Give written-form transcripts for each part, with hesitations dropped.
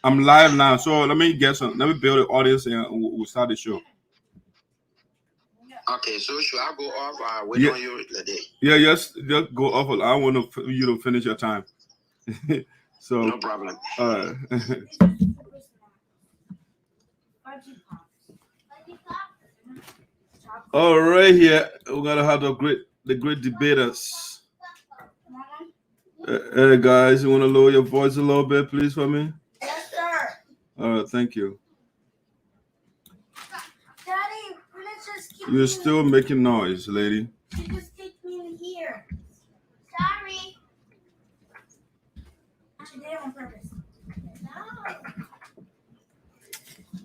I'm live now, so let me get some. Let me build the audience and we'll start the show. Okay, so should I go off? Wait on you today. Yeah, just go off. I want you to finish your time. So no problem. All right. All right, here we're gonna have the great debaters. Hey guys, you want to lower your voice a little bit, please, for me? Yes, sir. All right, thank you. Daddy, let's just keep You're still making noise, lady. You just take me in here. Sorry. She did it on purpose. No.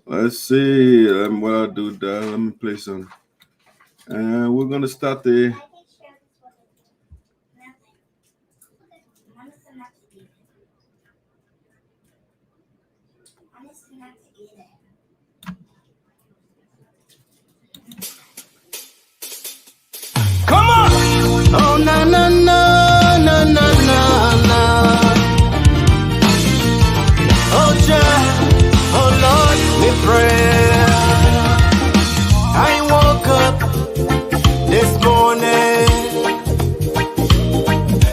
Let's see. What I'll do that. Let me play some. And we're gonna start the. Come on! Oh na na na na na na na. Oh Jah, oh Lord, we pray. I woke up this morning,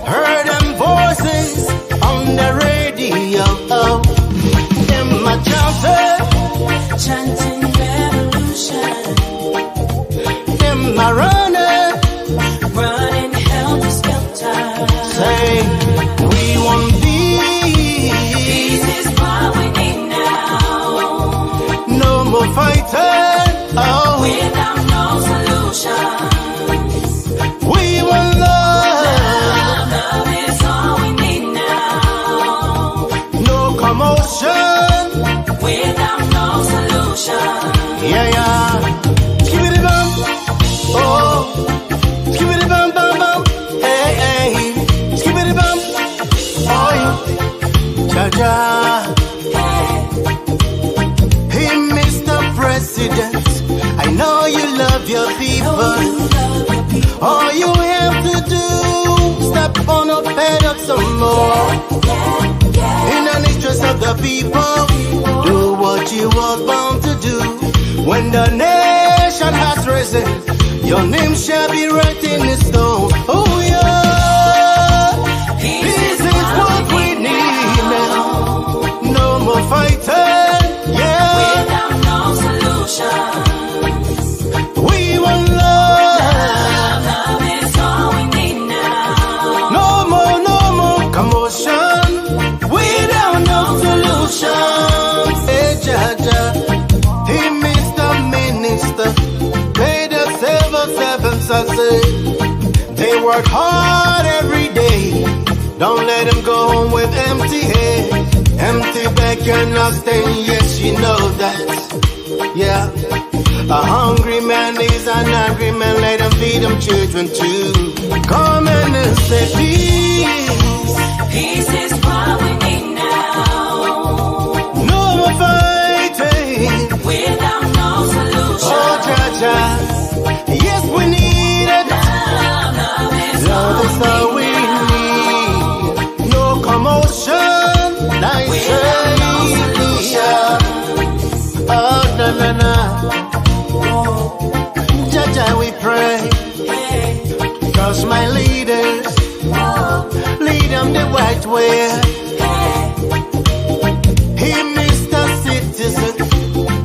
heard them voices on the radio. In my childhood, chanting revolution. In my running helter skelter. Say, we want peace. Peace is what we need now. No more fighting. Oh. Without no solutions. We want love. Love is all we need now. No commotion. Without no solution. Yeah, yeah. Give it a bump. Oh. Give it a bump, bump, bump. Hey, hey. Give it a bump. Oh. Cha-cha. Hey, Mr. President. I know you love your people. All you have to do, step on a bed up some more. In the interest of the people, do what you are bound to do. When the nation has risen, your name shall be written in stone. Oh yeah, this is what we need now. No more fighting, yeah. Without no solutions. We want love. Love is all we need now. No more commotion. Without no solutions. Hey, Jaja. Hey, Mr. Minister. Pay the civil servants, I say. They work hard every day. Don't let them go home with empty head. Empty bag, you're not staying. Yes, you know that. Yeah. A hungry man is an angry man. Let them feed them children too. Come and say peace. Peace is what we need now. No more fighting. Without no solution. Oh, Jaja. Yes, we need it. Love is all we need. No commotion. I say, yeah. Oh, na na na. Jaja, we pray. Cause my leaders lead them the right way. Hey, Mr. Citizen,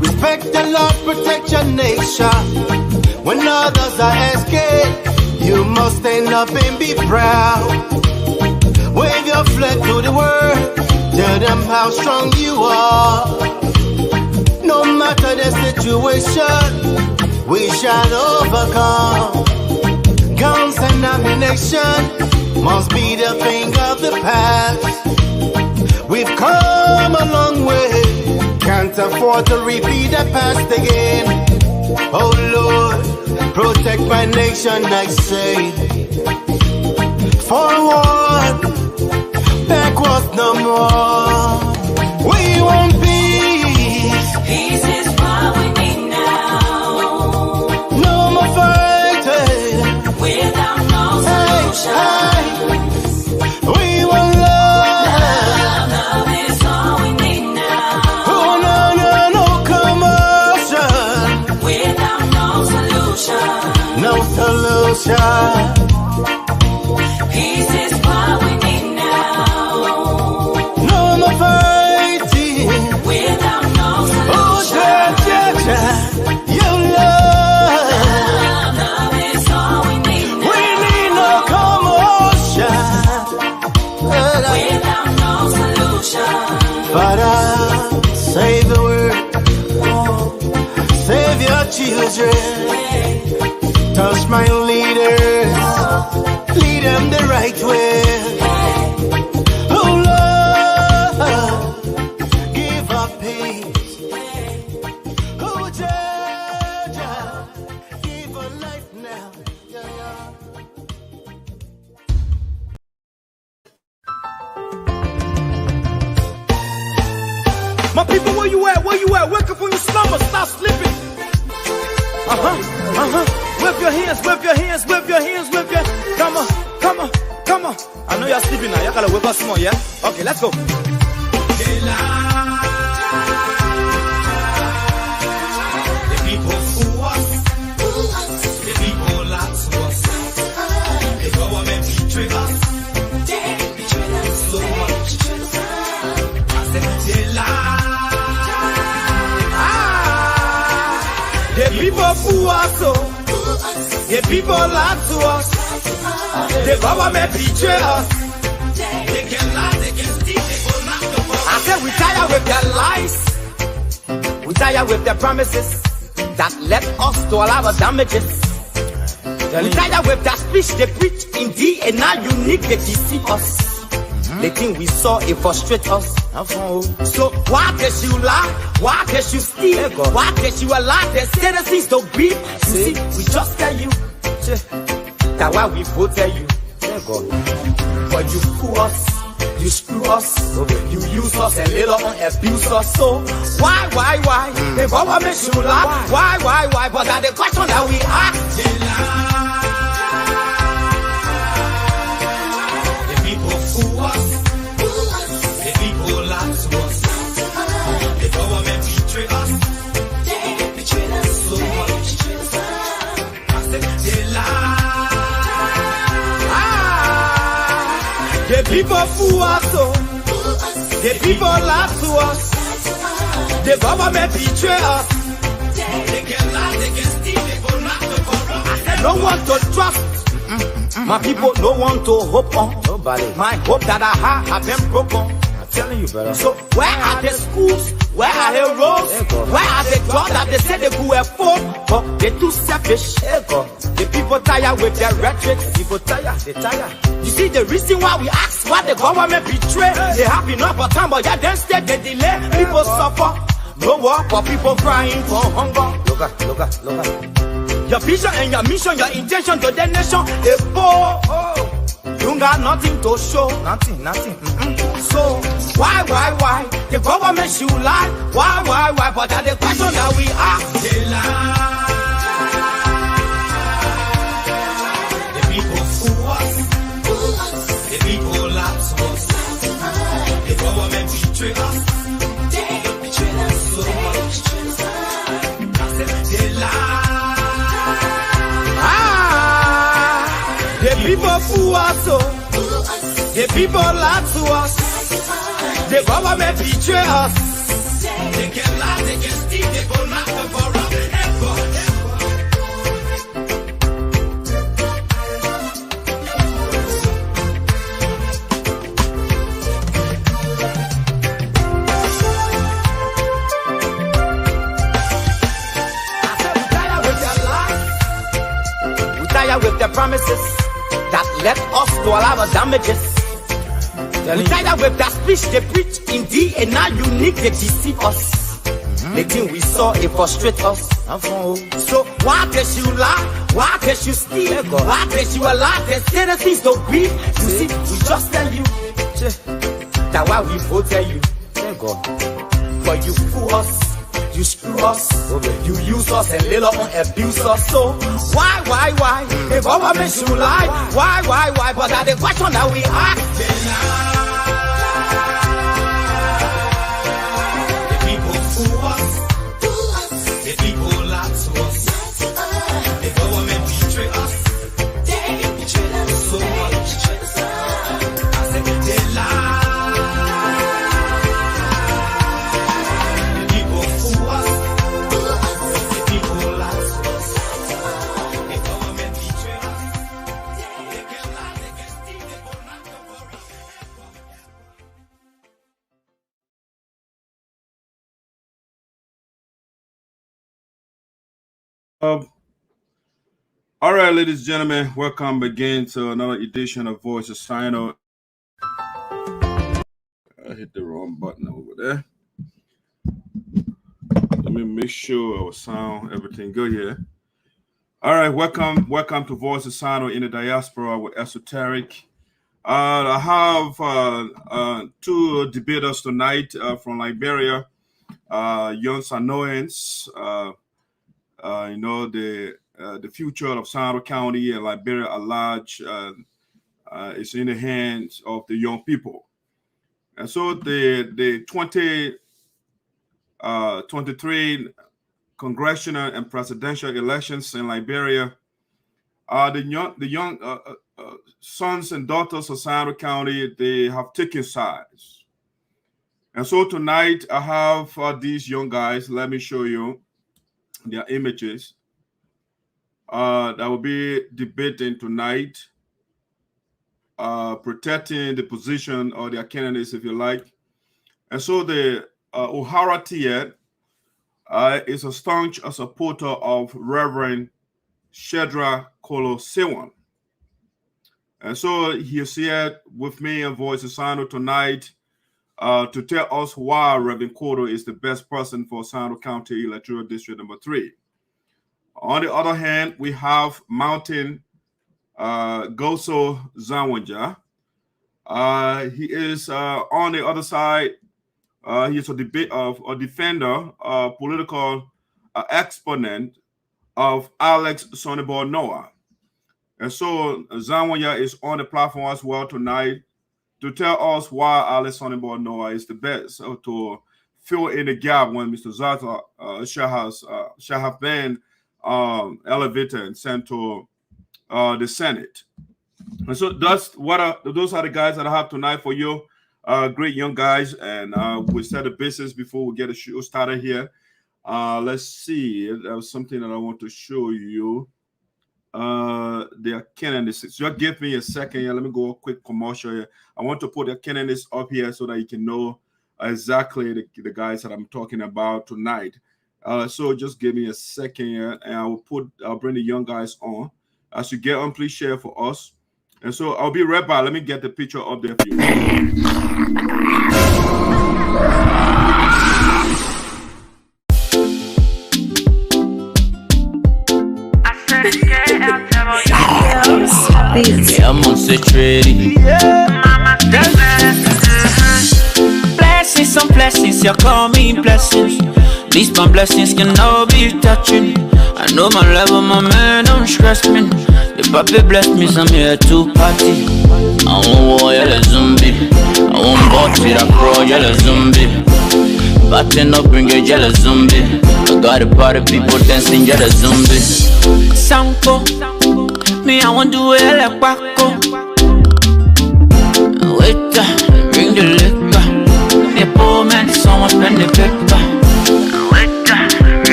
respect the law, protect your nation. When others are scared, you must stand up and be proud. Wave your flag to the world, tell them how strong you are. No matter the situation, we shall overcome. Guns and ammunition must be the thing of the past. We've come a long way, can't afford to repeat the past again. Oh Lord, protect my nation, I say. Forward, backwards no more. We want peace. Peace is what we need now. No more fighting. Without no solution. We want love. Love is all we need now. Jah. Peace is what we need now. No more fighting Without no Oh, solution. Jah, your love. Love is all we need now. We need no commotion. Without no solution. Father, save the world. Save your children. Touch my leaders. Lead them the right way. Oh Lord, give up peace. Oh Jah, give a life now. My people, where you at? Where you at? Wake up from your slumber, stop sleeping. Whip your hands, whip your hands, whip your hands, whip your. Come on, come on, come on. I know you're sleeping now. Y'all gotta whip us some more, yeah? Okay, let's go. The people fool us. The people lie to us. The government betray us. So much. I said they lie. The people fool us, oh. The people lie to us. The government betray us. They can lie, they can steal, they will not go for. I said we tired with their lies. We tired with their promises that led us to all our damages. We tired with their speech they preach indeed and now unique they deceive us. The thing we saw it frustrate us. So why can you lie? Why can you steal? Why can you allow the citizens to grieve? You see, we just tell you that why we voted you. But you fool us, you screw us, you use us and later on abuse us. So why? The government should lie. Why? But that's the question that we ask. The people fool us. The people lie to us. The government betray us. So much. I said they lie. The people fool us, oh. The people lie to us. The government betray us. They can lie, they can steal, they will not go for. No one to trust. My people, no one to hope on. Nobody. My hope that I have been broken. I'm telling you, brother. So where are the schools? Where are the roads? Where are the jobs that they say they could afford? But they're too selfish. The people tired with their rhetoric. People tired, they tired. You see the reason why we ask why the government betray. They have enough of time, but yeah, then instead they delay. People suffer. No work for people crying for hunger. Look at. Your vision and your mission, your intention to the nation, they poor. You got nothing to show. Nothing. So why? The government should lie. Why? But that's the question that we ask. They lie. The people fool us. The people lie to us. The government betray us. So much. I said they lie. The people fool us, oh. The people lie to us. The government betray us. They can lie, they can steal, they will not go for us. With their promises that led us to all our damages. We tired with that speech they preach indeed and now unique they deceive us. The thing we saw it frustrate us. So why can you lie? Why can you steal? Why can you allow the citizens to grieve? You see, we just tell you that why we voted you. But you fool us. You screw us, you use us and later on abuse us. So why? The government should lie. Why? But that's the question that we ask. The people fool us. The people lie to us. The government betray us. All right, ladies and gentlemen, welcome again to another edition of Voice of SINOE. I hit the wrong button over there. Let me make sure our sound, everything good here. All right, welcome to Voice of SINOE in the Diaspora with Esoteric. I have two debaters tonight from Liberia, young SINOEans. You know, the future of Saywon County and Liberia at large is in the hands of the young people. And so the 2023 congressional and presidential elections in Liberia, the young sons and daughters of Saywon County, they have taken sides. And so tonight I have these young guys. Let me show you their images. That will be debating tonight, protecting the position of their candidates, if you like. And so the O'Hara Teah is a staunch supporter of Reverend Shadrack Kolo Saywon. And so he's here with me in Voice of SINOE tonight to tell us why Reverend Kolo is the best person for Saywon County Electoral District number 3. On the other hand, we have Mountain Goso Zanwonjah. He is on the other side. He is a defender, political exponent of Alex Sonibor Noah. And so Zanwonjah is on the platform as well tonight to tell us why Alex Sonibor Noah is the best, to fill in the gap when Mr. Zata shall have been elevated and sent to the Senate. And so those are the guys that I have tonight for you. Great young guys, and we set the basis before we get the show started here. Let's see. There was something that I want to show you. Their candidates. So give me a second here. Let me go a quick commercial here. I want to put the candidates up here so that you can know exactly the guys that I'm talking about tonight. So just give me a second here, and I'll bring the young guys on. As you get on, please share for us. And so I'll be right back. Let me get the picture up there for you. Yeah, I'm on ready. Blessings on blessings, you call me blessings. These my blessings can now be touching. I know my level, my man, don't stress me. The puppy bless me, so I'm here to party. I want war, yellow zombie. I want box with a pro, yellow zombie. Batting up, bring a yellow zombie. I got a party, people dancing, yellow zombie. Sanko, me, I want to do it like Paco. Wait, bring the liquor. The poor man, someone spend the paper.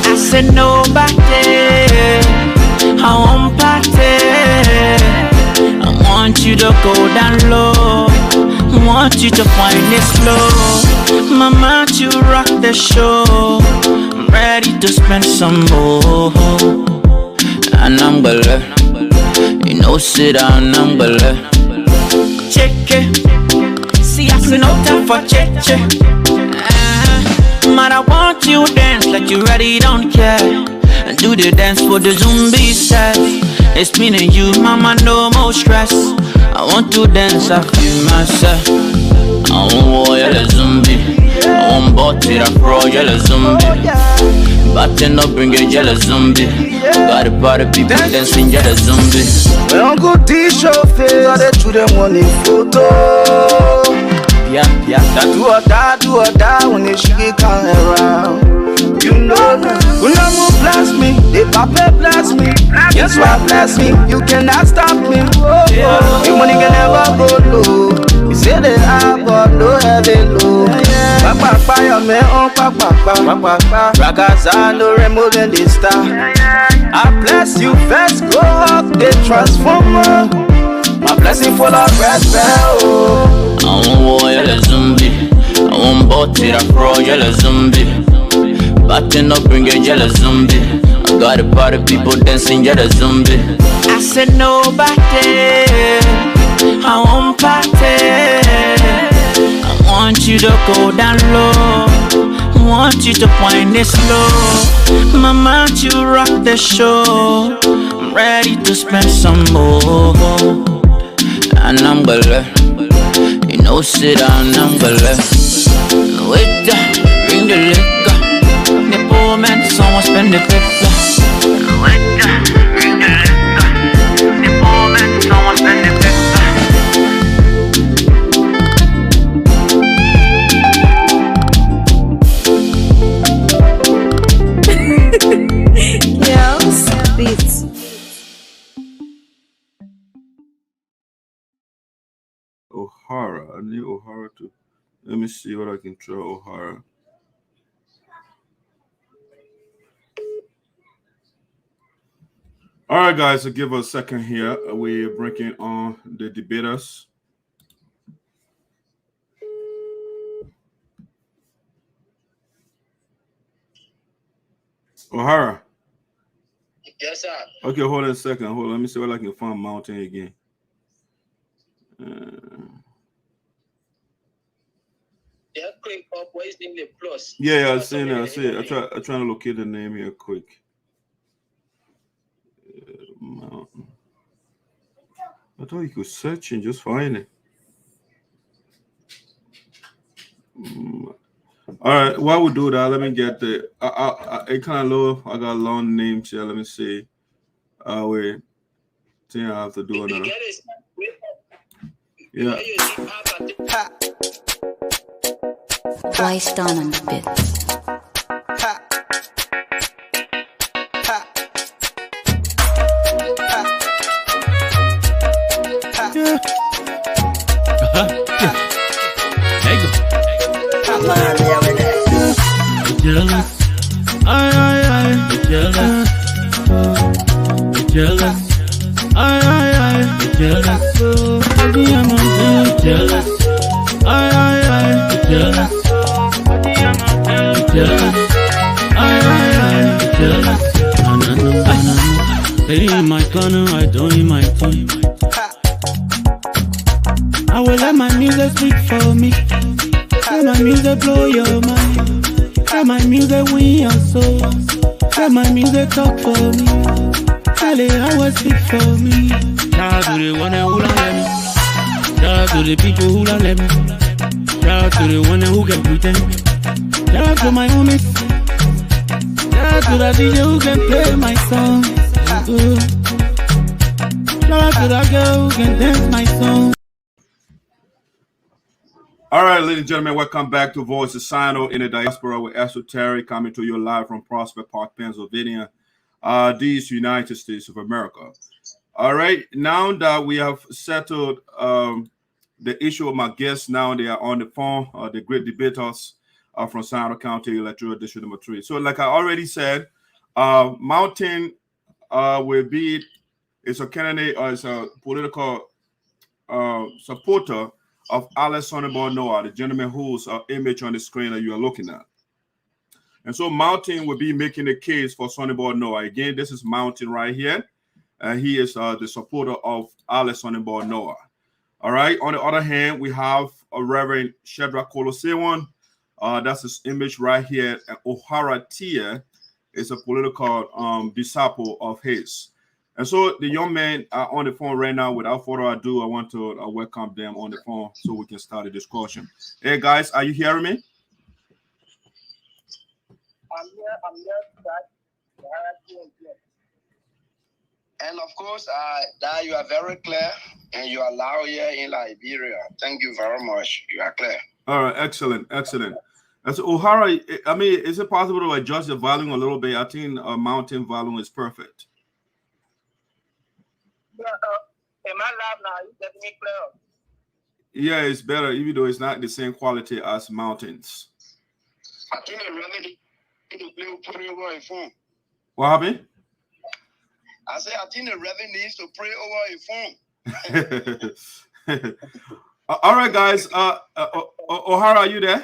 I said nobody, I won't party. I want you to go down low, I want you to find it slow. Mama, you rock the show, I'm ready to spend some more. And I'm gonna, you know, sit down, I'm gonna check it. See, I see no time for check. Man, I want you to dance like you ready, don't care. And do the dance for the zombie set. It's me and you, mama, no more stress. I want to dance, I feel myself. I want war, yellow zombie. I want bot with a pro, yellow zombie. Batting up, bring a yellow zombie. Got a party, people dancing, yellow zombie. When I go t-shirt face, all the children want a photo. Yeah, that do or die when they shake come around. You know, when I move bless me, they papa bless me. Guess what bless me? You cannot stop me. Your money can never go low. You say they high, but no heavy low. Papa, your man on papa. Ragaza, no removing the star. I bless you first, go up the transformer. My blessing full of red bell. I want war, yellow zombie. I want bot with a pro, yellow zombie. Batting up, bring a jealous zombie. I got a party, people dancing, you're a zombie. I said nobody, I won't party. I want you to go down low. I want you to wind it slow. Mama, you rock the show. I'm ready to spend some more. And I'm gonna, you know, sit down, I'm gonna. Wait, bring the liquor. The poor man, someone spend the paper. Wait, bring the liquor. The poor man, someone spend the paper. Yes, beats. O'Hara. I need O'Hara to. Let me see what I can try O'Hara. All right, guys, so give us a second here. We're bringing on the debaters. O'Hara. Yes, sir. Okay, hold on a second. Hold on. Let me see what I can find Mountain again. Just click up where is in the plus. Yeah, I see it. I see it. I'm trying to locate the name here quick. Mountain. I thought you could search and just find it. All right, while we do that, let me get the. It kind of low. I got long names here. Let me see. Wait. I think I have to do another. Yeah. Wise down on the bit. Jealous, I, jealous, jealous, I, jealous, baby, I'm jealous, I, jealous, jealous, I, jealous, stay in my corner, I don't need my team. I will let my music speak for me. Let my music blow your mind. Let my music win your soul. Let my music talk for me. Tell it how I speak for me. Shout out to the one who don't let me. Shout out to the people who don't let me. Shout out to the one who can pretend. Shout out to my homies. Shout out to the DJ who can play my song. Shout out to that girl who can dance my song. All right, ladies and gentlemen, welcome back to Voice of SINOE in the Diaspora with Esoteric, coming to you live from Prospect Park, Pennsylvania, these United States of America. All right, now that we have settled the issue of my guests, now they are on the phone, the great debaters from SINOE County Electoral District number 3. So like I already said, Mountain will be, it's a candidate or it's a political supporter of Alex Noah, the gentleman whose image on the screen that you are looking at. And so Mountain will be making the case for Noah. Again, this is Mountain right here. He is the supporter of Alex Noah. All right. On the other hand, we have a Reverend Shadrack Kolo Saywon. That's his image right here. And O'Hara Teah is a political disciple of his. And so the young men are on the phone right now. Without further ado, I want to welcome them on the phone so we can start a discussion. Hey, guys, are you hearing me? I'm here. And of course, that you are very clear and you are loud here in Liberia. Thank you very much. You are clear. All right, excellent, excellent. And so O'Hara, I mean, is it possible to adjust the volume a little bit? I think Mountain volume is perfect. Am I loud now? You get me clear? Yeah, it's better, even though it's not the same quality as Mountains. I think it's really to pray over a phone. What happened? I say I think the reverend needs to pray over a phone. All right, guys. O'Hara, are you there?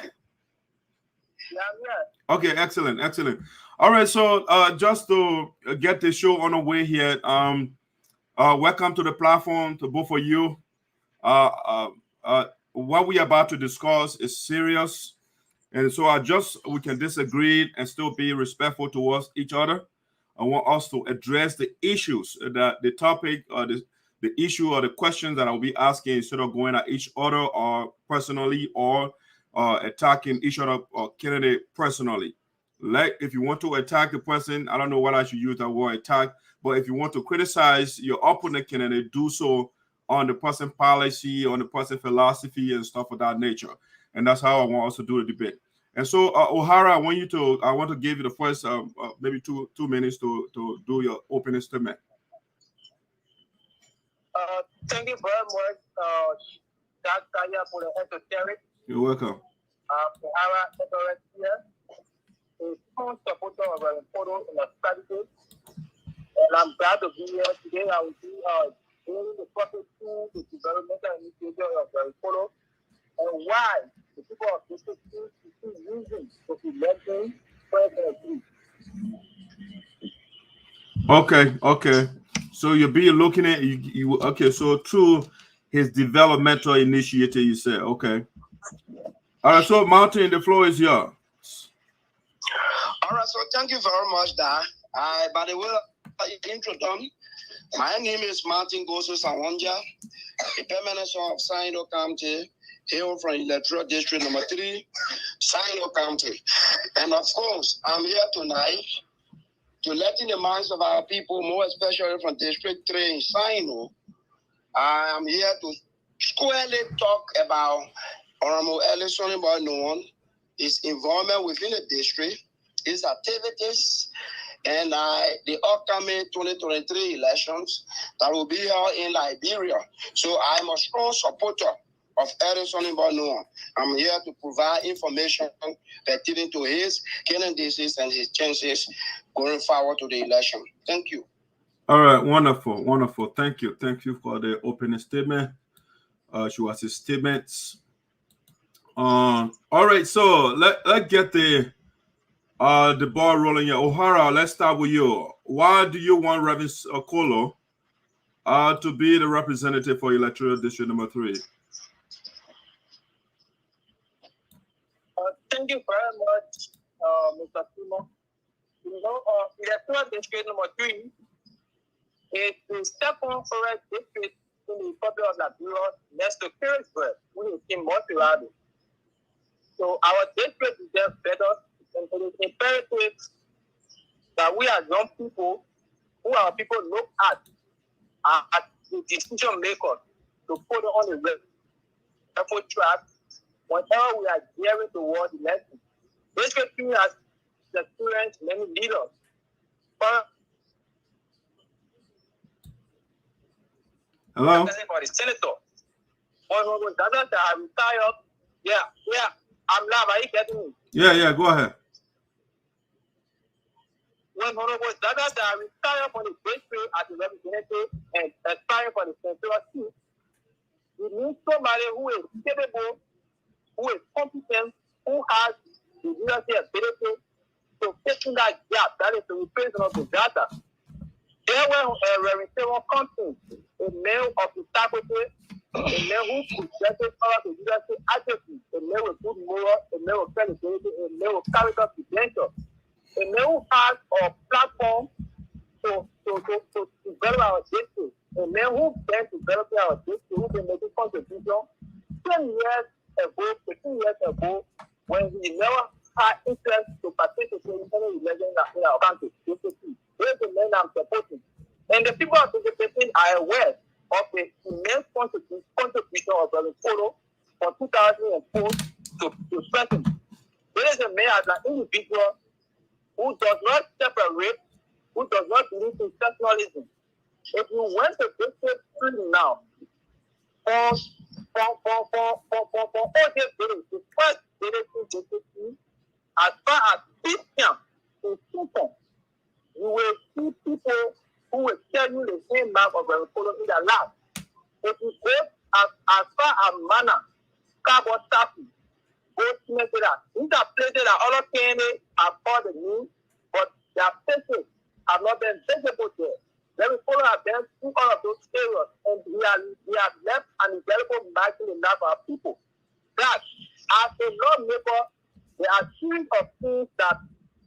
Yeah, Okay, excellent, excellent. All right, so just to get the show on the way here, welcome to the platform to both of you. What we are about to discuss is serious, and so we can disagree and still be respectful towards each other. I want us to address the issues, that the topic, or the issue or the questions that I'll be asking, instead of going at each other or personally, or attacking each other or candidate personally. Like, if you want to attack the person, I don't know what I should use that word attack, but if you want to criticize your opponent candidate, do so on the person policy, on the person philosophy and stuff of that nature. And that's how I want us to do the debate. And so, O'Hara, I want to give you the first maybe two minutes to do your opening statement. Thank you very much, Dr. for the esoteric. You're welcome. O'Hara here, a strong supporter of Kolo in the strategy. And I'm glad to be here today. I will be doing the process to the developmental initiative of Kolo, and why the people of this country is using the election president. Okay. So you'll be looking at you. Okay, so through his developmental initiative, you said, okay. All right, so Martin, the floor is yours. All right, so thank you very much, Da. By the way, introduction, my name is Martin Goso Zanwonjah, a permanent son of SINOE County, hail from Electoral District number 3, SINOE County. And of course, I'm here tonight to let in the minds of our people, more especially from District 3 in SINOE. I am here to squarely talk about Honorable Ellison Zanwonjah, his involvement within the district, his activities, and the upcoming 2023 elections that will be held in Liberia. So I'm a strong supporter of Ellison Zanwonjah. I'm here to provide information pertaining to his candidacies and his chances going forward to the election. Thank you. All right, wonderful. Thank you for the opening statement. She was his statements. All right, so let's get the ball rolling here. O'Hara, let's start with you. Why do you want Reverend Kolo to be the representative for electoral district number 3? Thank you very much, Mr. Timo. You know, electoral district number 3 is the second forest district in the Republic of Liberia next to Harrisburg, which is in Montreal. So our district is just better, and it is imperative that we as young people, who our people look at the decision makers, to put on the effort track whenever we are gearing towards election. District 3 has experienced many leaders. Hello? For the senator. When Dada I retired, yeah, I'm live. Are you getting me? Yeah, go ahead. When Honorable Dada I retired from the district as a representative and aspiring for the central seat, we need somebody who is capable, who is competent, who has the leadership ability to fit in that gap. That is the replacement of the data. There were Reverend Saywon companies, a male of the faculty, a man who possesses all the leadership attributes, a man with good moral, a man with credibility, a man with character potential, a man who has a platform to develop our district, a man who can develop our district, who can make a contribution 10 years ago, 15 years ago, when he never had interest to participate in any election in our country. This is the man I'm supporting. And the people participating are aware of the immense contribution of Kolo from 2004 to present. There is a man as an individual who does not separate, who does not believe in personalism. If you went to district 3 now, for all these days, the first district in district 3, as far as Christian is concerned, you will see people who will tell you the same map of Kolo in their life. If you go as far as Mana, Cabo Tapi, go These are places that other candidates have called the news, but their faces have not been visible there. Let me follow up them through all of those areas, and we have left an indelible mark in the life of our people. That as a lawmaker, there are series of things that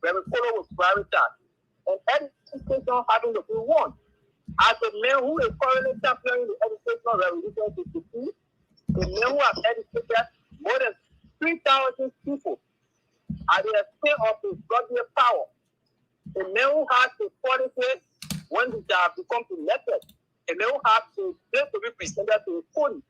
Reverend Kolo will prioritize, and education having to be one. As a man who is currently championing the educational revolution to succeed, a man who has educated more than 3,000 people at the extent of his godly power, a man who has a quality when he has become elected, a man who has to be presented to a body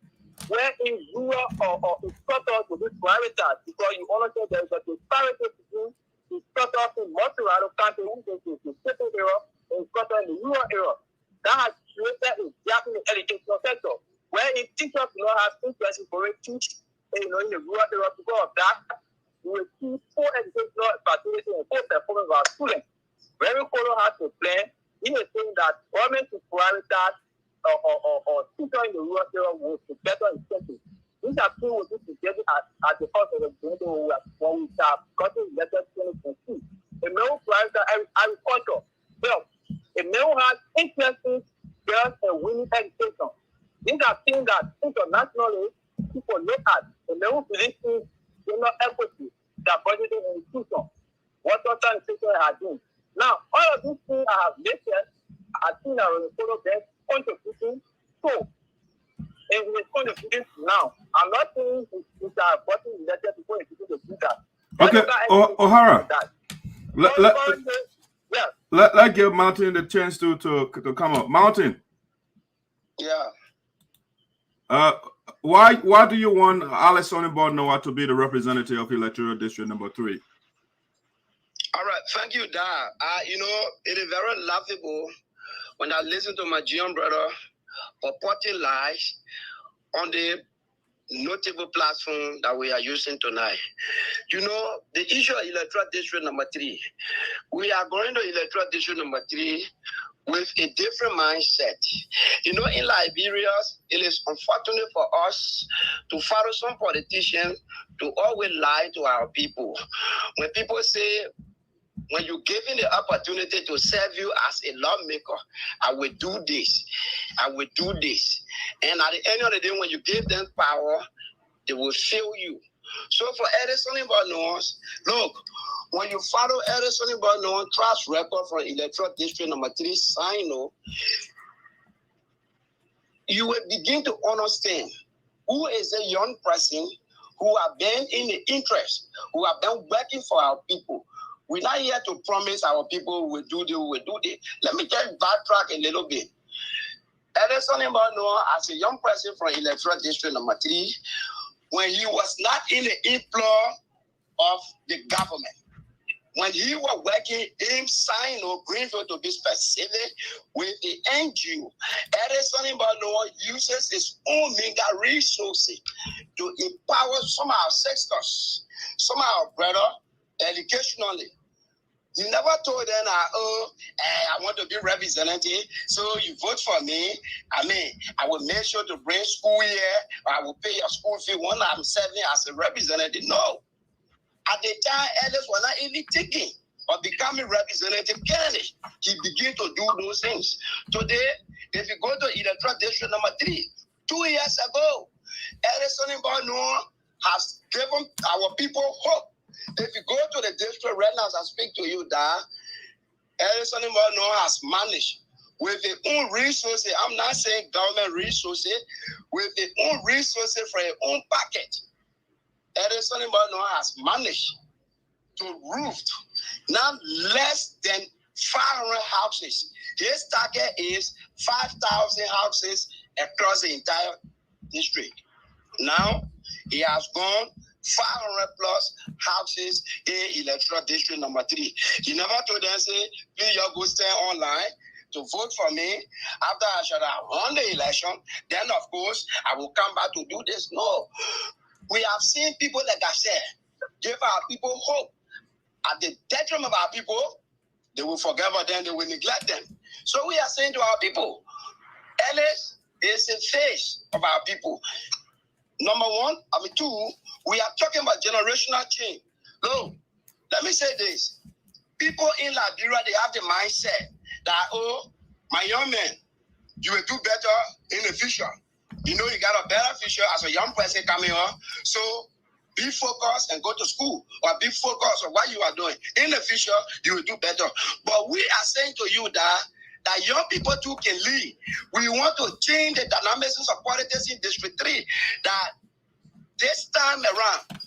where in rural or instructors will be prioritized, because you understand there is a disparity between instructors in multi-rural country who go to the city area and instructors in the rural area. That has created a gap in the educational sector, where if teachers do not have interest in foreign teach, in the rural area, because of that, you will see poor educational facility and poor performance of our students. Reverend Kolo has a plan. He is saying that government should prioritize or teachers in the rural area will be better incentives. These are things we need to get at the cost of the when we have gotten elected 2022. A man who prioritize agriculture, health. A man who has interest in girls and women education. These are things that internationally people look at. A man who believes in gender equity, that budgeting institution, what other institution has been. Now, all of these things I have listed, I think I will follow them contributing. So, and we're contributing now. I'm not saying it's our bottom elected people to do that. Okay, O'Hara. Let's give Mountain the chance to come up. Mountain. Yeah. Why do you want Alex Noah to be the representative of electoral district number 3? All right, thank you, Dad. It is very laughable when I listen to my John brother purporting lies on the notable platform that we are using tonight. The issue of electoral district number 3, we are going to electoral district number 3 with a different mindset. In Liberia, it is unfortunate for us to follow some politicians to always lie to our people. When people say, when you're given the opportunity to serve you as a lawmaker, I will do this, I will do this. And at the end of the day, when you give them power, they will fail you. So for Edison Ibanos, look, when you follow Edison Ibanos trust record from electoral district number 3, SINOE, you will begin to understand who is a young person who have been in the interest, who have been working for our people. We're not here to promise our people we will do this, we will do this. Let me just backtrack a little bit. Edison Ibanos, as a young person from electoral district number 3, when he was not in the employ of the government, when he was working in SINOE, Greenfield to be specific, with the NGO, Edison Ibanos uses his own meager resources to empower some of our sisters, some of our brothers, educationally. He never told them, I want to be representative, so you vote for me. I will make sure to bring school here, or I will pay your school fee when I'm serving as a representative. No. At the time, Ellis was not even thinking of becoming representative candidate. He began to do those things. Today, if you go to electoral district number 3, 2 years ago, Edison Ibanos has given our people hope. If you go to the district right now as I speak to you, Edison Ibanos has managed with their own resources. I'm not saying government resources, with their own resources from their own pocket. Edison Ibanos has managed to roof now less than 500 houses. His target is 5,000 houses across the entire district. Now he has gone 500 plus houses in electoral district number 3. He never told them, say, please you go stand online to vote for me. After I should have won the election, then of course I will come back to do this. No. We have seen people, like I said, give our people hope. At the detriment of our people, they will forget about them, they will neglect them. So we are saying to our people, Ellis is the face of our people. Number 1, 2, We are talking about generational change. No, let me say this. People in Liberia, they have the mindset that, oh, my young man, you will do better in the future. You know, you got a better future as a young person coming on. So be focused and go to school, or be focused on what you are doing. In the future, you will do better. But we are saying to you that young people too can lead. We want to change the dynamics of politics in District 3. That this time around,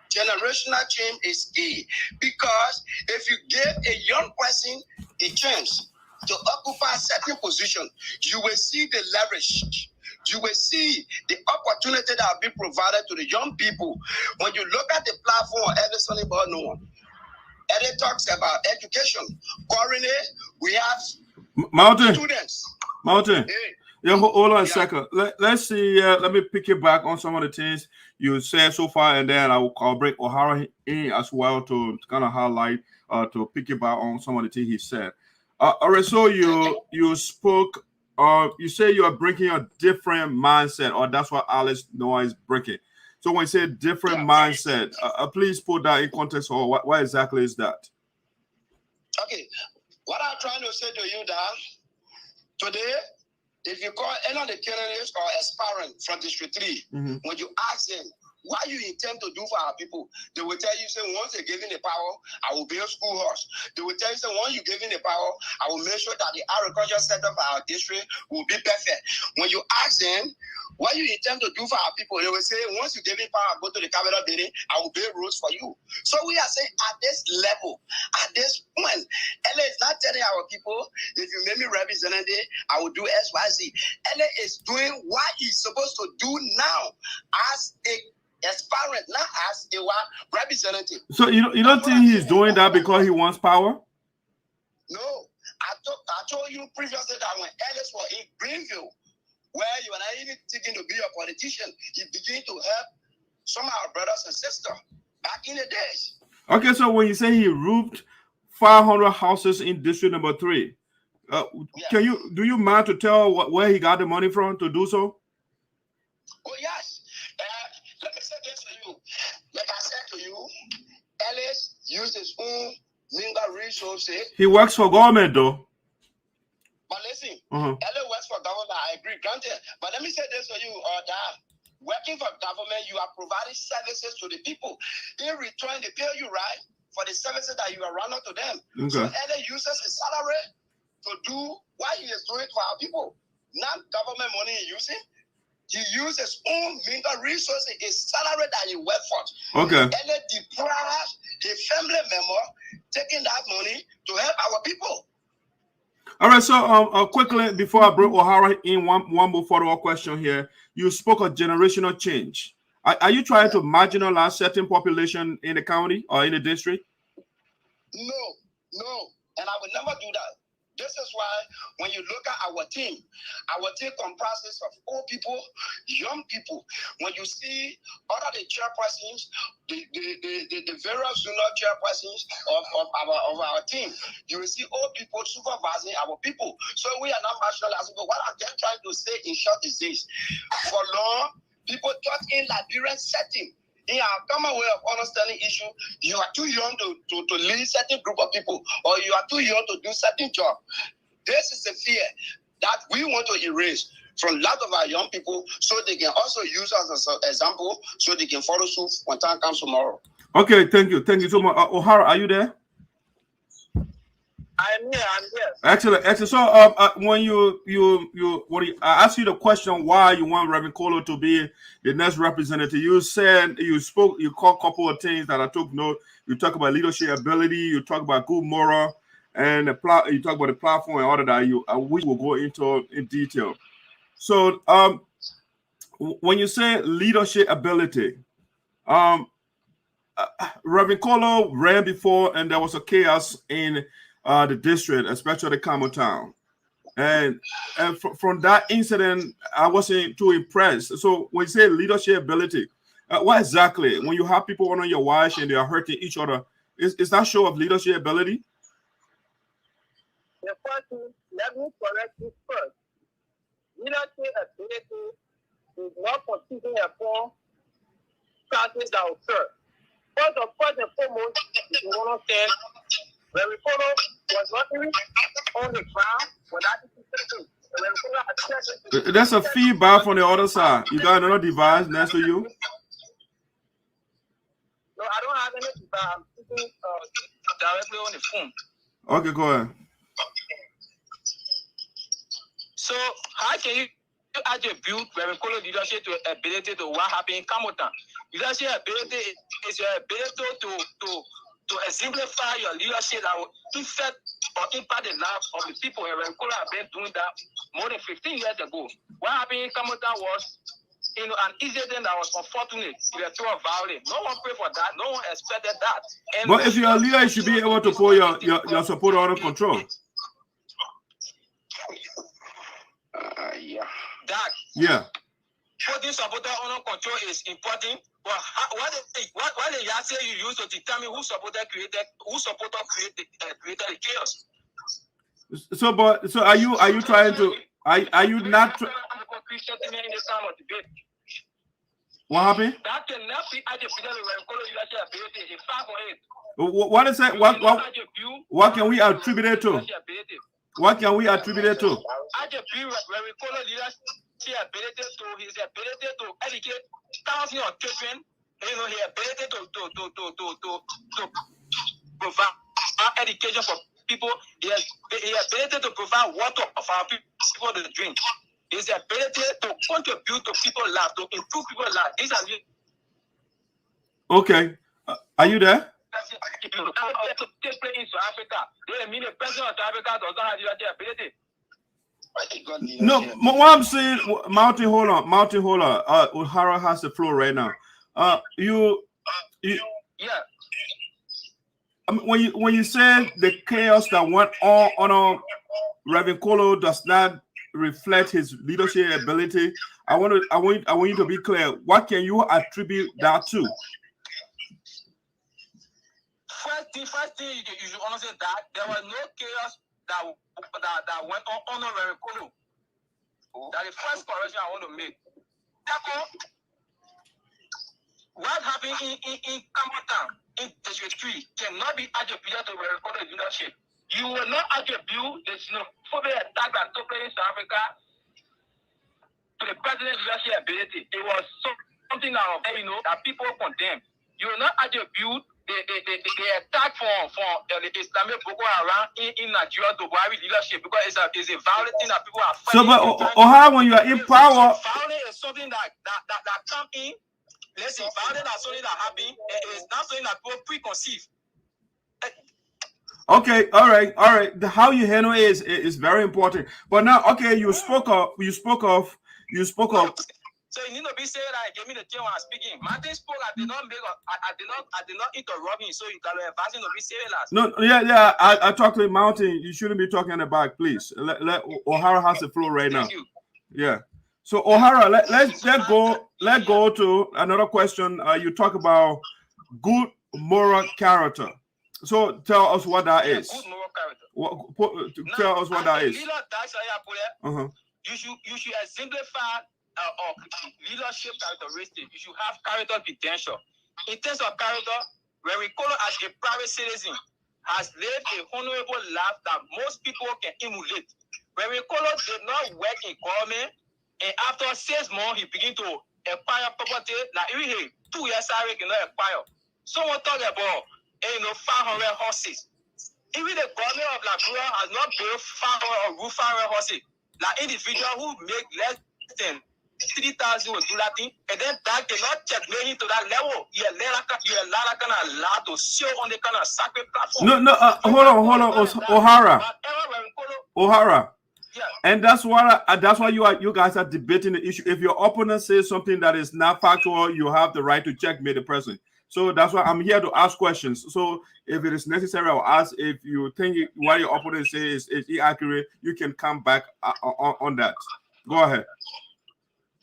generational change is key, because if you give a young person a chance to occupy a certain position, you will see the leverage. You will see the opportunity that will be provided to the young people. When you look at the platform, Edison about no one. Eddie talks about education. Currently, we have students. Mountain. Yeah, hold on a second. Let's see. Let me pick you back on some of the things you said so far, and then I'll bring O'Hara in as well to kind of highlight, to pick you back on some of the things he said. All right, so you spoke. You say you are bringing a different mindset, or that's what Alice Noah is breaking. So when you say different mindset, please put that in context, or what exactly is that? Okay, what I'm trying to say to you that today, if you call any of the candidates or aspirant from District 3, when you ask them what you intend to do for our people, they will tell you, say, once they give in the power, I will build schoolhouse. They will tell you, say, once you give in the power, I will make sure that the agriculture sector for our district will be perfect. When you ask them what you intend to do for our people, they will say, once you give in power, go to the cabinet building, I will build roads for you. So we are saying at this level, at this point, LA is not telling our people, if you make me representative, I will do X, Y, Z. LA is doing what he's supposed to do now as a aspirant, not as a representative. So you don't think he's doing that because he wants power? No, I told you previously that when Ellis was in Greenville, where you are not even thinking to be a politician, he began to help some of our brothers and sisters back in the days. Okay, so when you say he roofed 500 houses in District Number 3, do you mind to tell where he got the money from to do so? Oh yes. Let me say this to you. Like I said to you, Ellis used his own legal resources. He works for government, though. But listen, Ellis works for government. I agree, granted. But let me say this to you, that working for government, you are providing services to the people. In return, they pay you right for the services that you are running to them. Okay. So Ellis uses his salary to do what he is doing for our people. Not government money he's using. He uses his own legal resources, his salary that he worked for. Okay. And they deprive his family member taking that money to help our people. All right, so quickly, before I bring O'Hara in, one more follow-up question here. You spoke of generational change. Are you trying to marginalize certain population in the county or in the district? No. And I would never do that. This is why when you look at our team comprises of old people, young people. When you see all of the chairpersons, the various junior chairpersons of our team, you will see old people supervising our people. So we are not marginalizing. But what I'm just trying to say in short is this: for long, people thought in Liberian setting, in our common way of understanding issue, you are too young to lead certain group of people, or you are too young to do certain job. This is a fear that we want to erase from a lot of our young people, so they can also use us as an example, so they can follow suit when time comes tomorrow. Okay, thank you so much. O'Hara, are you there? I'm here. Excellent. So, when I asked you the question why you want Reverend Kolo to be the next representative, you said you called a couple of things that I took note. You talk about leadership ability, you talk about good moral, and you talk about the platform and all of that. We will go into in detail. So, when you say leadership ability, Reverend Kolo ran before, and there was a chaos in the district, especially Camo Town, and from that incident, I wasn't too impressed. So when you say leadership ability, what exactly? When you have people on your watch and they are hurting each other, is that show of leadership ability? The first thing, let me correct this first. Leadership ability is not consisting upon classes that occur. First and foremost, we want to understand Reverend Kolo was not even on the ground when that is the That's a feedback from the other side. You got another device next to you? No, I don't have any device. I'm speaking directly on the phone. Okay, go ahead. So, how can you attribute Reverend Kolo leadership to ability to what happened in Kamotan? Leadership ability is your ability to exemplify your leadership that will affect or impact the lives of the people. And Reverend Kolo have been doing that more than 15 years ago. What happened in Kamotan was, an incident that was unfortunate. It was through violence. No one prayed for that. No one expected that. And but if you're a leader, you should be able to put your support under control. Yeah. Putting supporter under control is important. But what the Yahweh you use to determine who supporter created the chaos? So are you trying to are you not? What happened? That cannot be attributed to What is it? What can we attribute it to? What can we attribute it to? His ability to educate thousands of children, his ability to provide education for people, his ability to provide water for our people to drink, his ability to contribute to people's lives, to improve people's lives. These are okay. Are you there? To take place in South Africa. They mean the president of South Africa does not have the ability. No, what I'm saying, Mountain, hold on. O'Hara has the floor right now. Yeah. I mean, when you said the chaos that went on Reverend Kolo does not reflect his leadership ability, I want you to be clear. What can you attribute that to? First thing you should understand that there was no chaos that went on Reverend Kolo. That is the first correction I want to make. Therefore, what happened in Kamotan in District 3 cannot be attributed to Reverend Kolo's leadership. You will not attribute the xenophobic attack that took place in South Africa to the president's leadership ability. It was something that people condemn. You will not attribute the attack from the Islamic Boko Haram in Nigeria to Buhari leadership because it's a violent thing that people are fighting. So, but O'Hara, when you are in power, violence is something that come in. Listen, violence is something that happen. It's not something that people preconceive. Okay, all right. How you handle it is very important. But now, okay, you spoke of. So you need to be saying that give me the chair when I'm speaking. Martin spoke. I did not interrupt him. So you got to advise him to be saying that. No, yeah. I talked to Mountain. You shouldn't be talking in the back, please. Let O'Hara has the floor right now. You. Yeah. So O'Hara, let's go to another question. You talk about good moral character. So tell us what that is. Good moral character. Tell us what that is. You should exemplify leadership characteristics. You should have character potential. In terms of character, Reverend Kolo as a private citizen has lived a honorable life that most people can emulate. Reverend Kolo did not work in government, and after 6 months, he began to acquire property. Like even 2 years salary cannot acquire. Someone talk about 500 horses. Even the government of Liberia has not built 500 horses. Like individual who make less than 3,000 will do that thing, and then that cannot checkmate him to that level. You're allowed to show on the kind of sacred platform. No, hold on, O'Hara. Yeah. And that's why you guys are debating the issue. If your opponent says something that is not factual, you have the right to checkmate the person. So that's why I'm here to ask questions. So if it is necessary, I'll ask. If you think what your opponent says is inaccurate, you can come back on that. Go ahead.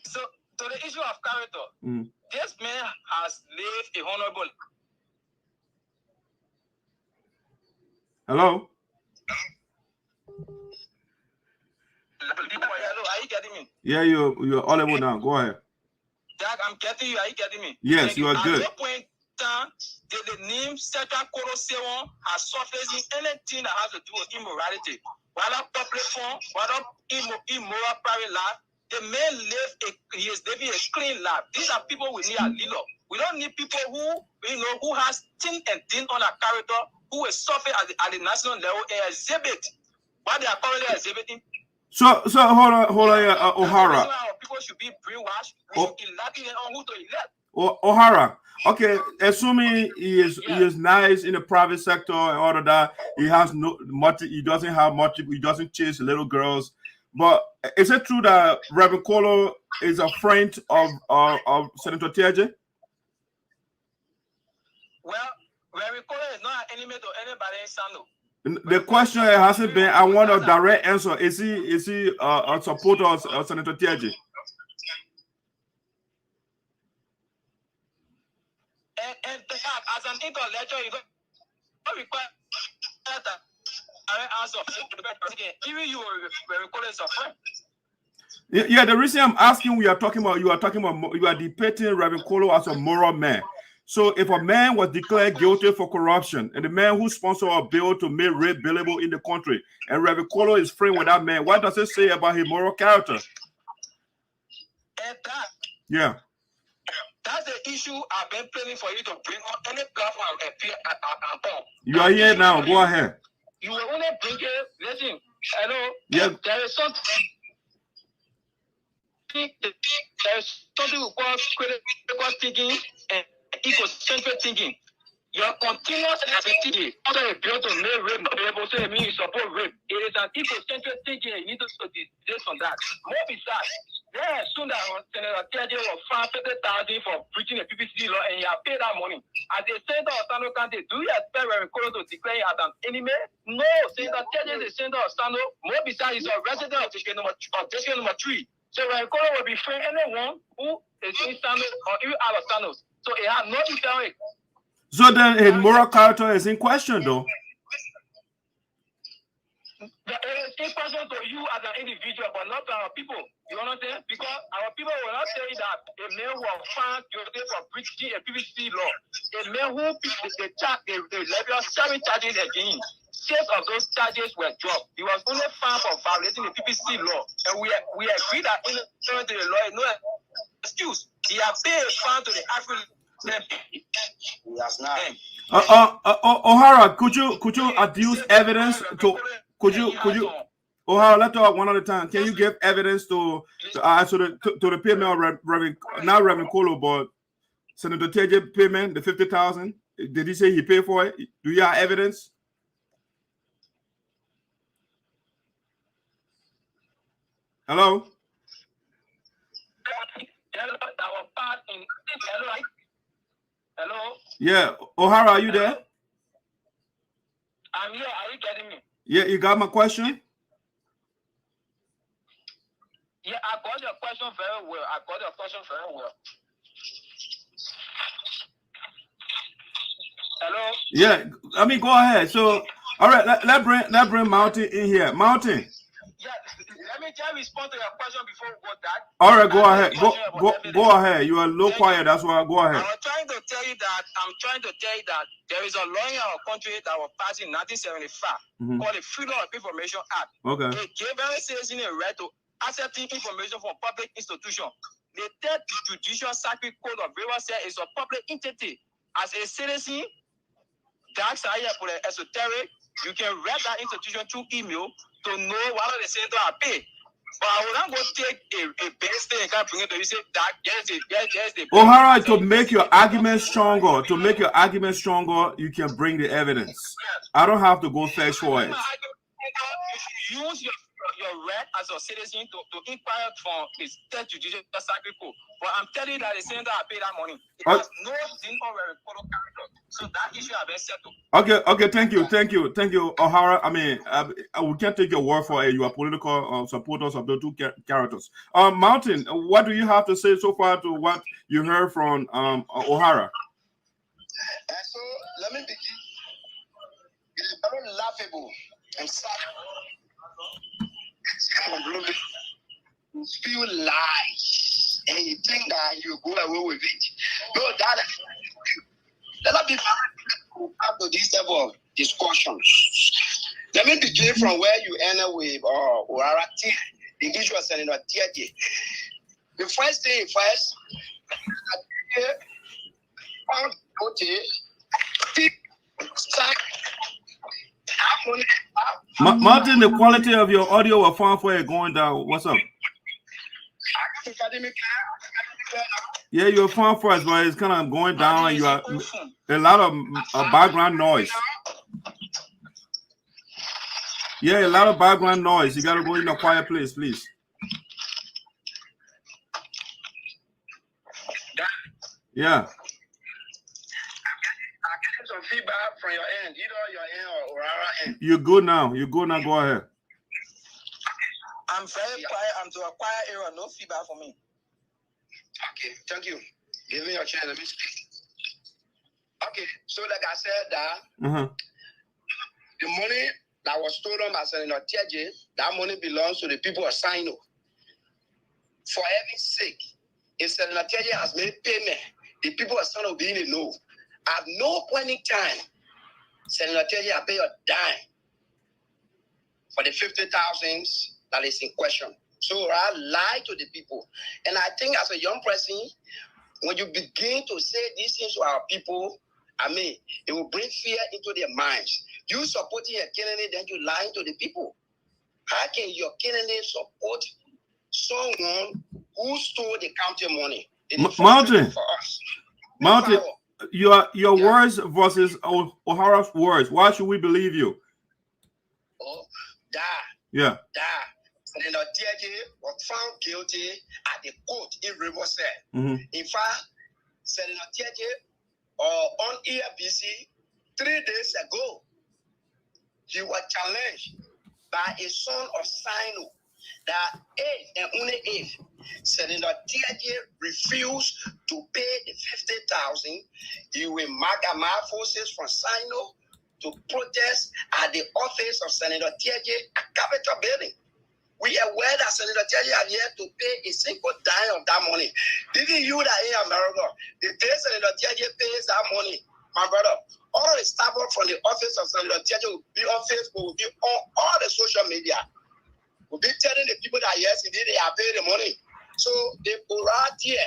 So to the issue of character, this man has lived a honorable. Hello? Hello, are you getting me? Yeah, you're audible now. Go ahead. Jack, I'm getting you. Are you getting me? Yes, you are good. At no point in time did the name Shadrack, Kolo, Saywon has surfaced in anything that has to do with immorality. Whether public phone, whether immoral private life, the man he is living a clean life. These are people we need at Lilo. We don't need people who has thin and thin on a character, who will suffer at the national level and exhibit what they are currently exhibiting. So hold on, O'Hara. People should be brainwashed. We should elect on who to elect. O'Hara. Okay, assuming he is nice in the private sector and all of that, he has he doesn't have much, he doesn't chase little girls. But is it true that Reverend Kolo is a friend of Senator Teah? Well, Reverend Kolo is not an enemy to anybody in SINOE. The question hasn't been. I want a direct answer. Is he a supporter of Senator Teah? And as an intellectual, you don't require that answer. Even you Reverend Kolo is a friend. Yeah, the reason I'm asking, you are depicting Reverend Kolo as a moral man. So if a man was declared guilty for corruption, and the man who sponsored a bill to make rape billable in the country, and Reverend Kolo is friend with that man, what does it say about his moral character? And yeah. That's the issue I've been planning for you to bring on any platform and appear at. You are here now. Go ahead. You will only bring it. Listen, hello. Yeah. There is something we call critical thinking and ecocentric thinking. Your continuous activity after a bill to make rape not able to say you support rape. It is an ecocentric thinking and you need to discuss on that. More besides, yeah, soon that Senator Teah will find 50,000 for breaching the PPC law and you have paid that money. As a senator of SINOE County, do you expect Reverend Kolo to declare you as an enemy? No, Senator Teah is the senator of SINOE. More besides, he's a resident of district number 3. So Reverend Kolo will be free anyone who is in SINOE or even out of SINOE. So it has no effect. So then his moral character is in question, though. It is in question to you as an individual, but not to our people. You understand? Because our people will not say that a man who was found guilty for breaching a PPC law, a man who the level of 7 charges against, 6 of those charges were dropped. He was only found for violating the PPC law, and we agree that in the law is no excuse. He has paid a fine to the African. Yes, not. O'Hara, could you adduce evidence to? Could you? O'Hara, let's talk one at a time. Can you give evidence to the payment of Reverend Kolo, but Senator Teah payment, the 50,000? Did he say he paid for it? Do you have evidence? Hello. Hello. Yeah, O'Hara, are you there? I'm here. Are you getting me? Yeah, you got my question? Yeah, I got your question very well. Hello. Yeah, I mean, go ahead. So, all right, let's bring Mountain in here. Mountain. Yeah, let me just respond to your question before we go that. All right, go ahead. Go ahead. You are a little quiet. That's why. Go ahead. I'm trying to tell you that there is a law in our country that was passed in 1975 called the Freedom of Information Act. Okay. It gave every citizen a right to accepting information from public institutions. The third judicial circuit code of Liberia says is a public entity. As a citizen, that's how you put esoteric. You can read that institution through email to know what the senator are paid. But I will not go take a base thing and can't bring it to you say that yes, the O'Hara, to make your argument stronger, you can bring the evidence. I don't have to go fetch for it. Use your right as a citizen to inquire from the state judicial circuit court. But I'm telling you that the senator are paid that money. It has no thing on Reverend Kolo character. So that issue has been settled. Okay, thank you, O'Hara. I mean, we can't take your word for it. You are political supporters of the two characters. Mountain, what do you have to say so far to what you heard from O'Hara? So let me begin. It is very laughable and sad. Few lies and you think that you go away with it. No, that let us be very careful after this type of discussions. Let me begin from where you ended with the issue of Senator Teah. The first thing first, found Martin, the quality of your audio or phone for it going down. What's up? Yeah, your phone for us, but it's kind of going down, and you are a lot of background noise. Yeah, a lot of background noise. You gotta go in a quiet place, please. Yeah. I'm getting some feedback from your end, either your end or our end. You're good now. You're good now. Go ahead. I'm very quiet. I'm to a quiet area. No feedback for me. Okay, thank you. Give me your chance. Let me speak. Okay, so like I said, that the money that was stolen by Senator Teah, that money belongs to the people of SINOE. For heaven's sake, if Senator Teah has made payment, the people of SINOE will be in the know. At no point in time, Senator Teah pay a dime for the 50,000 that is in question. So I lie to the people. And I think as a young person, when you begin to say these things to our people, I mean, it will bring fear into their minds. You supporting a candidate, then you lying to the people. How can your candidate support someone who stole the county money? Mountain, Mountain, your words versus O'Hara's words. Why should we believe you? Oh, yeah. Senator Teah was found guilty at the court in Riverside. In fact, Senator Teah on EFBC 3 days ago, he was challenged by a son of SINOE that only if Senator Teah refused to pay the 50,000, he will mark forces from SINOE to protest at the office of Senator Teah at Capitol Building. We are aware that Senator Teah had yet to pay a single dime of that money. Didn't you that in America, the day Senator Teah pays that money, my brother, all the staff from the office of Senator Teah will be on Facebook, will be on all the social media. We'll be telling the people that yes, indeed, they have paid the money. So the Teah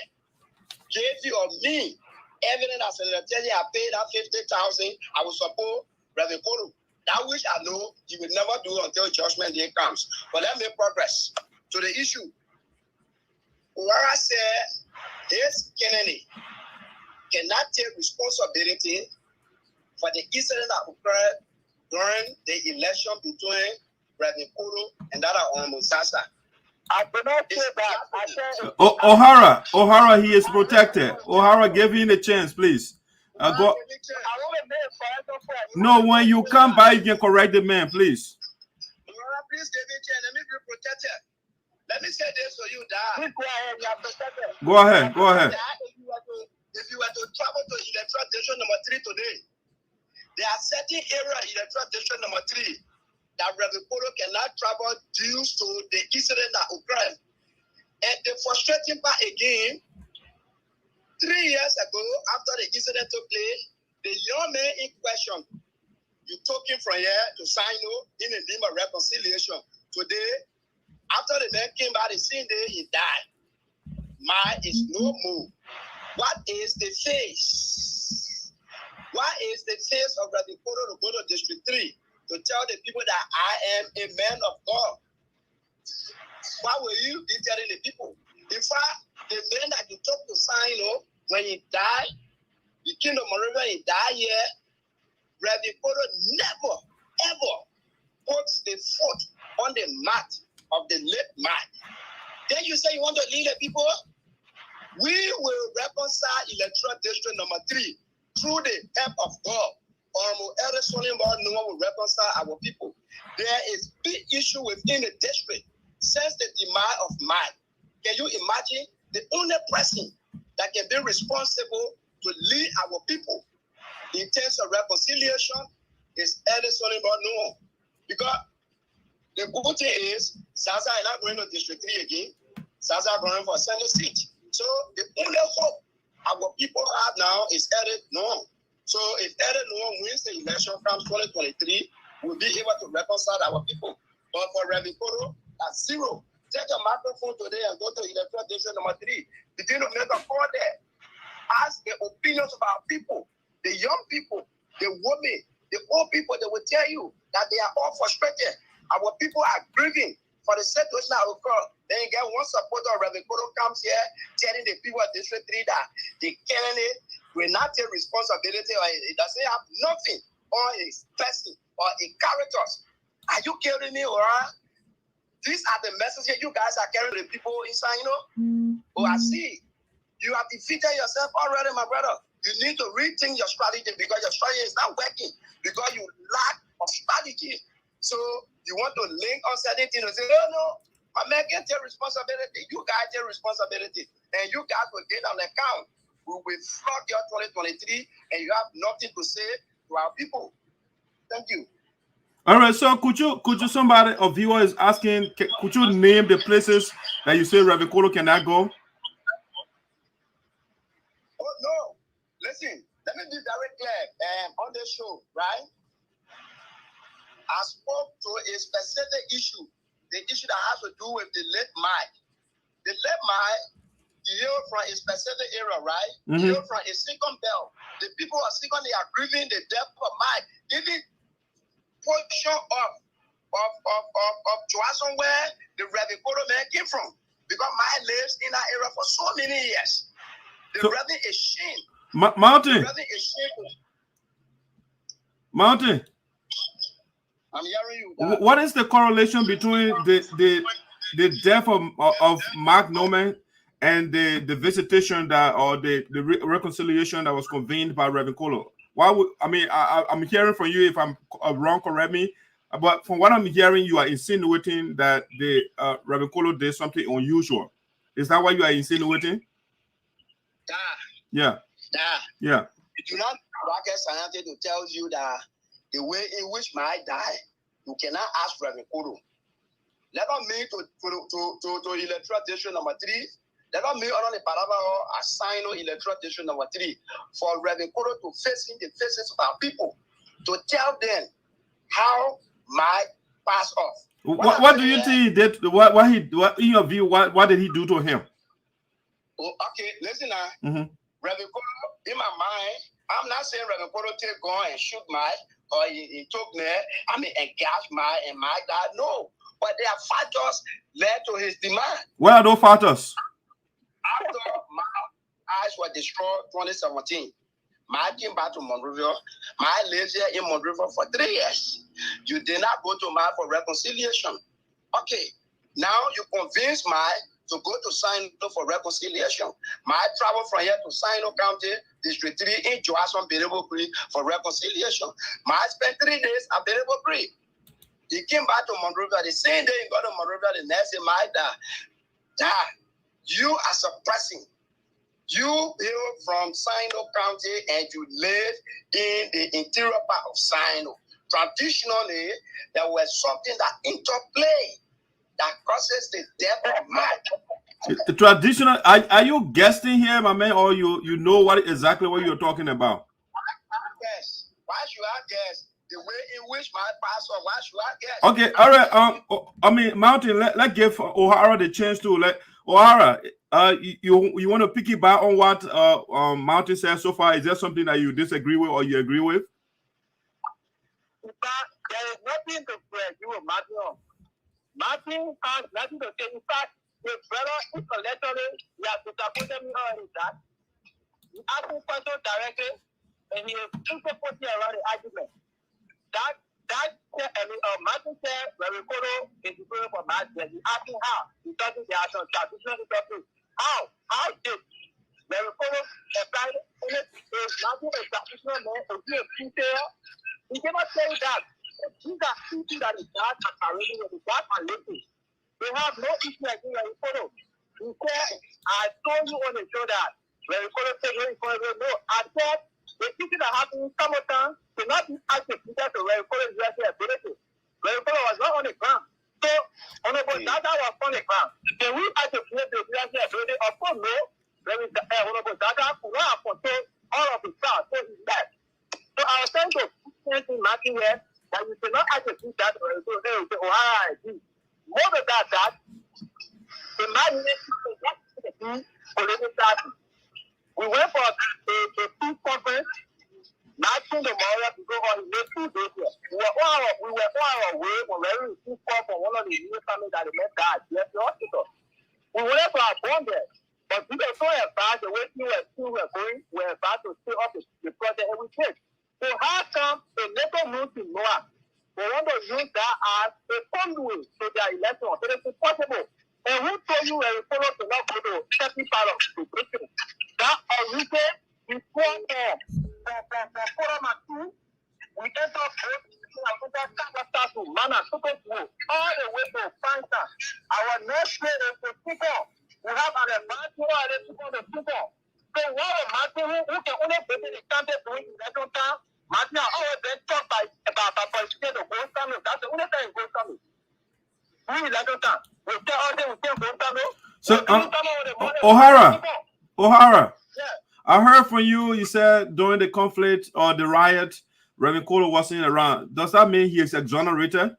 gave you or me evidence that Senator Teah had paid that 50,000. I will support Reverend Kolo. That which I know he will never do until judgment day comes. But let me progress to the issue. O'Hara said this candidate cannot take responsibility for the incident that occurred during the election between Reverend Kolo and that of Musasa. I cannot say that. O'Hara, he is protected. O'Hara, give him a chance, please. Go. No, when you come by, you can correct the man, please. Please give me a chance. Let me be protected. Let me say this for you, Dad. Go ahead. If you were to travel to electoral district number 3 today, there are certain areas in electoral district number 3 that Reverend Kolo cannot travel due to the incident that occurred. And the frustrating part again, 3 years ago, after the incident took place, the young man in question, you took him from here to SINOE in the name of reconciliation. Today, after the man came back the same day, he died. Mine is no more. What is the face? What is the face of Reverend Kolo to go to District 3 to tell the people that I am a man of God? What will you be telling the people? In fact, the man that you took to SINOE, when he died, the kingdom of Liberia, he died here. Reverend Kolo never, ever puts the foot on the mat of the late man. Then you say you want to lead the people? We will reconcile electoral district number 3 through the help of God. No one will reconcile our people. There is big issue within the district since the demise of man. Can you imagine the only person that can be responsible to lead our people in terms of reconciliation is no. Because the good thing is, Zaza is not going to District 3 again. Zaza is going for Senate seat. So the only hope our people have now is Eric Noam. So if Eric Noam wins the election comes 2023, we'll be able to reconcile our people. But for Reverend Kolo, that's zero. Take a microphone today and go to electoral district number 3. Begin to make a call there. Ask the opinions of our people, the young people, the women, the old people. They will tell you that they are all frustrated. Our people are grieving for the situation that will occur. Then you get one supporter of Reverend Kolo comes here telling the people of District 3 that the candidate will not take responsibility or it doesn't have nothing on his person or his characters. Are you kidding me, or these are the messages you guys are carrying to the people inside, you know? Oh, I see. You have defeated yourself already, my brother. You need to rethink your strategy because your strategy is not working because you lack of strategy. So you want to link on certain things and say, oh no, I'm making take responsibility. You guys take responsibility. And you guys will get on the account. We will flog your 2023 and you have nothing to say to our people. Thank you. All right, so could you somebody, a viewer is asking, could you name the places that you say Reverend Kolo cannot go? Oh no, listen, let me be very clear on the show, right? I spoke to a specific issue, the issue that has to do with the late Mike. The late Mike, he hailed from a specific area, right? He hailed from a second belt. The people are second, they are grieving the death of Mike. Even portion of Johnson where the Reverend Kolo man came from. Because Mike lives in that area for so many years. The Reverend is shame. Mountain. Mountain. I'm hearing you. Dad. What is the correlation between the death of Mark Norman and the visitation that or the reconciliation that was convened by Reverend Kolo? Why would I'm hearing from you, if I'm wrong, correct me. But from what I'm hearing, you are insinuating that the Reverend Kolo did something unusual. Is that what you are insinuating? Yeah. Yeah. You do not rocket scientist to tell you that the way in which might die, you cannot ask Reverend Kolo. Let us meet to electoral district number 3. Let us meet on the Parabao assign electoral district number 3 for Reverend Kolo to face in the faces of our people to tell them how might pass off. What do you think he did? What in your view? What did he do to him? Oh, okay, listen now. Reverend Kolo, in my mind, I'm not saying Reverend Kolo take gun and shoot Mike or he took me, engage Mike and Mike died. No, but there are factors led to his demand. What are those factors? After my eyes were destroyed 2017, Mike came back to Monrovia. Mike lives here in Monrovia for 3 years. You did not go to Mike for reconciliation. Okay, now you convince Mike to go to SINOE for reconciliation. Mike traveled from here to SINOE County, District 3 in Johnson, Berebo Creek for reconciliation. Mike spent 3 days at Berebo Creek. He came back to Monrovia. The same day he got to Monrovia, the next day Mike died. You are suppressing. You hail from SINOE County and you live in the interior part of SINOE. Traditionally, there was something that interplay that causes the death of Mike. The traditional, are you guessing here, my man, or you know exactly what you're talking about? Yes. Why should I guess? The way in which my pastor, why should I guess? Okay, all right. Mountain, let's give O'Hara the chance to let O'Hara. You want to piggyback on what Mountain said so far? Is there something that you disagree with or you agree with? There is nothing to agree with Martin. Martin has nothing to say. In fact, the brother intellectually, he has disappointed me already that he asked me questions directly and he is putting around the argument. Martin said, Reverend Kolo is going for Martin. He asked me how. He thought there are some traditional interpretation. How did Reverend Kolo apply it? Is Martin a traditional man? Is he a teacher? He cannot say that. These are people that is God and already with the God and living. They have no issue against Reverend Kolo. He said, I told you on the show that Reverend Kolo said, no, I said, the issue that happened in Samotan cannot be attributed to Reverend Kolo's ability. Reverend Kolo was not on the ground. So, Honorable Dada was on the ground. Can we attribute the ability? Of course, no. I was trying to put in Matthew here that you cannot actually that or so, hey, I agree. More than that, the man needs to be political party. We went for a peace conference. Matching the Mara to go on the 2 days here. We were on our way when we received call from one of the new families that met that at the hospital. We wanted to have gone there, but we were so advanced, the way we were going, we were about to stay up the project and we did. So how come a little move to Noah? They want to use that as a conduit to their election. It is impossible. And who told you when you follow to not go to 30 part of the Britain? That origin is one air. For Forum at 2, we enter both to Mana, all the way to Fanta. Our next play is to Tico. We have an advantage to the Tico. So what a Martin who can only be in the country doing election time, Martin always been talked about participate of Goso. That's the only thing Goso. We election time. We tell all them we can Goso. So O'Hara. Yeah. I heard from you, you said during the conflict or the riot, Reverend Kolo wasn't around. Does that mean he is exonerated?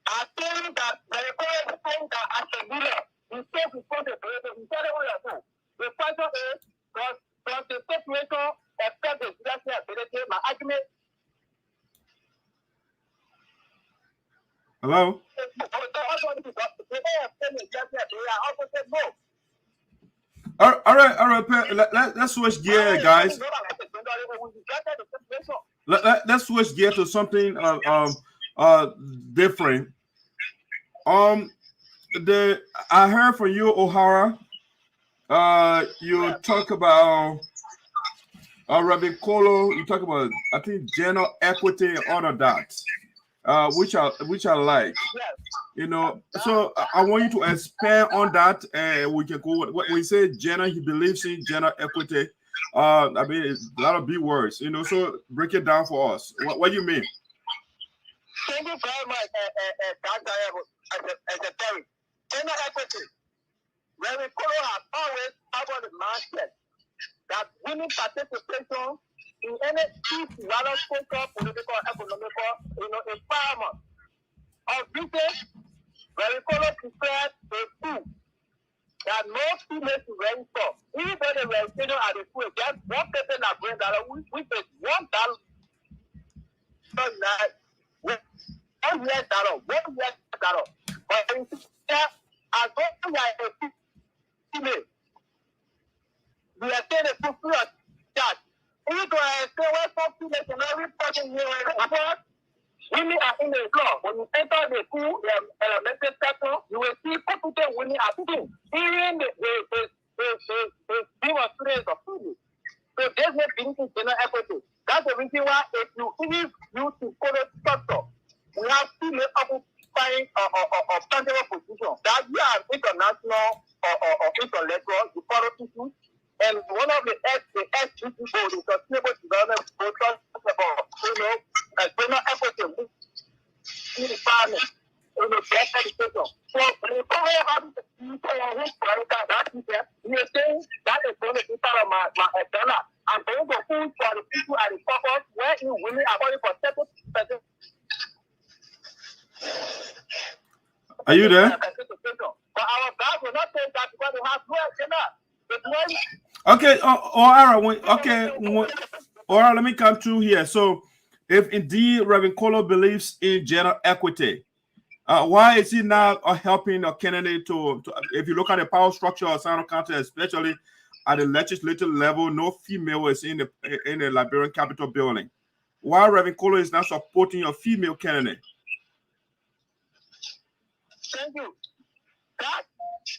I think that Reverend Kolo is saying that as a leader, he said before the president, he said what you said. The question is, does the situation affect the leadership ability? My argument. Hello? All right. Let's switch gear, guys. Let's switch gear to something different. I heard from you, O'Hara. You talk about Reverend Kolo. You talk about, I think, gender equity and all of that. Which I like, you know. So I want you to expand on that, and we can go. When we say gender, he believes in gender equity. I mean, it's a lot of big words, you know. So break it down for us. What do you mean? Thank you very much, Dr. Esoteric. Gender equity. Reverend Kolo has always covered the mindset that women participation in any social, political, economical, environment of business, Reverend Kolo prepared a tool that no female to register. Even though the registration at the school, just one person that brings that, which is $1. $1 US. But in as long as a female, we are saying a full charge. Even though I say, well, some females and every person here, women are in the floor. When you enter the school, the elementary sector, you will see people women are sitting. Even the students of food. So there's no business gender equity. That's the reason why if you even use the Kolo structure, we have female occupying a tangible position. That we are international or intellectual, the Kolo issue. And one of the SDG goals is sustainable development goals about, gender equity in the environment, best education. So when you come here, how do you that we are saying that is going to be part of my agenda. I'm going to push for the people at the purpose where you women are going for 70%. Are you there? But our God will not take that because we have no agenda. Okay, O'Hara, O'Hara, let me come through here. So, if indeed Reverend Kolo believes in gender equity, why is he not helping a candidate to, if you look at the power structure of Sano County, especially at the legislative level, no female is in the Liberian Capitol building. Why Reverend Kolo is not supporting a female candidate? Thank you. That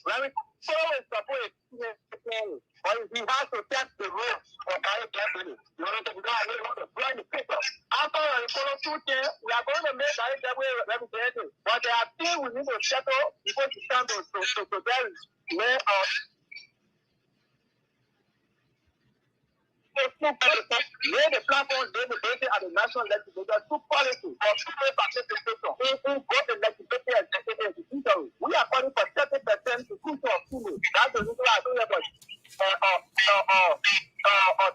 Reverend Kolo is supporting female candidate, but he has to test the rules for carrying deputy. You want to blind the people. After Reverend Kolo 2 years, we are going to make carrying deputy representative, but there are things we need to settle before to stand to bury where lay the platform, lay the basis at the national legislature to policy of female participation in both the legislative and executive judiciary. We are calling for 30% to crucial of female. That's the reason why I don't have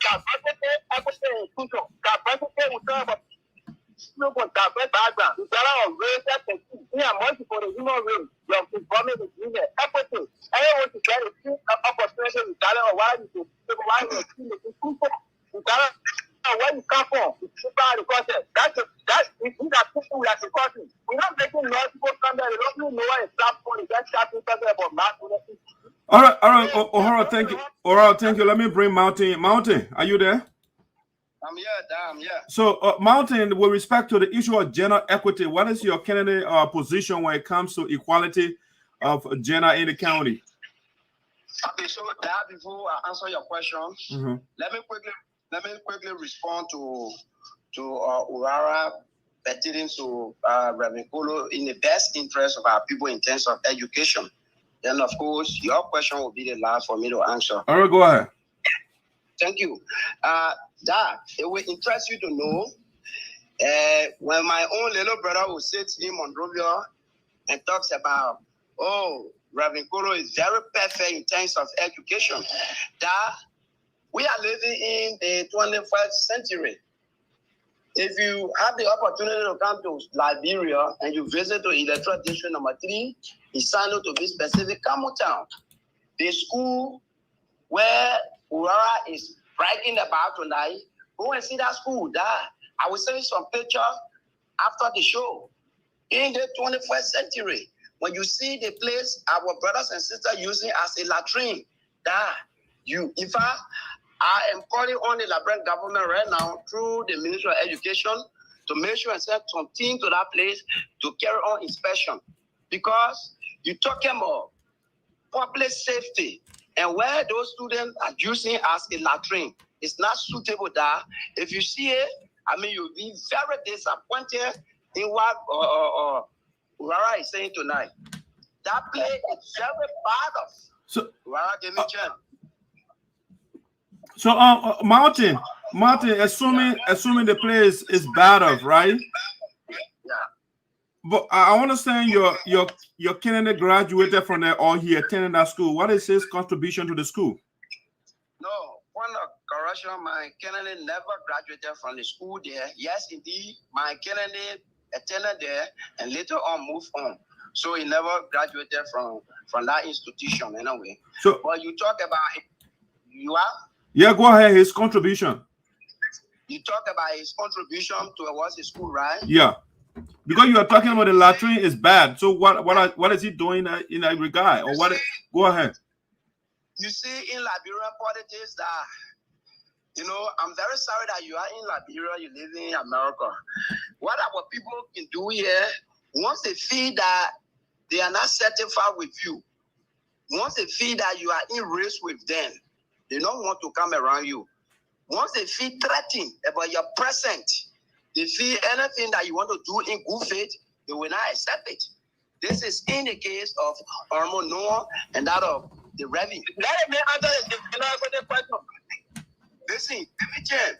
diversity, equity, and inclusion. Diversity will talk about diverse background. The color of race, ethnicity, and multiple the human race. Your involvement with women, equity. Anyone to get a free opportunity with talent or why you why you see the people. The talent where you come from, the concept. That's people we are discussing. We're not making noise. People come there. They don't even know what a platform is. Just talking about mass. All right. O'Hara, thank you. O'Hara, thank you. Let me bring Mountain. Mountain, are you there? I'm here. So, Mountain, with respect to the issue of gender equity, what is your candidate position when it comes to equality of gender in the county? Okay, so that before I answer your question, let me quickly respond to O'Hara pertaining to Reverend Kolo in the best interest of our people in terms of education. Then, of course, your question will be the last for me to answer. All right, go ahead. Thank you. That it will interest you to know when my own little brother will sit in Monrovia and talks about, oh, Reverend Kolo is very perfect in terms of education. That we are living in the 21st century. If you have the opportunity to come to Liberia and you visit to Electoral District number 3, in SINOE to be specific, Campbelltown, the school where O'Hara is bragging about tonight, go and see that school. That I will send you some pictures after the show. In the 21st century, when you see the place our brothers and sisters using as a latrine, that if I am calling on the Liberian government right now through the Ministry of Education to make sure and send something to that place to carry on inspection. Because you're talking about public safety and where those students are using as a latrine, it's not suitable that if you see it, I mean, you'll be very disappointed in what O'Hara is saying tonight. That place is very bad of. So, O'Hara, give me a chance. So, Martin, assuming the place is bad of, right? Yeah. But I understand your candidate graduated from there or he attended that school. What is his contribution to the school? No, point of correction, my candidate never graduated from the school there. Yes, indeed, my candidate attended there and later on moved on. So he never graduated from that institution anyway. So, but you talk about you are? Yeah, go ahead. His contribution. You talk about his contribution towards the school, right? Yeah. Because you are talking about the latrine is bad. So what is he doing in that regard? Or what? Go ahead. You see, in Liberian politics, that I'm very sorry that you are in Liberia, you live in America. What our people can do here, once they feel that they are not satisfied with you, once they feel that you are in race with them, they don't want to come around you. Once they feel threatened about your presence, they feel anything that you want to do in good faith, they will not accept it. This is in the case of Ormo Noah and that of the Reverend. Let me answer the question. Listen, let me tell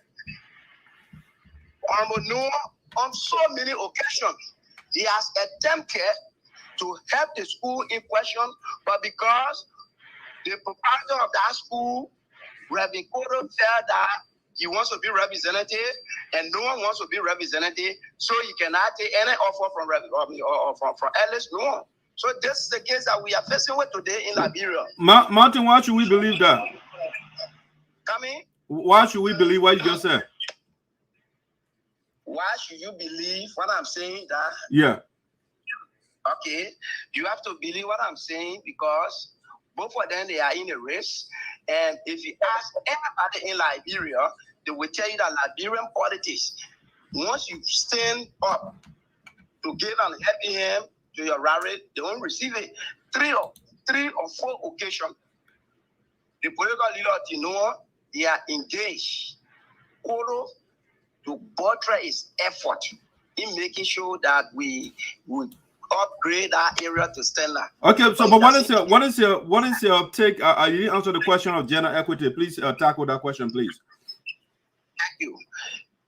Ormo Noah, on so many occasions, he has attempted to help the school in question, but because the proprietor of that school, Reverend Kolo, said that he wants to be representative and no one wants to be representative, so he cannot take any offer from Ellis Noah. So this is the case that we are facing with today in Liberia. Martin, why should we believe that? Coming? Why should we believe what you just said? Why should you believe what I'm saying? That? Yeah. Okay, you have to believe what I'm saying because both of them, they are in a race. And if you ask anybody in Liberia, they will tell you that Liberian politics, once you stand up to give an happy hand to your rally, they won't receive it. Three or four occasions, the political leader of Tinoa, they are engaged Kolo to buttress his effort in making sure that we would upgrade that area to standard. Okay, so but what is your take? You didn't answer the question of gender equity. Please tackle that question, please. Thank you.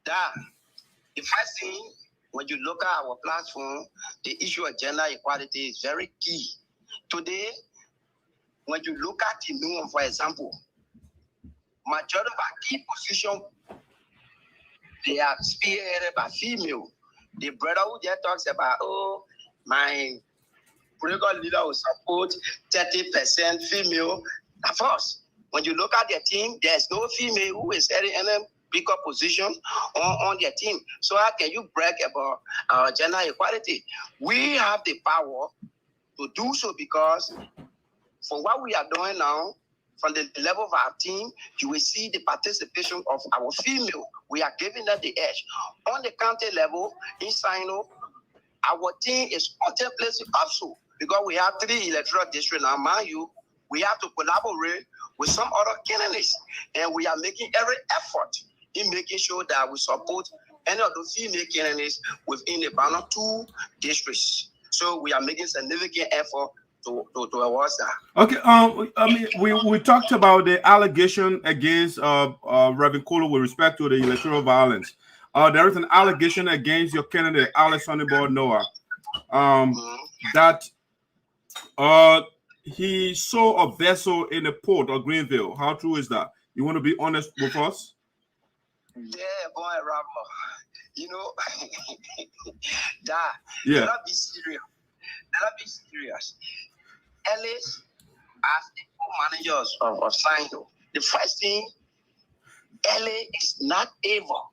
That the first thing, when you look at our platform, the issue of gender equality is very key. Today, when you look at the norm, for example, majority of our key position, they are spearheaded by female. The brother who just talks about, oh, my political leader will support 30% female. Of course, when you look at their team, there's no female who is in any bigger position on their team. So how can you brag about gender equality? We have the power to do so because for what we are doing now, from the level of our team, you will see the participation of our female. We are giving them the edge. On the county level, in SINOE, our team is contemplating also because we have 3 electoral districts now. Mind you, we have to collaborate with some other candidates, and we are making every effort in making sure that we support any of those female candidates within the bound of 2 districts. So we are making significant effort towards that. Okay, I mean, we talked about the allegation against Reverend Kolo with respect to the electoral violence. There is an allegation against your candidate, Alexander Noah, that he saw a vessel in the port of Greenville. How true is that? You want to be honest with us? Yeah, boy, Rambo. You know, that. Yeah. Let be serious. Let be serious. Ellis, as the managers of SINOE, the first thing, LA is not able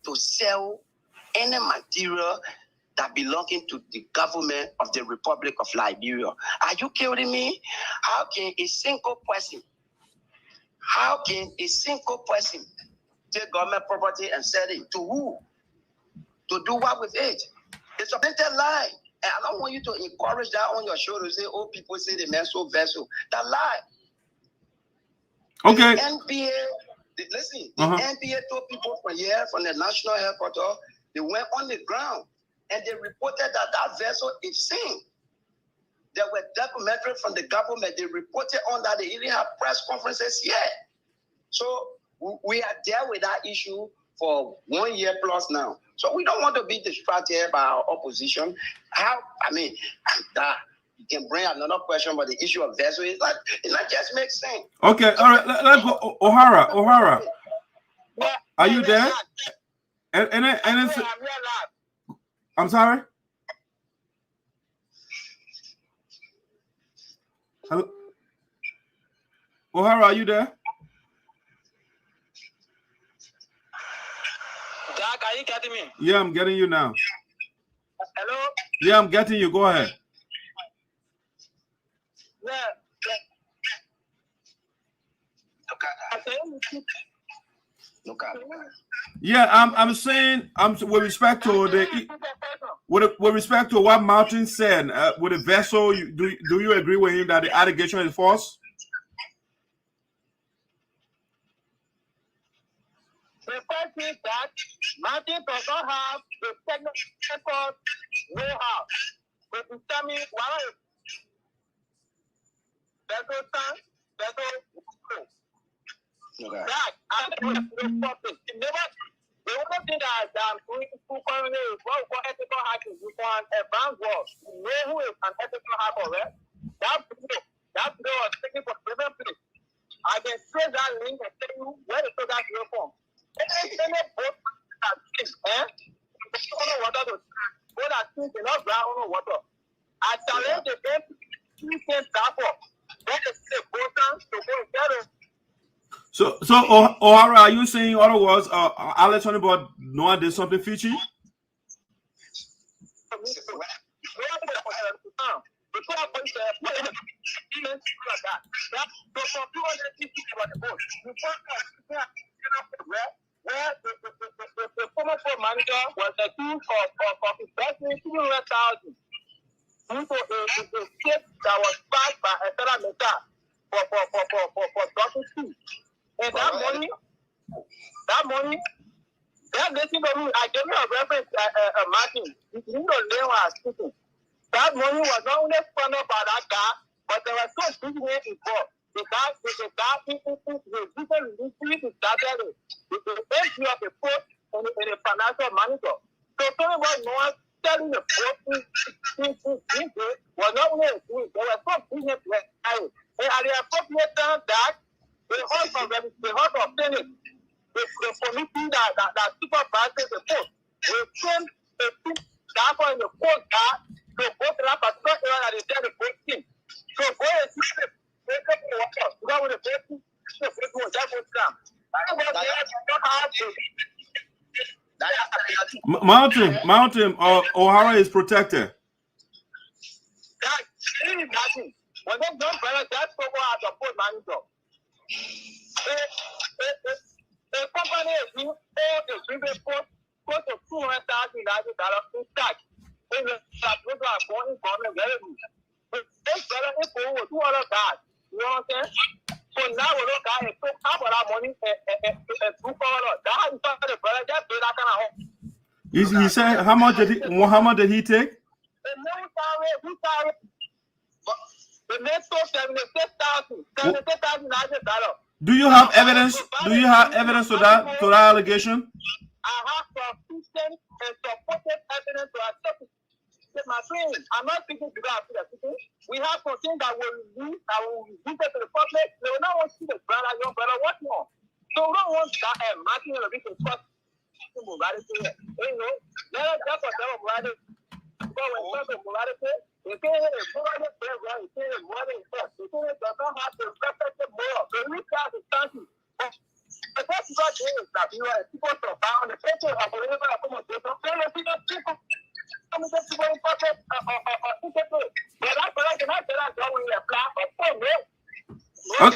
to sell any material that belonging to the government of the Republic of Liberia. Are you kidding me? How can a single person take government property and sell it to who? To do what with it? It's a blatant lie. And I don't want you to encourage that on your show to say, oh, people say the man sold vessel. That lie. Okay. The NPA, listen, the NPA told people from here, from the national headquarters, they went on the ground and they reported that that vessel is seen. There were documentary from the government. They reported on that. They even have press conferences here. So we are there with that issue for 1 year plus now. So we don't want to be distracted by our opposition. You can bring another question, but the issue of vessel is not, it not just makes sense. Okay, all right, let's go. O'Hara, are you there? I'm sorry? Hello? O'Hara, are you there? Jack, are you getting me? Yeah, I'm getting you now. Hello? Yeah, I'm getting you. Go ahead. Yeah. Yeah, I'm saying with respect to with respect to what Martin said with the vessel. Do you agree with him that the allegation is false? The first is that Martin does not have the technical know-how to determine why vessel stands, vessel goes. That I don't know something. The only thing that I'm doing currently is what we call ethical hacking. We can advance war. You know who is an ethical hacker, right? That video was taken from different place. I can trace that link and tell you where the soldiers came from. Any boat that sinks, water to boat that sinks enough ground on water. I challenge the game to send that up. When they see the boat to go and get it. So O'Hara, are you saying in other words, Alexander Noah did something fishy? Where the former manager was accused of investing $200,000 into a case that was passed by a federal minister for dropping fees. And that money, that listen to me, I gave you a reference, Martin. You know name was speaking. That money was not only funded by that guy, but there was some business involved. The guy started with the entry of the post and the financial manager. So something was not telling the post was not only a thing, there was some business were carried. And at the appropriate time that the heart of Senate, the committee that supervises the post, will send a team in the post that to go to that particular area that is there the post team. So go and see the workers. Go with the post team, the post will just go down. Mountain, O'Hara is protected. That is nothing. When they don't balance that program as a post manager, a company is doing all the previous post close to $200,000 in tax. In the program for government revenue. This better if we will do all of that. You know what I'm saying? So now we look at it, so how about our money and two color? That is the brother that did that kind of. He said how much did he take? The new salary, the next $76,000 $76,000. Do you have evidence? Do you have evidence to that allegation? I have sufficient and supported evidence to accept it. My friend, I'm not speaking to that. We have something that will release it to the public. They will not want to see the brother, your brother, what more? So we don't want that marking on the big cost. You know, let us just for them morality. But when we talk morality, they say morality program, they say morality first. They say they don't have to respect the moral. They reach out to stand. The first thing is that you are people to bound the picture of whatever accommodation. People.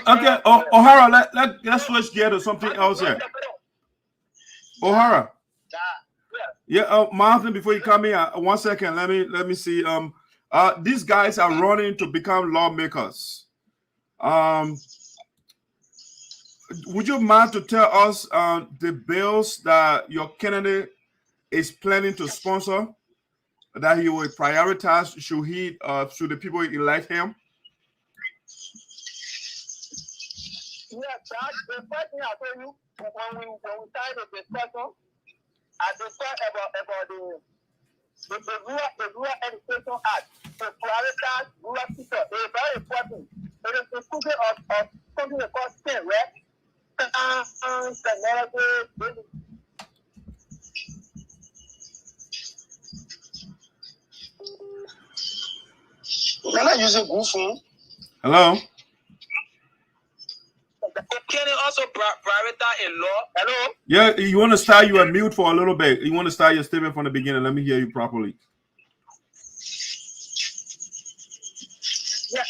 Okay, O'Hara, let's switch gear to something else here. O'Hara. Yeah, Martin, before you come in, 1 second, let me see. These guys are running to become lawmakers. Would you mind to tell us the bills that your candidate is planning to sponsor, that he will prioritize should the people elect him? Yes, that's the first thing I told you when we started the discussion. I discussed about the Rural Education Act to prioritize rural people. It is very important. It is inclusive of something called SIN, right? The narrative. You're not using Goso. Hello? Can it also prioritize a law? Hello? Yeah, you want to start you on mute for a little bit. You want to start your statement from the beginning. Let me hear you properly. Yeah.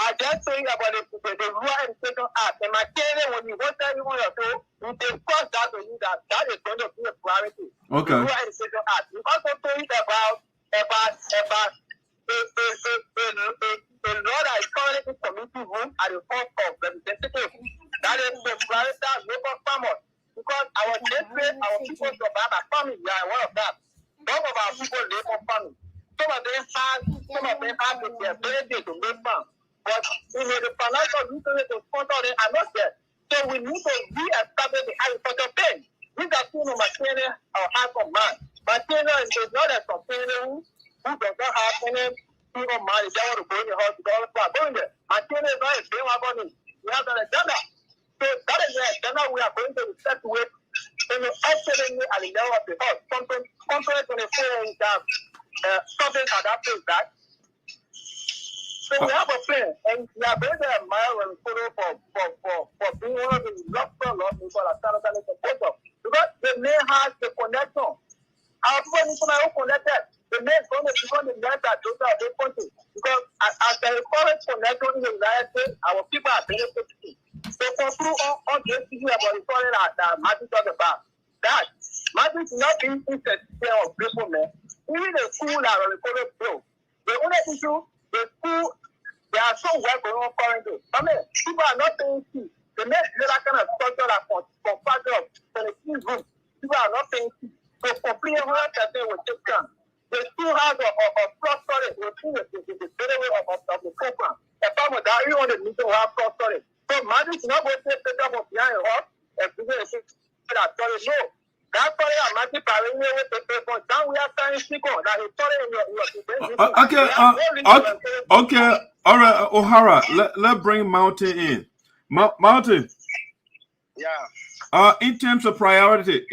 I just saying about the Rural Education Act. And my candidate, when you want that, you want to do, we discuss that to you that is going to be a priority. Okay. The Rural Education Act. We also think about the law that is currently in committee room at the House of Representatives. That is to prioritize local farmers. Because our district, our people survive by farming. We are aware of that. Some of our people live on farming. Some of them have the ability to make farm. But the financial resources to sponsor them are not there. So we need to re-establish the agriculture thing. These are two of my training or half of man. My trainer is not a companion who does not have any single man. They want to go in the hospital. Going there. My trainer is not a thing about it. We have an agenda. So that is the agenda we are going to set with in the excellently at the level of the house. Contrary to the foreign something at that place that. So we have a plan, and we are very admired when we for being one of the lobster laws people that started to support. Because the name has the connection. Our people need to know connected. The name is going to become the net that those are the country. Because as the current connection in the United States, our people are benefiting. So conclude on this issue about the story that Matthew talked about. That Matthew is not being insensitive of people, man. Even the school that are recorded bill. The only issue, the school, they are so well going on currently. I mean, people are not paying fees. The next that kind of structure that for factor for the key group, people are not paying fees. So complete 100% will take time. They still have a cross storage within the delivery of the program. A farmer that you want the meeting will have cross storage. So Magic is not going to take up of behind your house and begin to say that storage. No. That story of Magic Parade with the paper, then we have time to speak on that story in your Okay, all right, O'Hara, let's bring Mountain in. Mountain. Yeah. In terms of priority,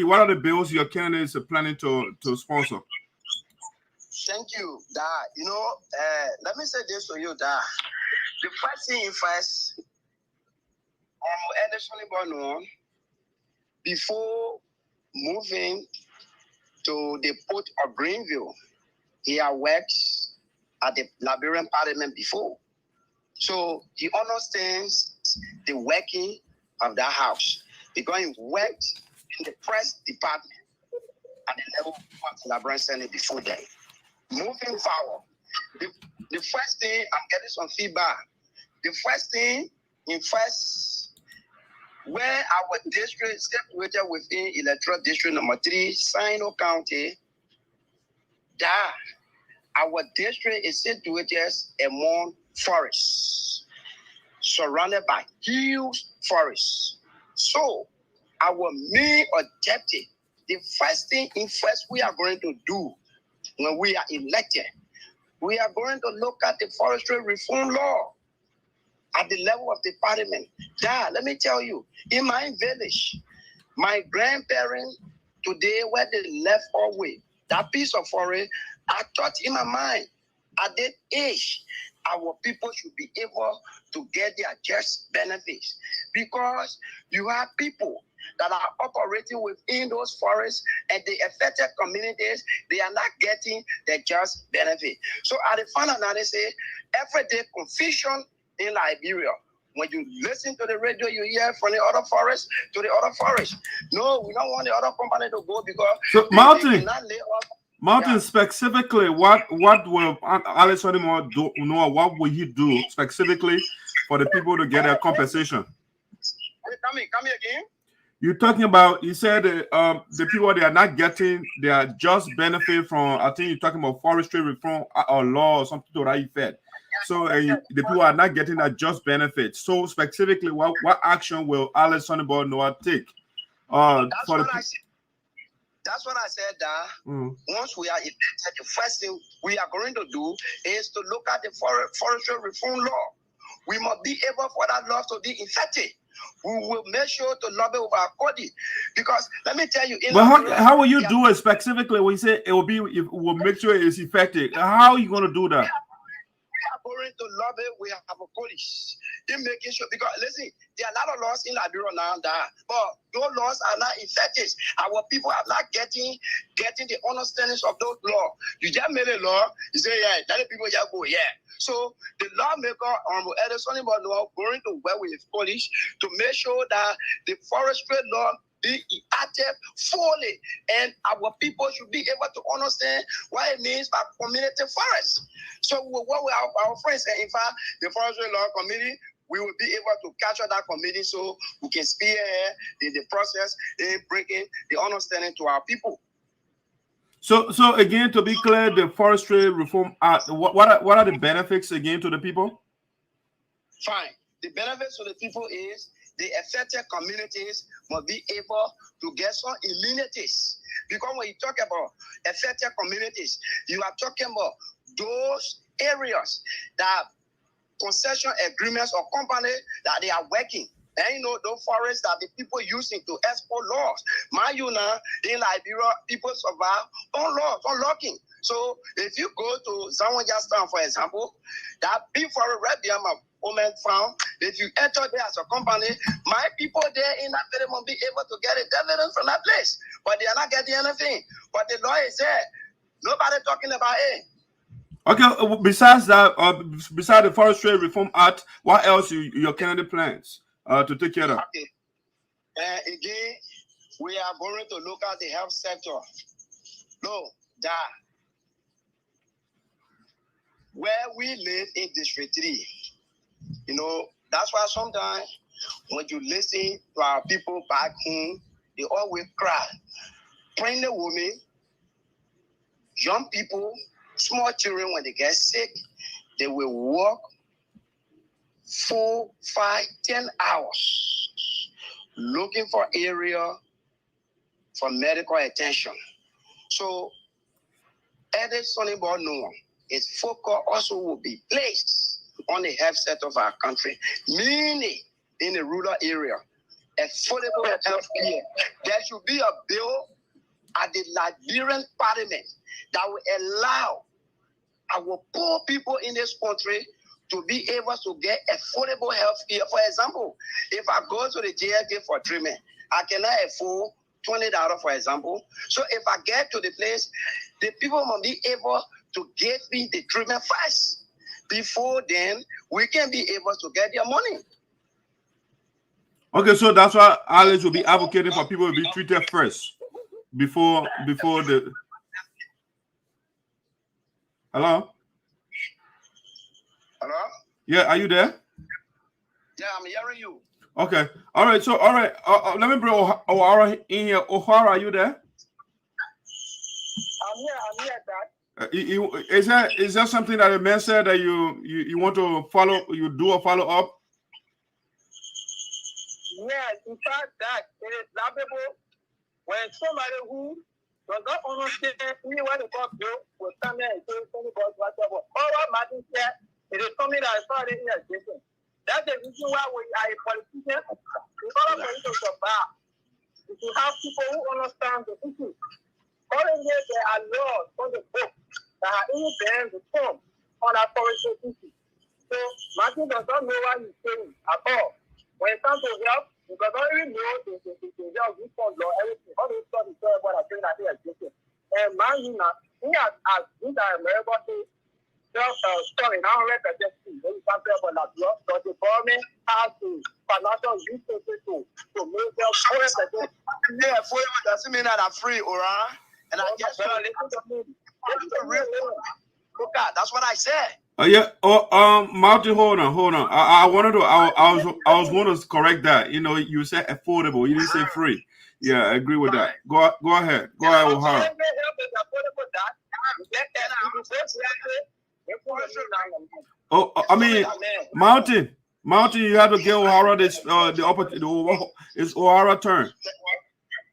what are the bills your candidates are planning to sponsor? Thank you, Da. You know, let me say this to you, Da. The first thing first, before moving to the port of Greenville, he had worked at the Liberian Parliament before. So he understands the working of that house because he worked in the press department at the level of the Liberian Senate before that. Moving forward, the first thing, I'm getting some feedback. The first thing, where our district situated within electoral district number 3, SINOE County, that our district is situated among forests, surrounded by huge forests. So our main objective, the first thing we are going to do when we are elected, we are going to look at the forestry reform law at the level of the parliament. Yeah, let me tell you, in my village, my grandparents today, where they left away, that piece of forest, I thought in my mind, at that age, our people should be able to get their just benefits, because you have people that are operating within those forests and the affected communities, they are not getting their just benefit. So at the final analysis, everyday confusion in Liberia. When you listen to the radio, you hear from the other forest to the other forest. No, we don't want the other company to go because so Mountain, specifically, what will Alex Odimo do? No, what will he do specifically for the people to get their compensation? Come here again. You're talking about, you said the people, they are not getting their just benefit from, I think you're talking about forestry reform or law or something to that effect. So the people are not getting that just benefit. So specifically, what action will Alex Odimo Noah take? That's what I said, that once we are elected, the first thing we are going to do is to look at the forestry reform law. We must be able for that law to be effective. We will make sure to lobby over our body, because let me tell you. How will you do it specifically? When you say it will make sure it's effective, how are you going to do that? We are going to lobby. We have a police in making sure, because listen, there are a lot of laws in Liberia now but those laws are not effective. Our people are not getting the understanding of those laws. You just made a law, you say let the people just go So the lawmaker Edison going to work with his police to make sure that the forestry law be active fully, and our people should be able to understand what it means by community forest. So what we our friends say, in fact, the forestry law committee, we will be able to capture that committee so we can spearhead the process in bringing the understanding to our people. So again, to be clear, the Forestry Reform Act, what are the benefits again to the people? Fine. The benefits to the people is the affected communities must be able to get some immunities. Because when you talk about affected communities, you are talking about those areas that concession agreements or companies that they are working. And those forests that the people using to export logs. Mind you now, in Liberia, people survive on logs, on logging. So if you go to Zanwonjah town, for example, that big forest right behind my woman farm, if you enter there as a company, my people there in that very will be able to get a dividend from that place. But they are not getting anything. But the law is there. Nobody talking about it. Okay, besides that, besides the Forestry Reform Act, what else your candidate plans to take care of? Okay. Again, we are going to look at the health sector. No, that where we live in District 3, that's why sometimes when you listen to our people back home, they always cry. Pregnant women, young people, small children, when they get sick, they will walk 4, 5, 10 hours looking for area for medical attention. So, Edison Noah, its focus also will be placed on the health sector of our country, mainly in the rural area. Affordable health care. There should be a bill at the Liberian parliament that will allow our poor people in this country to be able to get affordable health care. For example, if I go to the JFK for treatment, I cannot afford $20, for example. So if I get to the place, the people must be able to give me the treatment first. Before then, we can be able to get their money. Okay, so that's why Alex will be advocating for people to be treated first before the. Hello? Hello? Yeah, are you there? Yeah, I'm hearing you. Okay. All right. So, all right. Let me bring O'Hara in here. O'Hara, are you there? I'm here, Dad. Is that something that the man said that you want to follow? You do a follow up? Yes, in fact, that it is laughable when somebody who does not understand what the God do will stand there and say something about whatever. All what Martin said, it is something that is already in existence. That's the reason why we are a politician. In order for you to survive, you should have people who understand the issue. Currently, there are laws on the book that are even being reformed on our forestry issue. So, Martin does not know what he's saying at all. When it comes to health, you does not even know the health reform law, everything. All those stuff is what I'm saying that he has existed. And man, he has these are American story now represents when you come about that law, but the government has to financial resources to make them represent. Yeah, for you doesn't mean that I'm free, alright? And I guess that's what I said. Yeah. Martin, hold on. I was going to correct that. You know, you said affordable. You didn't say free. Yeah, I agree with that. Go ahead. Go ahead, O'Hara. Oh, I mean, Mountain, you have to give O'Hara this the opportunity. It's O'Hara's turn.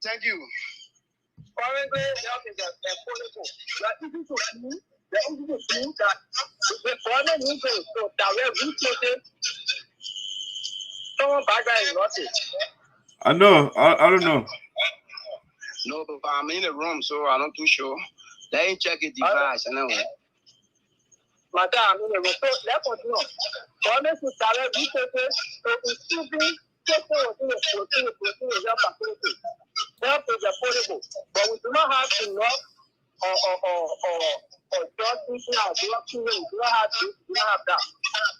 Thank you. Currently, health is affordable. The issue that the government needs to direct resources. Someone background is nothing. I know. I don't know. No, but I'm in the room, so I'm not too sure. Let me check the device. Madam, I'm in the room. So let's continue. Government should direct resources to improving people within the health facility. Health is affordable, but we do not have enough or just thinking our blockchain, we do not have this, we do not have that.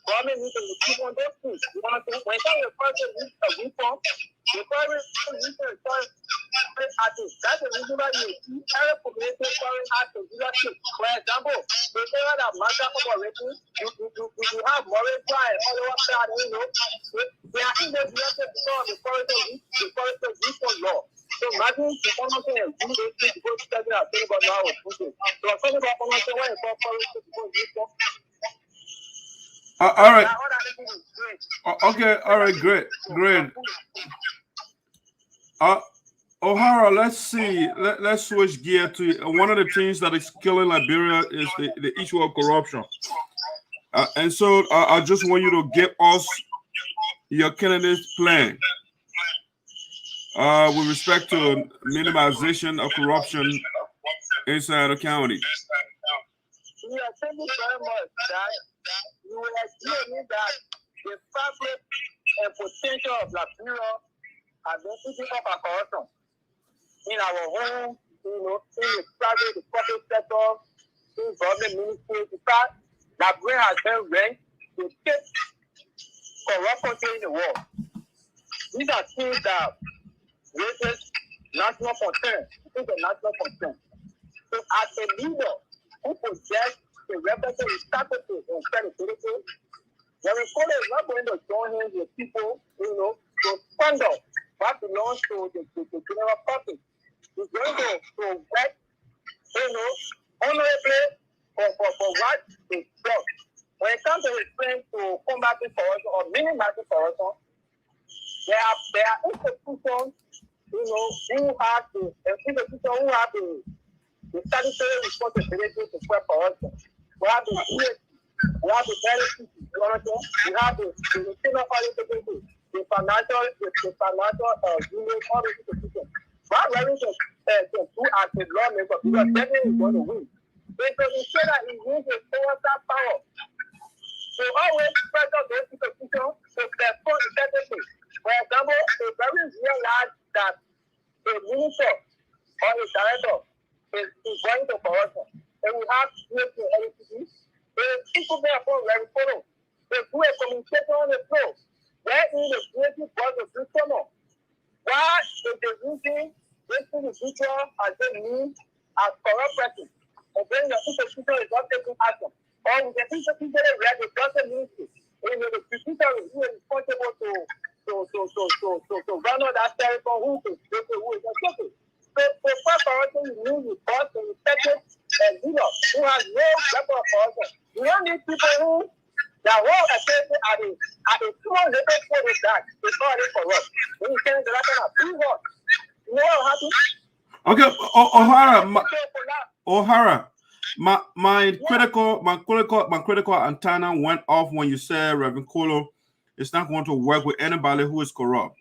Government needs to keep on those things. You want to when the person needs a reform, the government needs to start artists. That's the reason why you see every population foreign artists. For example, the area that matter operating, you have Morita and all over that, you know, they are in the direction of the forest reform law. So imagine the community and do those things to go to study and think about now. So something about community where it's all forest reform. All right. Okay. All right. Great. O'Hara, let's see. Let's switch gear to one of the things that is killing Liberia is the issue of corruption. And so I just want you to give us your candidate's plan with respect to minimization of corruption inside the county. Yeah, thank you very much, Dad. You will agree with that the fabric and potential of Liberia have been eating up our corruption in our home, you know, in the private, the corporate sector, in government ministries. In fact, Liberia has been ranked the fifth corrupt country in the world. These are things that raises national concern, international concern. So as a leader who possesses the representative status and credibility, when we call it not going to join hands with people, you know, to squander what belongs to the general public. He's going to work, you know, honorably for what is done. When it comes to his plan to combating corruption or minimizing corruption, there are institutions, you know, who have the statutory responsibility to fight corruption. We have the DIASPORA, we have the benefits, You understand? We have the senior political, the financial unit, all these institutions. But when we can do as a lawmaker, because definitely going to win. Because we say that he uses power. So always pressure those institutions to perform effectively. For example, a very real large that a minister or a director is going to corruption. And we have LCD. People therefore very follow. They do a communication on the floor. Where in the creative was a good summer. Why is the reason this individual as they mean as corrupt person? And then the institution is not taking action. Or with the institution where the government ministry, the institution is responsible to run on that territory who is okay. So first corruption is new with boss and respected leader who has no record of corruption. You don't need people who that whole attention at a small level for the that is already corrupt. When you say that kind of pre-work, you know what happens? Okay, O'Hara, my critical antenna went off when you said Reverend Kolo is not going to work with anybody who is corrupt.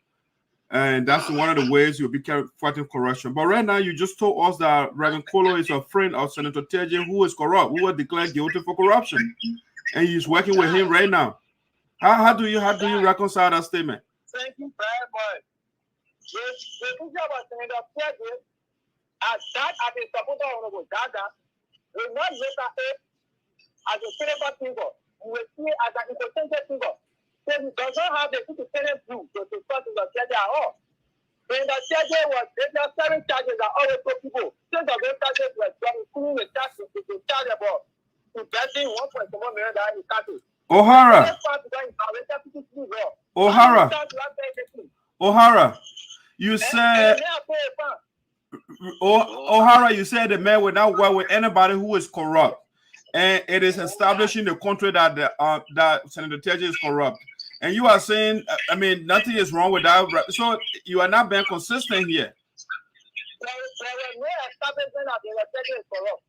And that's one of the ways you'll be fighting corruption. But right now, you just told us that Reverend Kolo is a friend of Senator Teah who is corrupt, who was declared guilty for corruption. And he's working with him right now. How do you reconcile that statement? Thank you very much. The issue about Senator Teah, as a supporter of Gaga, will not look at it as a critical figure. We will see it as an independent figure. So he does not have the independent view to discuss with the Teah at all. When the Teah was, there are 7 charges that always put people. Since the those charges were including the taxes, to charge about investing $1.1 million in taxes. O'Hara, you said you said the man will not work with anybody who is corrupt, and it is establishing the country that that Senator Teah is corrupt. And you are saying, I mean, nothing is wrong with that. So you are not being consistent here. There was no establishment that the Teah is corrupt.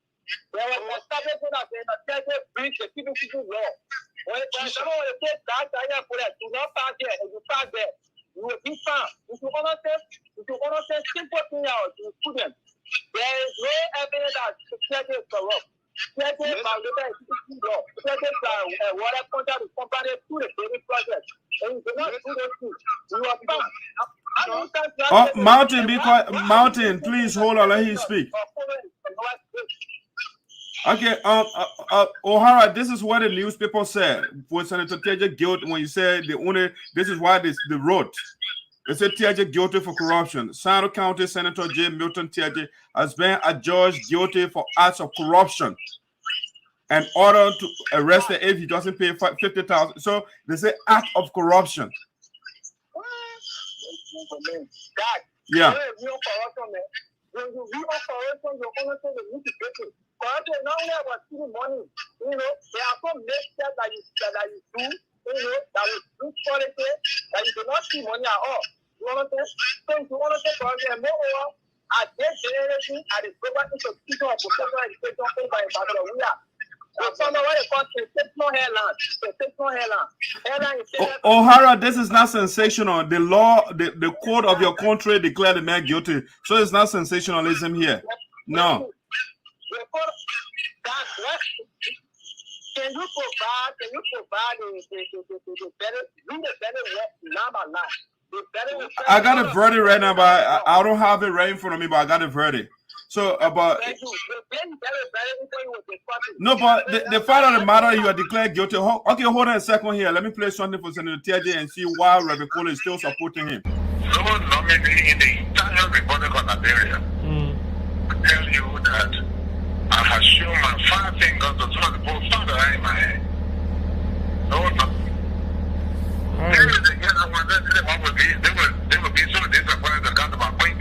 There was an establishment that the Teah breached the people law. When someone will say that, do not pass there, and you pass there, you will be found. If you understand simple thing out to students, there is no evidence that the Teah is corrupt. Teah violated the law. Teah water contract with company through the daily project. And you do not do those things. You are found. Mountain, be quiet. Mountain, please hold on. Let him speak. Okay, O'Hara, this is what the newspaper said for Senator Teah guilty when you said this is why the wrote. They said Teah guilty for corruption. Sano County Senator J. Milton Teah has been adjudged guilty for acts of corruption and ordered to arrest him if he doesn't pay $50,000. So they say act of corruption. Yeah. When you read a corruption, you understand the nitty-gritty. Corruption not only about stealing money. You know, there are some mistakes that you do. You know, that will do politics that you do not see money at all. You understand? So if you understand corruption, and moreover, at this generation, at the global institution of professional education, owned by we are. O'Hara, this is not sensational. The law, the code of your country declared the man guilty. So it's not sensationalism here. No. Can you provide the better I got a verdict right now, but I don't have it right in front of me, but I got a verdict. So about no, but the fact of the matter, you are declared guilty. Okay, hold on a second here. Let me play something for Senator Teah and see why Reverend Kolo is still supporting him. No nominee in the entire Republic of Liberia tell you that I have shown my 5 fingers to some of the posts in my head. No, there is a young one that they will be so disappointed to come to my point.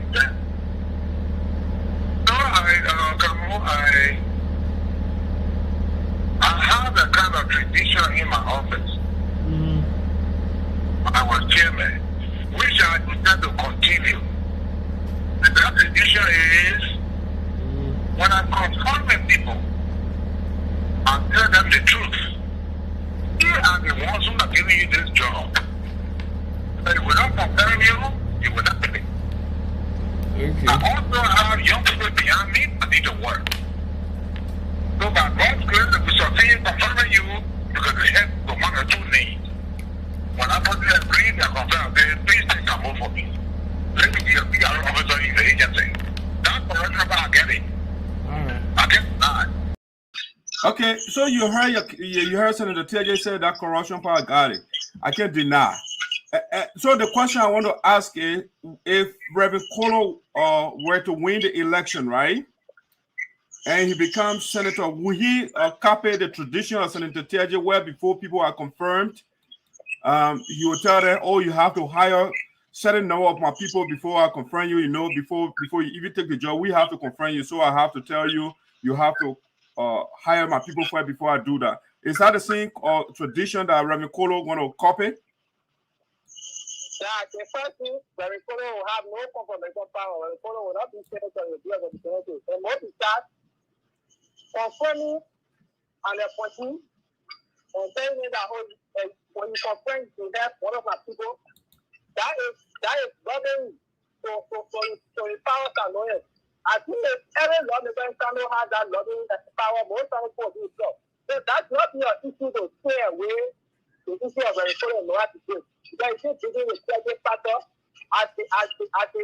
I have a kind of tradition in my office. I was chairman, which I intend to continue. And that tradition is when I confront with people, I tell them the truth. They are the have given you this job. But without confirm you, you will not get it. Okay. I also have young people behind me that need to work. So by God's grace, if we succeed confirming you, because we have the 1 or 2 names. When I put the agree, they confirm, they please take a move for me. Let me be a PR officer in the agency. That's the reason why I get it. Alright. I get that. Okay, so you heard Senator Teah say that corruption part got it. I can't deny. So the question I want to ask is, if Reverend Kolo were to win the election, right, and he becomes senator, will he copy the tradition of Senator Teah where before people are confirmed, he will tell them, oh, you have to hire certain number of my people before I confirm you, before you even take the job, we have to confirm you, so I have to tell you, you have to hire my people first before I do that. Is that the same tradition that Reverend Kolo want to copy? Yeah, the first thing, Reverend Kolo will have no confirmation power. Reverend Kolo will not be senator in the year of the senator. And what is that? Confirming and appointing and telling me that when you confirm to help one of my people, that is lobbying to the powers and lawyers. I think that every lawmaker in Kano has that lobbying power. Most of the people do so. So that's not your issue to stay away the issue of Reverend Kolo and know how to do. Because it's dealing with the factor as the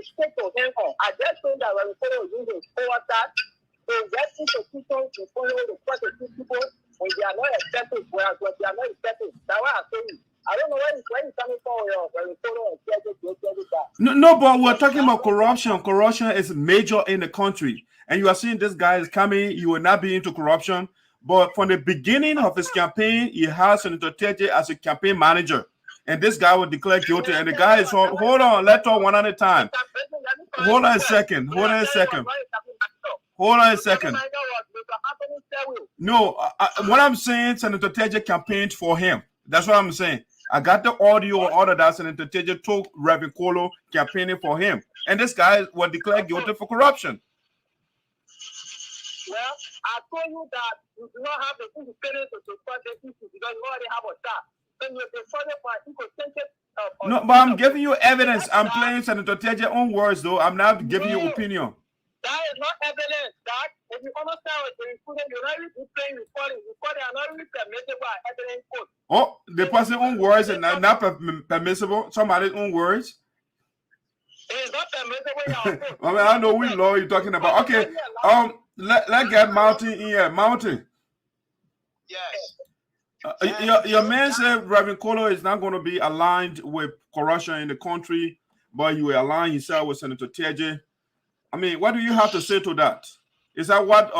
state to hang on. I just think that Reverend Kolo is using power that to get institutions to follow the prosecute people when they are not accepted, whereas when they are not accepted. That's why I'm saying. I don't know where he's coming from. No, but we're talking about corruption. Corruption is major in the country. And you are seeing this guy is coming, he will not be into corruption. But from the beginning of his campaign, he has Senator Teah as a campaign manager. And this guy will declare guilty. And the guy is, hold on, let's talk one at a time. Hold on a second. No, what I'm saying, Senator Teah campaigned for him. That's what I'm saying. I got the audio or order that Senator Teah took Reverend Kolo campaigning for him. And this guy was declared guilty for corruption. Well, I told you that you do not have the independence to discuss the issue because you already have a staff. Then you discuss it by ecocentric. No, but I'm giving you evidence. I'm playing Senator Teah's own words, though. I'm not giving you opinion. That is not evidence. That if you understand what you're including, you're not really playing recording. Recording are not really permissible by evidence code. Oh, the person's own words are not permissible. Somebody's own words. It is not permissible. I mean, I know which law you're talking about. Okay, let's get Mountain in here. Mountain. Yes. Your man said Reverend Kolo is not going to be aligned with corruption in the country, but he will align himself with Senator Teah. I mean, what do you have to say to that? Is that what?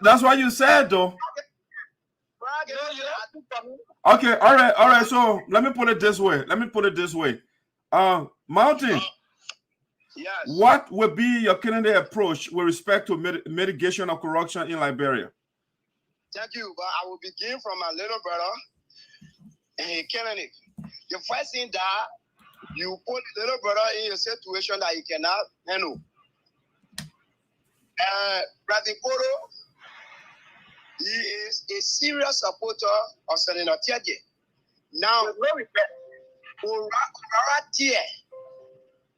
That's what you said, though. Okay, all right. So let me put it this way. Mountain. Yes. What would be your candidate approach with respect to mitigation of corruption in Liberia? Thank you, but I will begin from my little brother, Kennedy. The first thing that you put the little brother in a situation that he cannot handle. Reverend Kolo, he is a serious supporter of Senator Teah. Now, Teah,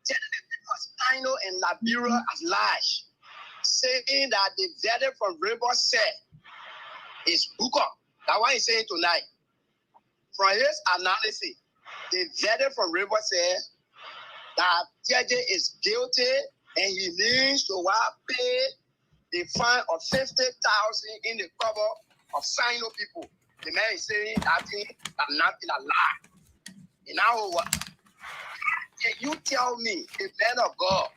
telling the people of SINOE and Liberia at large, saying that the verdict from Rainbow said is book up. That's why he's saying tonight. From his analysis, the verdict from Rainbow said that Teah is guilty and he needs to pay the fine of 50,000 in the cover of SINOE people. The man is saying that thing that nothing a lie. And now what? Can you tell me, a man of God,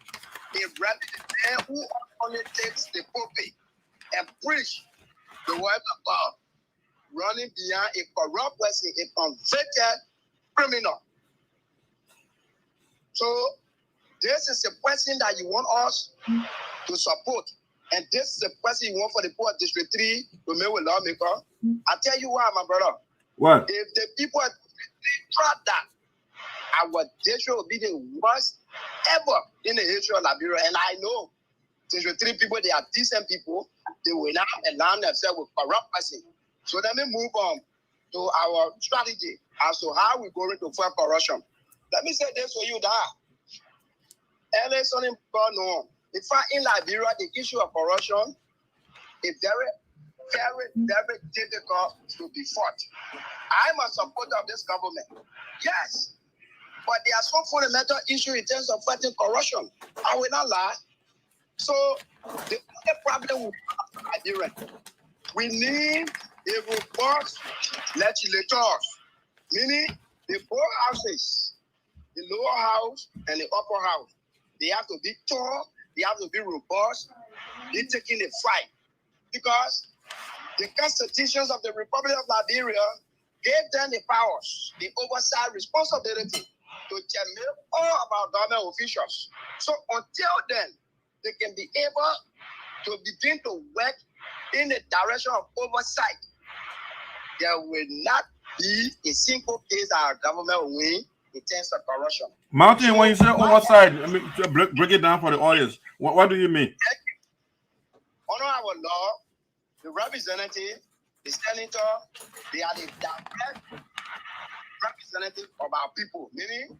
a man who only takes the pulpit and preach the word of God, running behind a corrupt person, a convicted criminal? So this is a person that you want us to support. And this is the person you want for the poor District 3 to make a lawmaker. I tell you why, my brother. What? If the people at District 3 tried that, our district will be the worst ever in the history of Liberia. And I know Since the 3 people, they are decent people, they will not align themselves with corrupt person. So let me move on to our strategy as to how we're going to fight corruption. Let me say this for you, that early something going on. In fact, in Liberia, the issue of corruption is very, very, very difficult to be fought. I'm a supporter of this government. Yes. But there are some fundamental issues in terms of fighting corruption. I will not lie. So the only problem with Liberia, we need a robust legislators, meaning the both houses, the lower house and the upper house. They have to be tall, they have to be robust, they're taking a fight. Because the constitutions of the Republic of Liberia gave them the powers, the oversight responsibility to checkmate all of our government officials. So until then, they can be able to begin to work in the direction of oversight. There will not be a single case that our government will win in terms of corruption. Mountain, So, when you say oversight, I mean, break it down for the audience. What do you mean? Under our law, the representative, the senator, they are the direct representative of our people. Meaning,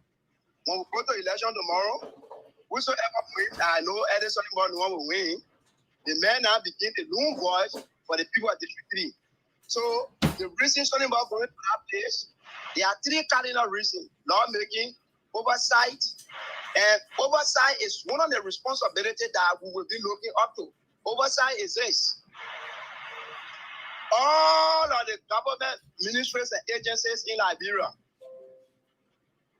when we go to election tomorrow, whosoever wins, I know Edison will win, the men now begin to loom voice for the people of District 3. So the reason something about going to that place, there are 3 cardinal reasons: lawmaking, oversight, and oversight is one of the responsibilities that we will be looking up to. Oversight is this: all of the government ministries and agencies in Liberia,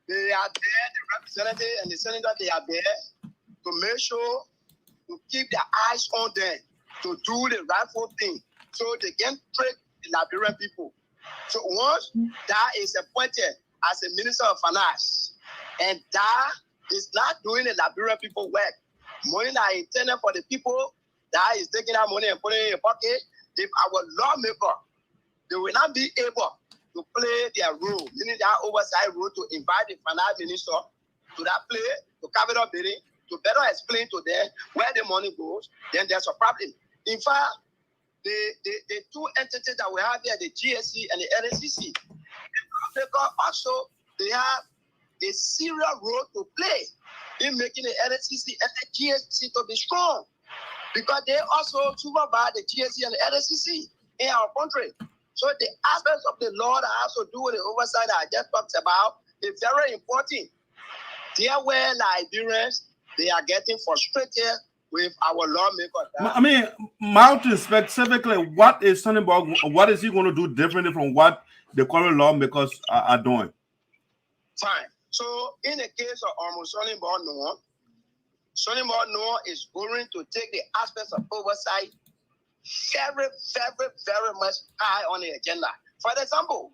they are there, the representative and the senator, they are there to make sure to keep their eyes on them, to do the rightful thing, so they can treat the Liberian people. So once that is appointed as a minister of finance, and that is not doing the Liberian people work, money that is intended for the people, that is taking that money and putting it in your pocket, if our lawmaker, they will not be able to play their role, meaning that oversight role, to invite the finance minister to that place, to capital bidding, to better explain to them where the money goes, then there's a problem. In fact, the 2 entities that we have here, the GSC and the LSCC, also they have a serious role to play in making the LSCC and the GSC to be strong, because they also supervise the GSC and the LSCC in our country. So the aspects of the law that has to do with the oversight that I just talked about is very important. There where Liberians, they are getting frustrated with our lawmakers. I mean, Mountain specifically, what is he going to do differently from what the current lawmakers are doing? Fine. So in the case of Sonny Noah is going to take the aspects of oversight very, very, very much high on the agenda. For example,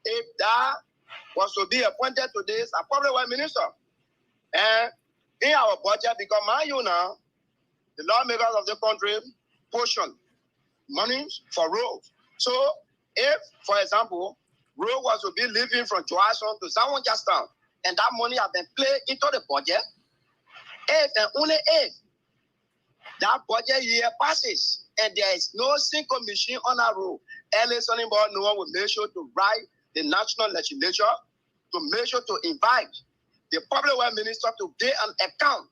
if that was to be appointed to this, I probably was minister. And in our budget, because mind you now, the lawmakers of the country portion money for roads. So if, for example, road was to be living from Johnson to Zanwonjah, and that money has been played into the budget, if and only if that budget year passes and there is no single machine on that road, no one will make sure to write the national legislature to make sure to invite the public works minister to give an account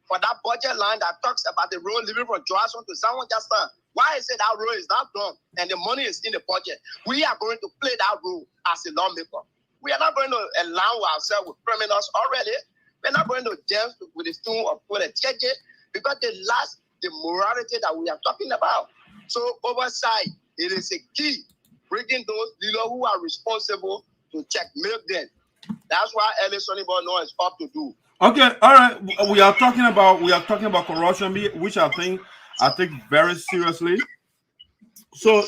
for that budget line that talks about the road living from Johnson to Zanwonjah. Why is it that road is not done and the money is in the budget? We are going to play that role as a lawmaker. We are not going to allow ourselves with criminals already. We're not going to dance with the stone or put a ticket, because they lost the morality that we are talking about. So oversight, it is a key, bringing those leaders who are responsible to checkmate them. That's why Ellison Bono is up to do. Okay, all right. We are talking about corruption, which I think very seriously. So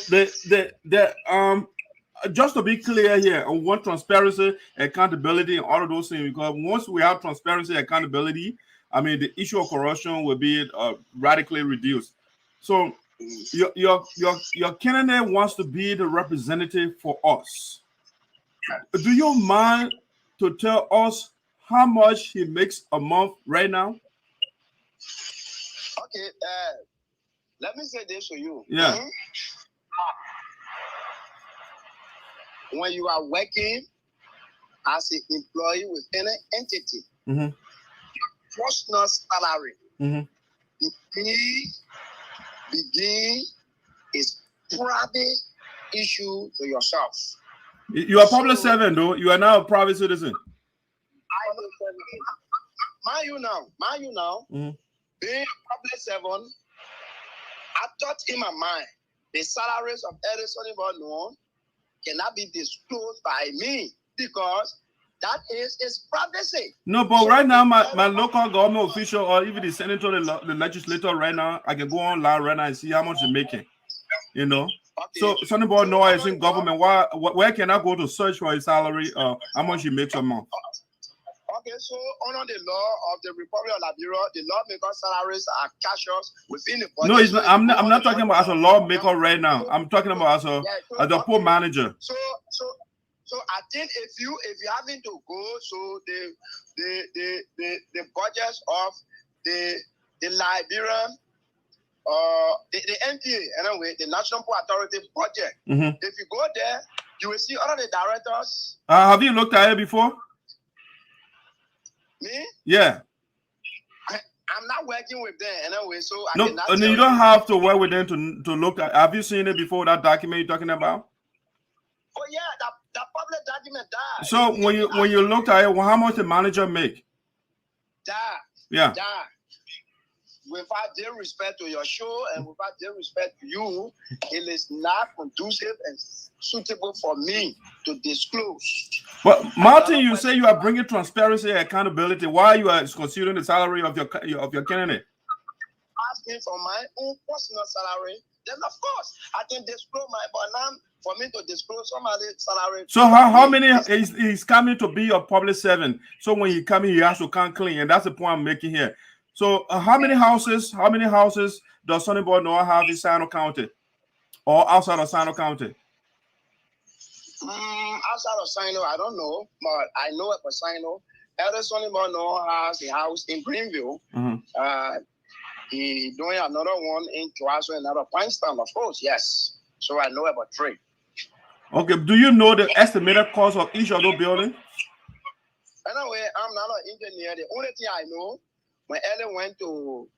just to be clear here, I want transparency, accountability, and all of those things, because once we have transparency, accountability, I mean, the issue of corruption will be radically reduced. So your candidate wants to be the representative for us. Do you mind to tell us how much he makes a month right now? Okay, let me say this to you. Yeah. When you are working as an employee with any entity, personal salary begin is private issue to yourself. You are public servant, though. You are now a private citizen. Mind you now, being a public servant, I thought in my mind the salaries of every Zanwonjah cannot be disclosed by me because that is his privacy. No, but right now, my local government official or even the senator, the legislator right now, I can go online right now and see how much they're making. You know? Okay. So Zanwonjah is in government. Where can I go to search for his salary how much he makes a month? Okay, so under the law of the Republic of Liberia, the lawmaker salaries are cashiers within the budget. No, it's not, I'm not talking about as a lawmaker right now. I'm talking about as a poor manager. So I think if you having to go, so the budgets of the Liberian the NPA, anyway, the National Poor Authority budget. If you go there, you will see all of the directors. Have you looked at it before? Me? Yeah. I'm not working with them anyway, so I no, you don't have to work with them to look at. Have you seen it before, that document you're talking about? Oh yeah, that public document. That. So when you looked at it, how much the manager make? Yeah. Without due respect to your show and without due respect to you, it is not conducive and suitable for me to disclose. But Martin, you say you are bringing transparency and accountability. Why you are considering the salary of your candidate? Ask me for my own personal salary, then of course I can disclose my. But now for me to disclose somebody's salary. So how many is coming to be a public servant? So when he come in, he has to come clean, and that's the point I'm making here. So how many houses does Zanwonjah have in SINOE County or outside of SINOE County? Outside of SINOE, I don't know, but I know it for SINOE. Elder Zanwonjah has a house in Greenville. He's doing another one in Joasso, another Princeton, of course, yes. So I know about 3. Okay, do you know the estimated cost of each of those buildings? Anyway, I'm not an engineer. The only thing I know, when Ellen went to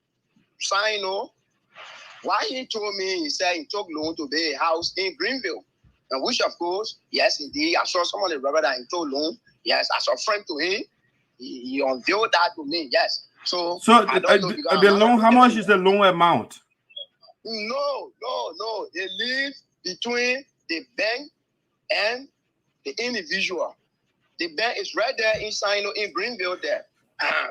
SINOE, why he told me, he said he took loan to buy a house in Greenville. And which, of course, yes, indeed, I saw someone brother that he took loan. Yes, as a friend to him, he unveiled that to me, yes. So the loan, how much is the loan amount? No. They live between the bank and the individual. The bank is right there in SINOE in Greenville there.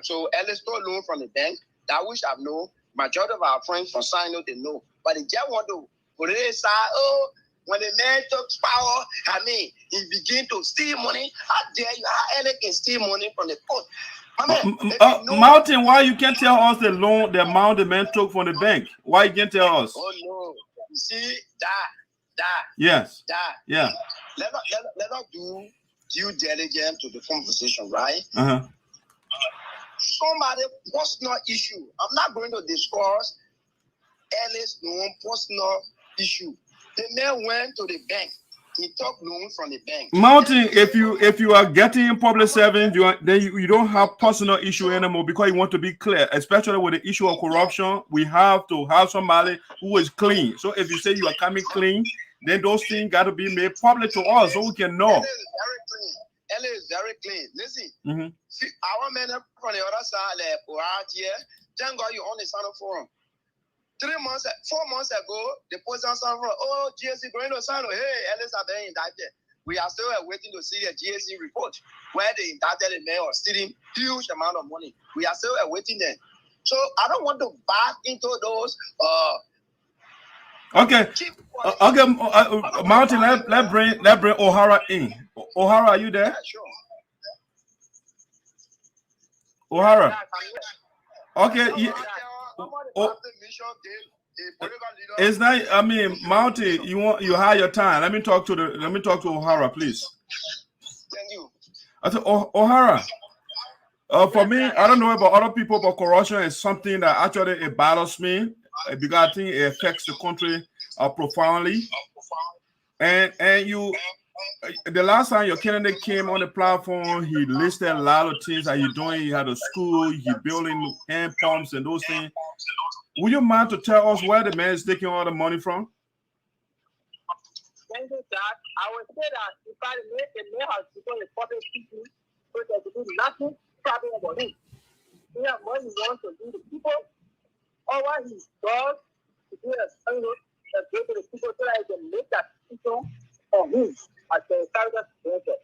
So Ellis took loan from the bank. That which I know, majority of our friends from SINOE, they know. But they just want to put it aside. Oh, when the man talks power, he begin to steal money. How dare you? How Ellis can steal money from the court? Martin, why you can't tell us the amount the man took from the bank? Why you can't tell us? Oh no, you see that. Yes. That. Yeah. Let us do due diligence to the conversation, right? Somebody personal issue. I'm not going to discuss Ellis' personal issue. The man went to the bank. He took loan from the bank. Martin, if you are getting public service, you don't have personal issue anymore because you want to be clear, especially with the issue of corruption. We have to have somebody who is clean. So if you say you are coming clean, then those things got to be made public to us so we can know. Ellie is very clean. Listen, our men from the other side, thank God you on the SINOE forum. 4 months ago, the president said, oh, GSC going to SINOE. Hey, Ellis are being indicted. We are still waiting to see a GSC report where they indicted the mayor stealing huge amount of money. We are still waiting there. So I don't want to back into those. Martin, let's bring O'Hara in. O'Hara, are you there? Yeah, sure. O'Hara. Okay. It's not. I mean, Martin, you have your time. Let me talk to O'Hara, please. Thank you. I said, O'Hara. For me, I don't know about other people, but corruption is something that actually it bothers me because I think it affects the country profoundly. And you, the last time your candidate came on the platform, he listed a lot of things that he's doing. He had a school, he building hand pumps and those things. Would you mind to tell us where the man is taking all the money from? Thank you, Dad. I would say that if I make the mayor has become a public city, so there's nothing problem about it. He has money he wants to do the people. All what he does to do a go to the people so that he can make that decision on him as the target director.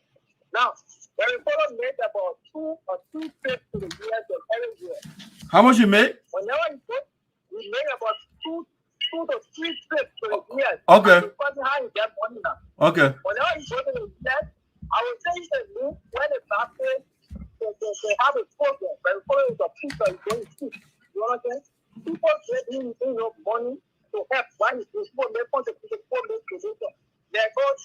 Now, the reporter made about 2 or 3 trips to the US every year. How much you make? Whenever he goes, we made about 2 to 3 trips to the US. Okay. How you get money now. Okay. Whenever you go to the US, I will say you can move when the doctor they have a program, but the program is a people is going to see. You understand? People get enough money to help one people make fun of the problem solution. There goes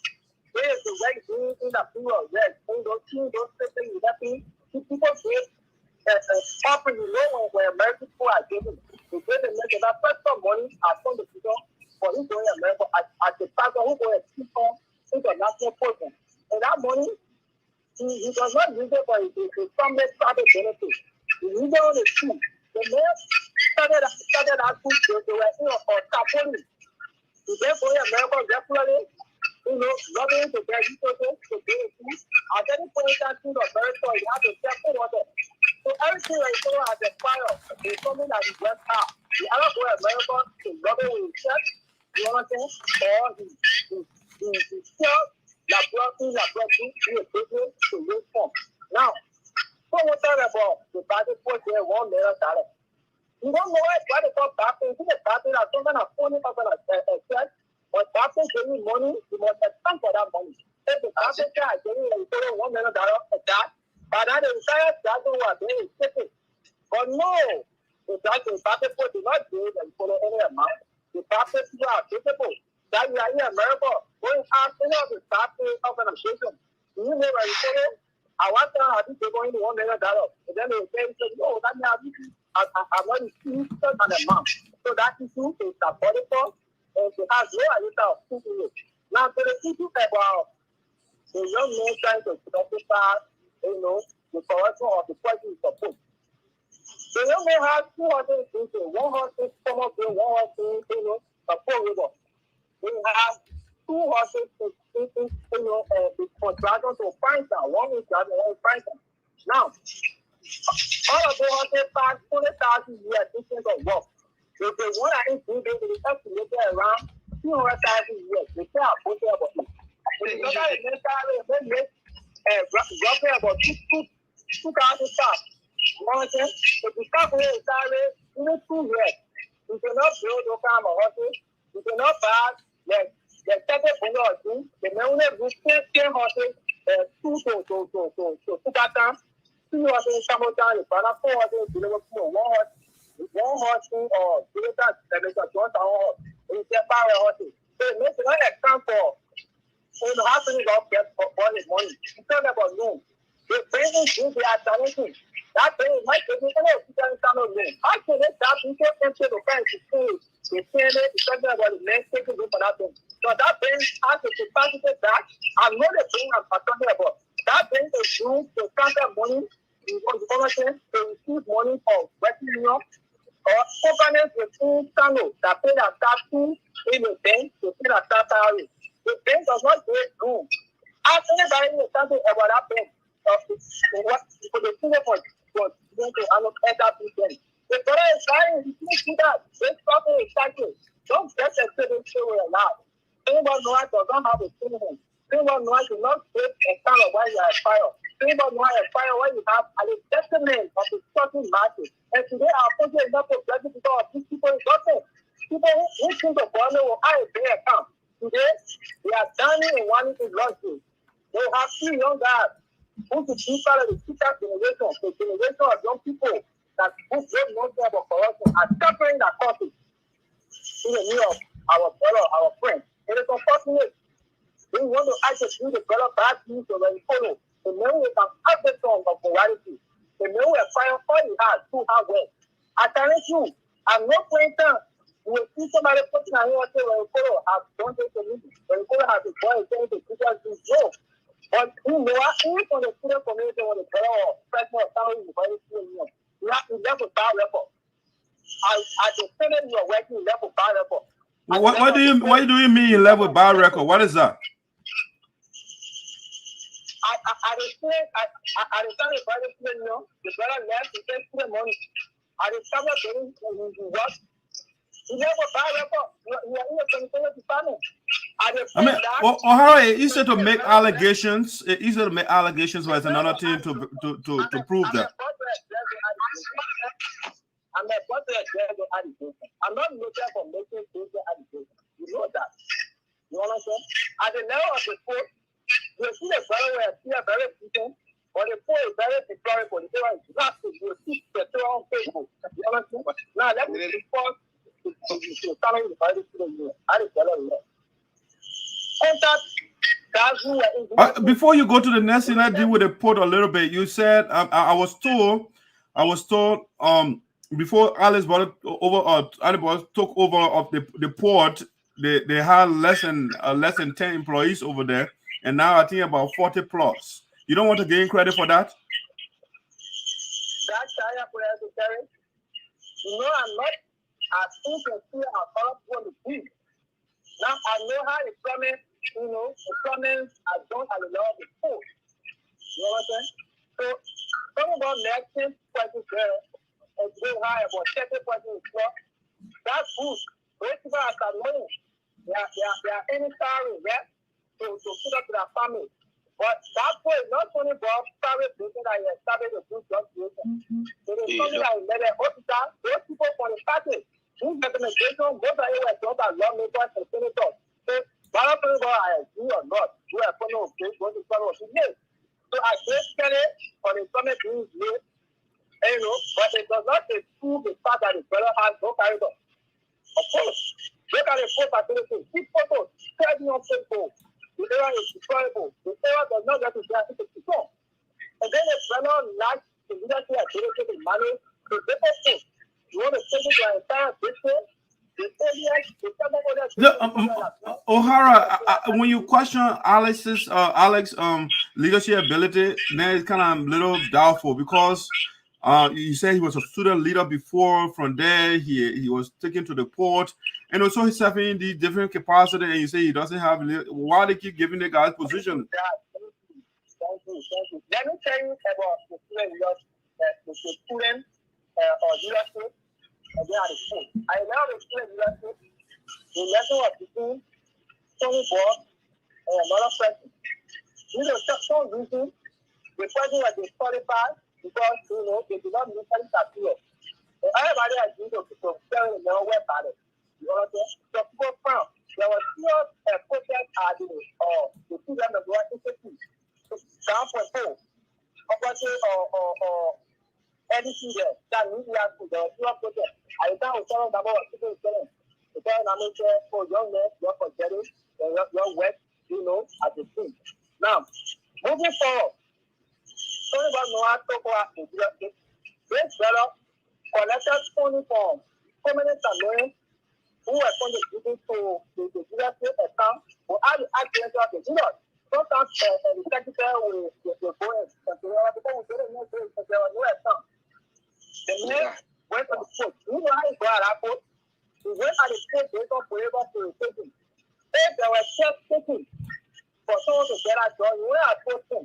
there is the right thing in the people yes, those things happen. People get properly know where American people are giving. They get the make that first money as from the people for who going America at the part who going to keep on international program. And that money he does not use it for his family private benefit. He uses it on the school. The mayor started out school, they were in or supporting. He therefore America regularly, lobbying to get resources to do it. At any point in time, the America, you have to step forward. So everything like so has a fire. It's something that is left out. The other boy America to lobby with his church, you understand? Or he still laboratory to a business to raise funds. Now, so we're talking about the budget for $1 million. You don't know why they call Baptist. Is it a Baptist that someone has $40,000 a check? But Baptist giving money, you must account for that money. If the Baptist guy is giving $1 million a that, but then the entire doesn't want to be taken. But no, the Baptist do not do it and follow any amount. The Baptist people are capable. That we are in America, going out any of the Baptist organization. Do you know where you say it? I want to have you going to $1 million. And then they will say, no, that means I'm not receiving such an amount. So that issue is affordable and it has no idea of people. Now, to the issue about the young man trying to justify, the correction of the question is supposed. The young man has 2 horses, one horse is common, one horse is, affordable. We have 2 horses the contractor to find out. One is that one is find out. Now, all of the horses pass 20,000 years distance of work. If they want to include it, they have to make it around 200,000 years. They say I'm putting about it. If you look at the next roughly about 2,000 stars. You understand? If you calculate the salary, even 2 years, you cannot build those kind of horses. You cannot pass. The second thing or two, the main horses, 2 horses, 2 to 2 horses, some time, the banner 4 horses, deliver 1 horse, or deliver that is a 1 horse, it's a power horses. So it makes another example. So the hospital don't get all his money. It's not about no. The training things they are challenging. That training might be how can they start people into the kind of school? They say it's talking about the next thing to do for that thing. So that thing has to capacity that I'm not the thing I'm talking about. That thing is used to transfer money in the government to receive money for working union or companies within SINOE that pay their taxes in the bank to pay their tax salary. The bank does not do it wrong. Ask anybody in the country about that bank. What for the senior for going to allocate that business. The brother is trying to do that. This problem is cycling. Don't get a student to allow. Anyone know I does not have a student. Anyone know I do not take a kind of why you are fire. Anyone know I fire why you have a testament of the struggling market. And today our country is not progressing because of these people in government. People who think of government will have a bank account. Today, they are dining and wanting to launch it. They have 2 young guys who to be part of the future generation, the generation of young people that who don't know about corruption are suffering that country. In the name of our brother, our friend. And it's unfortunate. We want to actually do the better bad news of the Kolo. The men we can have the song of morality. The men we fire all he has to have work. I challenge you. I'm not going to. You will see somebody putting a here say, well, Kolo has done this to me. Well, Kolo has a boy saying to teachers to go. But you know, even from the student community, when the fellow or president or family is very serious, you have to level bad record. As a student, you are working level bad record. What do you mean level bad record? What is that? I the time the private student, the brother left to take student money. I discovered getting what. You never buy record. You are in a consultant department. I mean, how it's easier to make allegations. It's easier to make allegations, but it's another thing to prove that. I'm a portrait education. I'm not looking for making social education. You know that. You understand? At the level of the court, you see the brother where see a very decent, but the poor is very deplorable. The poor is not to you see the on Facebook. You understand? Now let me respond. Before you go to the next thing, I deal with the port a little bit. You said I was told before Alice brought it over, Alice took over of the port. They had less than 10 employees over there, and now I think about 40 plus. You don't want to gain credit for that? That's you know, I'm not. I think and see how all want to be. Now I know how the plumbing, the plumbing are done at the level of the pool. You know what I'm saying? So some of our merchants prices there and go high about 30% floor. That's good. Those people are money. They are any salary, yeah, to put up to their family. But that point is not only about private business that you establish a good job creation. It is something that you let the hospital, those people for the package. These recommendations, both are here done by lawmakers and senators. So, whether I agree or not, we are going to face what is going to be. So, I just get it for the summit being made, but it does not exclude the fact that the brother has no character. Of course, look at the post facility. These photos, 30 on Facebook. The error is destroyable. The error does not get to the people. And then the brother likes the leadership ability to manage the people. You want to take it to an entire business? O'Hara, when you question Alex's leadership ability, then it's kind of a little doubtful because you said he was a student leader before. From there, he was taken to the port, and also he's serving the different capacity. And you say he doesn't have. Why they keep giving the guys position? Thank you. Let me tell you about the student or leadership. And they are the same. I now explain leadership. The lesson of the team, Tony Bob, and another person. These are some reasons the person was disqualified because they do not military appeal. And everybody has used to tell them their way about it. You understand? So people found there was still a protest at the student of the institute. Down for four. Or anything there that means we have to do a project. I can't tell them about people telling. The time I'm saying, for young men, you're forgetting, your work, at the team. Now, moving forward, talking about Noah Tokoa, this fellow collected only from permanent employees who were contributing to the leadership account who are the actions of the leaders. Sometimes the secretary will go and because we didn't know there was no account. The man went to the court. You know how he got that court? He went at the court based on forever purification. If there were steps taken for someone to get that done, you would have told him.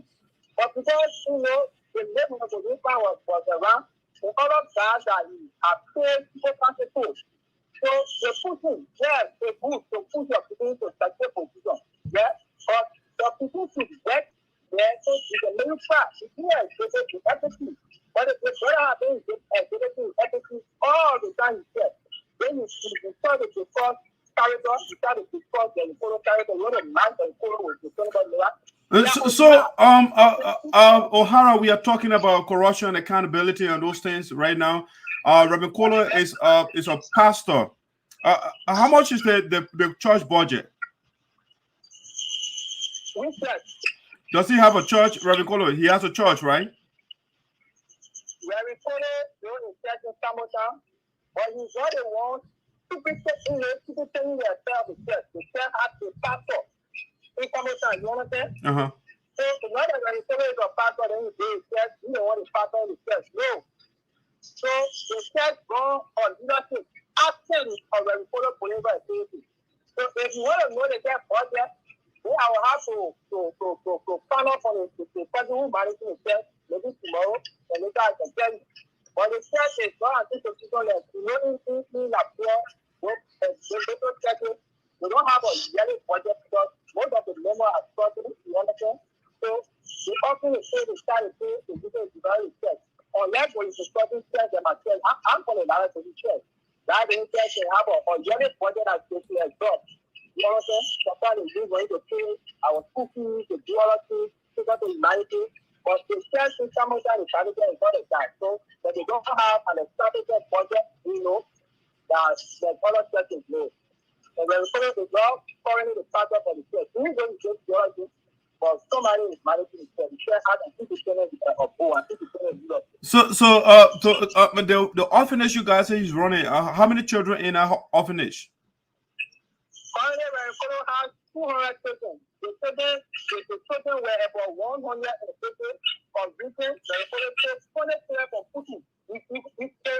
But because, the name of the new power was around, the other guys that he had paid people can't push. So they push him, yes, they push to push your people to such a position. Yes, but the people should get there so it's a little crash. It's here, it's the empathy. But if the brother has been empathy all the time, he said, then you start to discuss character, you start to discuss the Kolo character, what a man and Kolo was discussing about. O'Hara, we are talking about corruption, accountability, and those things right now. Reverend Kolo is a pastor. How much is the church budget? Which church? Does he have a church, Reverend Kolo? He has a church, right? Reverend Kolo Samosa, but he's not the one to be taking themselves to church. The church has a pastor. In Samosa, you understand? So it's not that when you say it's a pastor, then you say church, you don't want the pastor in the church. No. So the church gone on leadership actually of when we follow believer activity. So if you want to know the church budget, then I will have to find out from the person who manages the church maybe tomorrow, and later I can tell you. But the church is not an institution that you know in Liberia with little churches. We don't have a yearly budget because most of the members are struggling, you understand? So the often say the start to pay the different development church. Unless when it's a struggling church, they might say, I'm going to allow it to be church. That being said, they have a yearly budget that's basically a job. You understand? Sometimes it's going to pay our school fees, the duality, to humanity. But the church in some of that is not a time. So that they don't have an established budget, we know that the other churches know. And when we follow the law, following the startup of the church, we don't get theology, but somebody is managing the church. The church has an independent of both, an independent leader. The orphanage you guys say he's running, how many children in our orphanage? Currently, when we follow has 200 children. The children were about 150 from Britain. When we follow 20 children from Putin. If you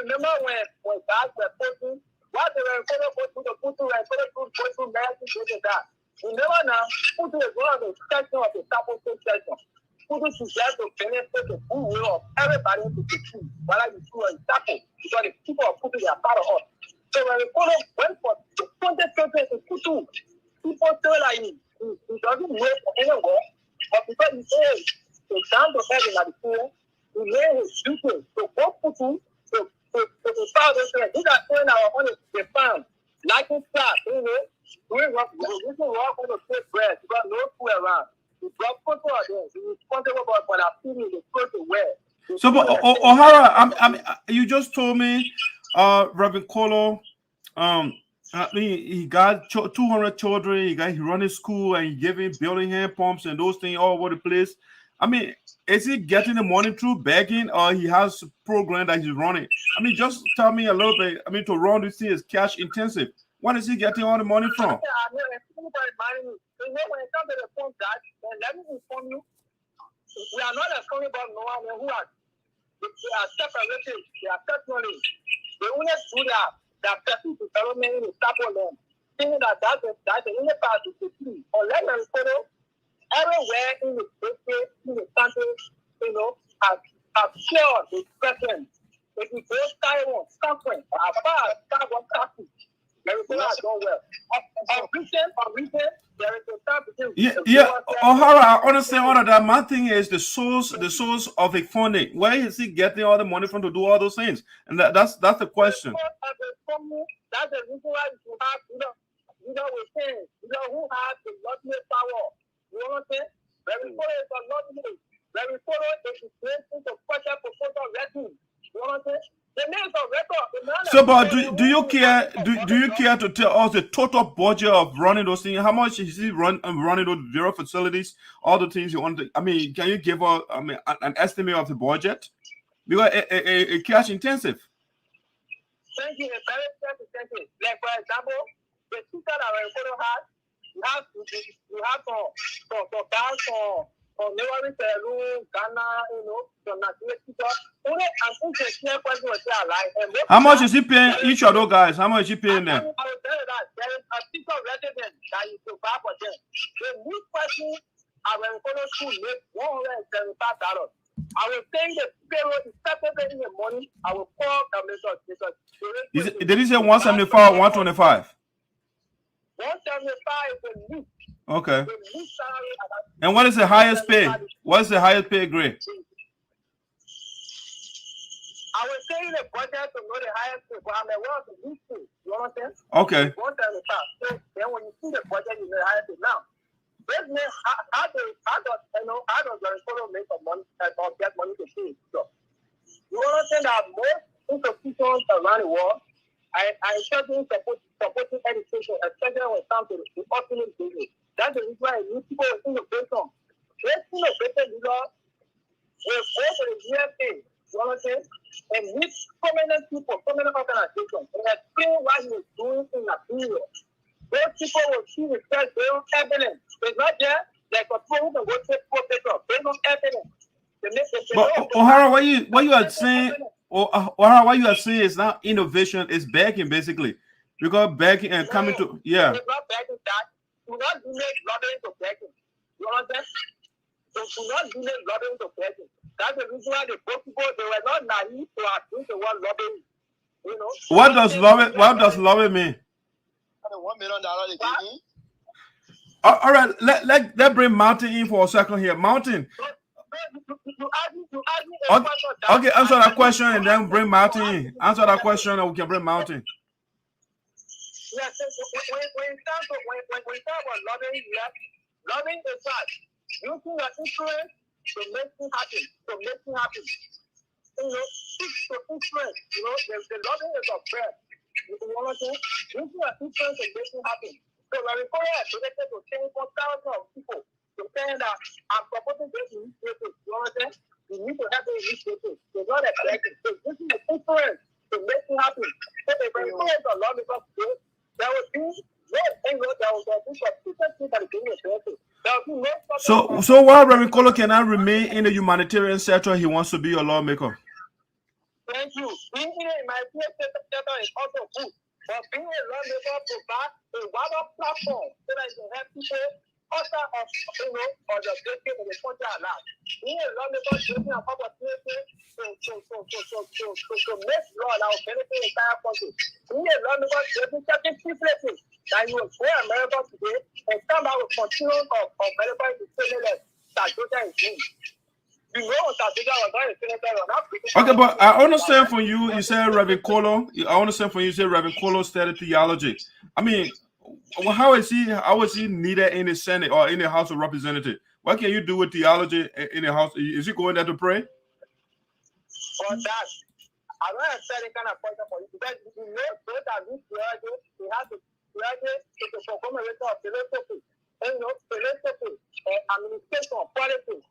remember when guys were Putin, what they were following the Putin were following Putin medicine, that. Remember now, Putin is one of the section of the Tapo section. Putin is there to benefit the full will of everybody to the two, whether you two or you Tapo, because the people of Putin are part of us. So when we went for 20 children in Putin, people feel like he doesn't wait for anywhere, but because he says he's down to heaven at the pool, he made his duty to go Putin to start those things. These are showing our money to the farm, like in class, you know. We can walk on the plate bread, we got no food around. We brought photo of them, we responsible for our feeding, the clothes to wear. So, but O'Hara, you just told me, Reverend Kolo, he got 200 children. He running school and he giving building hand pumps and those things all over the place. I mean, is he getting the money through begging, or he has a program that he's running? I mean, just tell me a little bit. I mean, to run this thing is cash intensive. When is he getting all the money from? When it comes to the phone, that let me inform you, we are not informing about no one who are separated. They are technology. They only do that person development in the Tapo land, thinking that's the only part of the city. Unless we follow everywhere in the country, you know, have shared the presence. If you go Saywon, Saywon, as far as Saywon Castle, there is done well. On recent, there is a time between. O'Hara, I understand all of that. My thing is the source of the funding. Where is he getting all the money from to do all those things? And that's the question. That's the reason why you have, we say, who has the lordly power. You understand? When we follow it on lordly, when we follow it, it's creating the special proposal record. You understand? The names of record. So, but do you care? Do you care to tell us the total budget of running those things? How much is he running those various facilities? All the things you want to. I mean, can you give us an estimate of the budget? Because a cash intensive. Thank you. A very cash intensive. Like for example, the teacher that we has, you have to dance for neighboring Peru, Ghana, some Nigerian teacher. Only an interesting person was there alive. How much is he paying each of those guys? How much is he paying them? I will tell you that there is a teacher resident that you should buy for them. The new person at Renkono school makes $175. I will think the payroll is separated in the money. I will call the method. Did he say 175 or 125? 175 is the least. Okay. And what is the highest pay? What is the highest pay grade? I will say in the budget to know the highest pay, but I'm aware of the least pay. You understand? Okay. 175. So then when you see the budget, you know the highest pay. Now, this means how does the Kolo make some money or get money to pay? So you understand that most institutions around the world are encouraging supporting education, especially when it comes to the ultimate business. That's the reason why new people with innovation. This innovation leader will go to the USA, you understand? and meet prominent people, prominent organizations, and explain what he was doing in Liberia. Those people will see research based on evidence. It's not just like a people who can go take photos based on evidence. But O'Hara, what you are saying, O'Hara, what you are saying is not innovation, it's backing basically. Because backing and coming to It's not backing that. Do not delay lobbying to backing. You understand? So do not delay lobbying to backing. That's the reason why the people they were not naive to agree to what lobbying. You know. What does lobby mean? $1 million they gave me. All right, let bring Mountain in for a second here. Mountain. Okay, answer that question and then bring Mountain in. Answer that question and we can bring Mountain. Yes, when you talk about lobbying, lobbying is that using your influence to make things happen, You know, to influence, you know, the lobbying is a prayer. You know what I'm saying? Using your influence to make things happen. So when we go ahead, to change 1,000 of people to saying that I'm proposing this initiative, you know what I'm saying? We need to have the initiative. It's not a blessing. So this is the influence to make things happen. So if we go ahead to lobby for this, there will be So while Reverend Kolo cannot remain in the humanitarian sector, he wants to be a lawmaker. Thank you. Being in the humanitarian sector is also good, but being a lawmaker provides a wider platform so that you can help people outside of or the breaking of the country at large. Being a lawmaker gives you an opportunity to make law that will benefit the entire country. Being a lawmaker gives you certain privileges that you will go America today and come out with continuum of America to say that Shadrack is doing. You know Shadrack was not a senator or not. Okay, but I understand from you, you said Reverend Kolo. I understand from you, you said Reverend Kolo studied theology. I mean, how is he needed in the Senate or in the House of Representatives? What can you do with theology in the House? Is he going there to pray? For that, I want to say the kind of question for you because you know those that do theology, they have to theology is a conglomerate of philosophy, philosophy, administration, politics.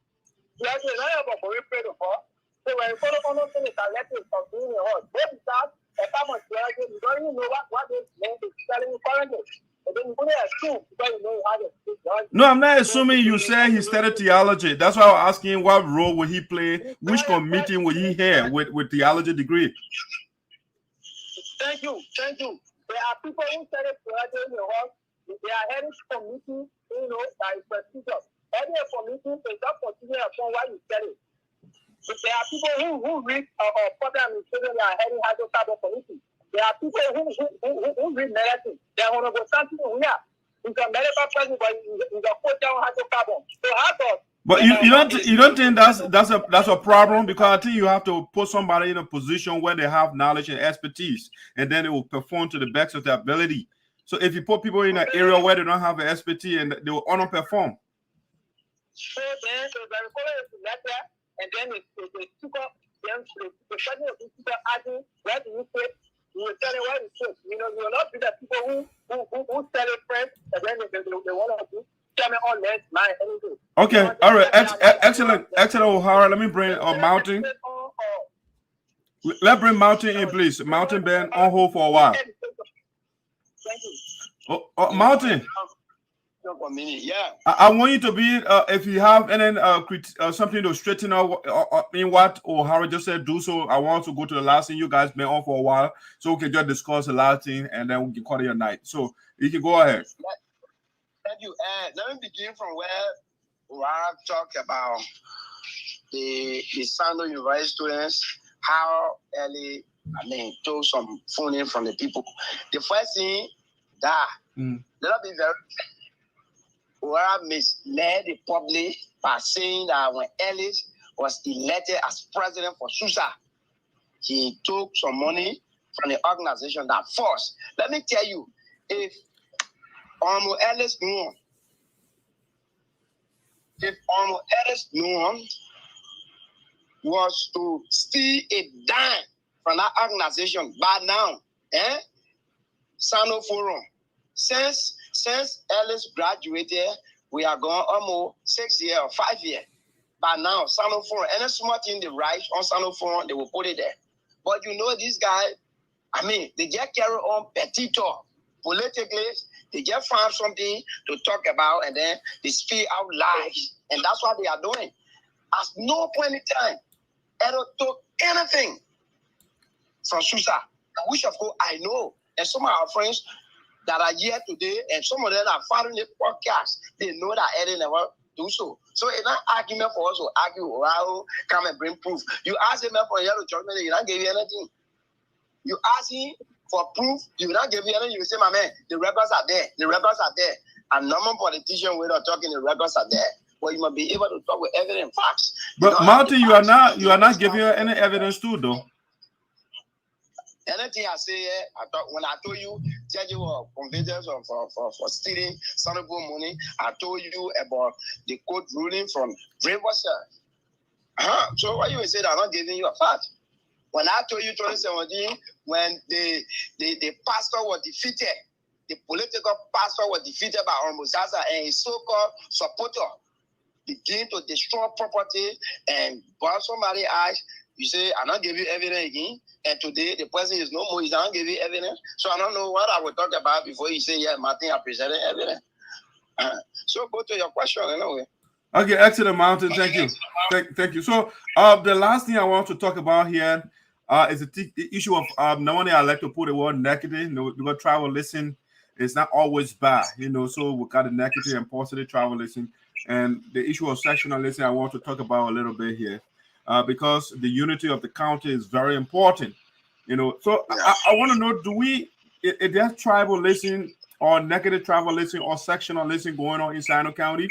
Theology is not about what we pray for. So when you follow on things that let you from doing your own, both that and some of theology, you don't even know what this means is telling you currently. No, I'm not assuming you said he studied theology. That's why I was asking what role will he play, which committee will he hear with theology degree. Thank you. There are people who study theology in the house. They are heading committee, that is prestigious. Every committee is not considered upon what you study. There are people who read public administration. They are heading hydrocarbon committee. There are people who read medicine. They are going to go something here. You can medical president, but you can put down hydrocarbon. So how but you don't think that's a problem, because I think you have to put somebody in a position where they have knowledge and expertise, and then they will perform to the best of their ability. So if you put people in an area where they don't have an expertise, and they will underperform. So then and then it's super. Then the president of the super adding where do you say. You will tell them what it is. You will not be the people who tell a friend and then they want to do tell me all that, my anything. Okay, all right, excellent, O'Hara. Let me bring Mountain. Let's bring Mountain in, please. Mountain been on hold for a while. Thank you. Mountain. Yeah. I want you to be, if you have any something to straighten out in what O'Hara just said, do so. I want to go to the last thing. You guys been on for a while, so we can just discuss the last thing and then we can call it a night. So you can go ahead. Thank you. Let me begin from where O'Hara talked about the SINOE University students, how early, took some funding from the people. The first thing that, let us be very O'Hara misled the public by saying that when Ellis was elected as president for SUSA, he took some money from the organization that forced. Let me tell you, if Ellis won, was to steal a dime from that organization by now, SINOE Forum, since Ellis graduated, we are going almost 6 years or 5 years. By now, SINOE Forum, any small thing they write on SINOE Forum, they will put it there. But you know, this guy, I mean, they just carry on petty talk. Politically, they just find something to talk about and then they speak out lies. And that's what they are doing. At no point in time, Edo took anything from Susa, which of course I know. And some of our friends that are here today, and some of them are following the podcast, they know that Eddie never do so. So it's not argument for us to argue, or come and bring proof. You ask him for yellow judgment, he not give you anything. You ask him for proof, he will not give you anything. You say, my man, the records are there. The records are there. And normal politicians, we're not talking, the records are there. But you must be able to talk with evidence, facts. But Martin, you are not giving any evidence too, though. Anything I say here, when I told you, tell you were convicted for stealing Sanabo money, I told you about the court ruling from Riverside. So why you say that I'm not giving you a fact? When I told you 2017, when the pastor was defeated, the political pastor was defeated by Zaza and his so-called supporter begin to destroy property and burn somebody's eyes. You say, I'm not giving you evidence again. And today, the person is no more. He's not giving evidence. So I don't know what I will talk about before you say, yeah, Martin, I presented evidence. So go to your question anyway. Okay, excellent, Martin. Thank you. Thank you. So the last thing I want to talk about here is the issue of not only I like to put the word negative, because travel listen is not always bad, so we got the negative and positive travel listen. And the issue of sectional listening, I want to talk about a little bit here. Because the unity of the county is very important, So yeah. I want to know: is there tribal listening or negative tribal listening or sectional listening going on in SINOE County,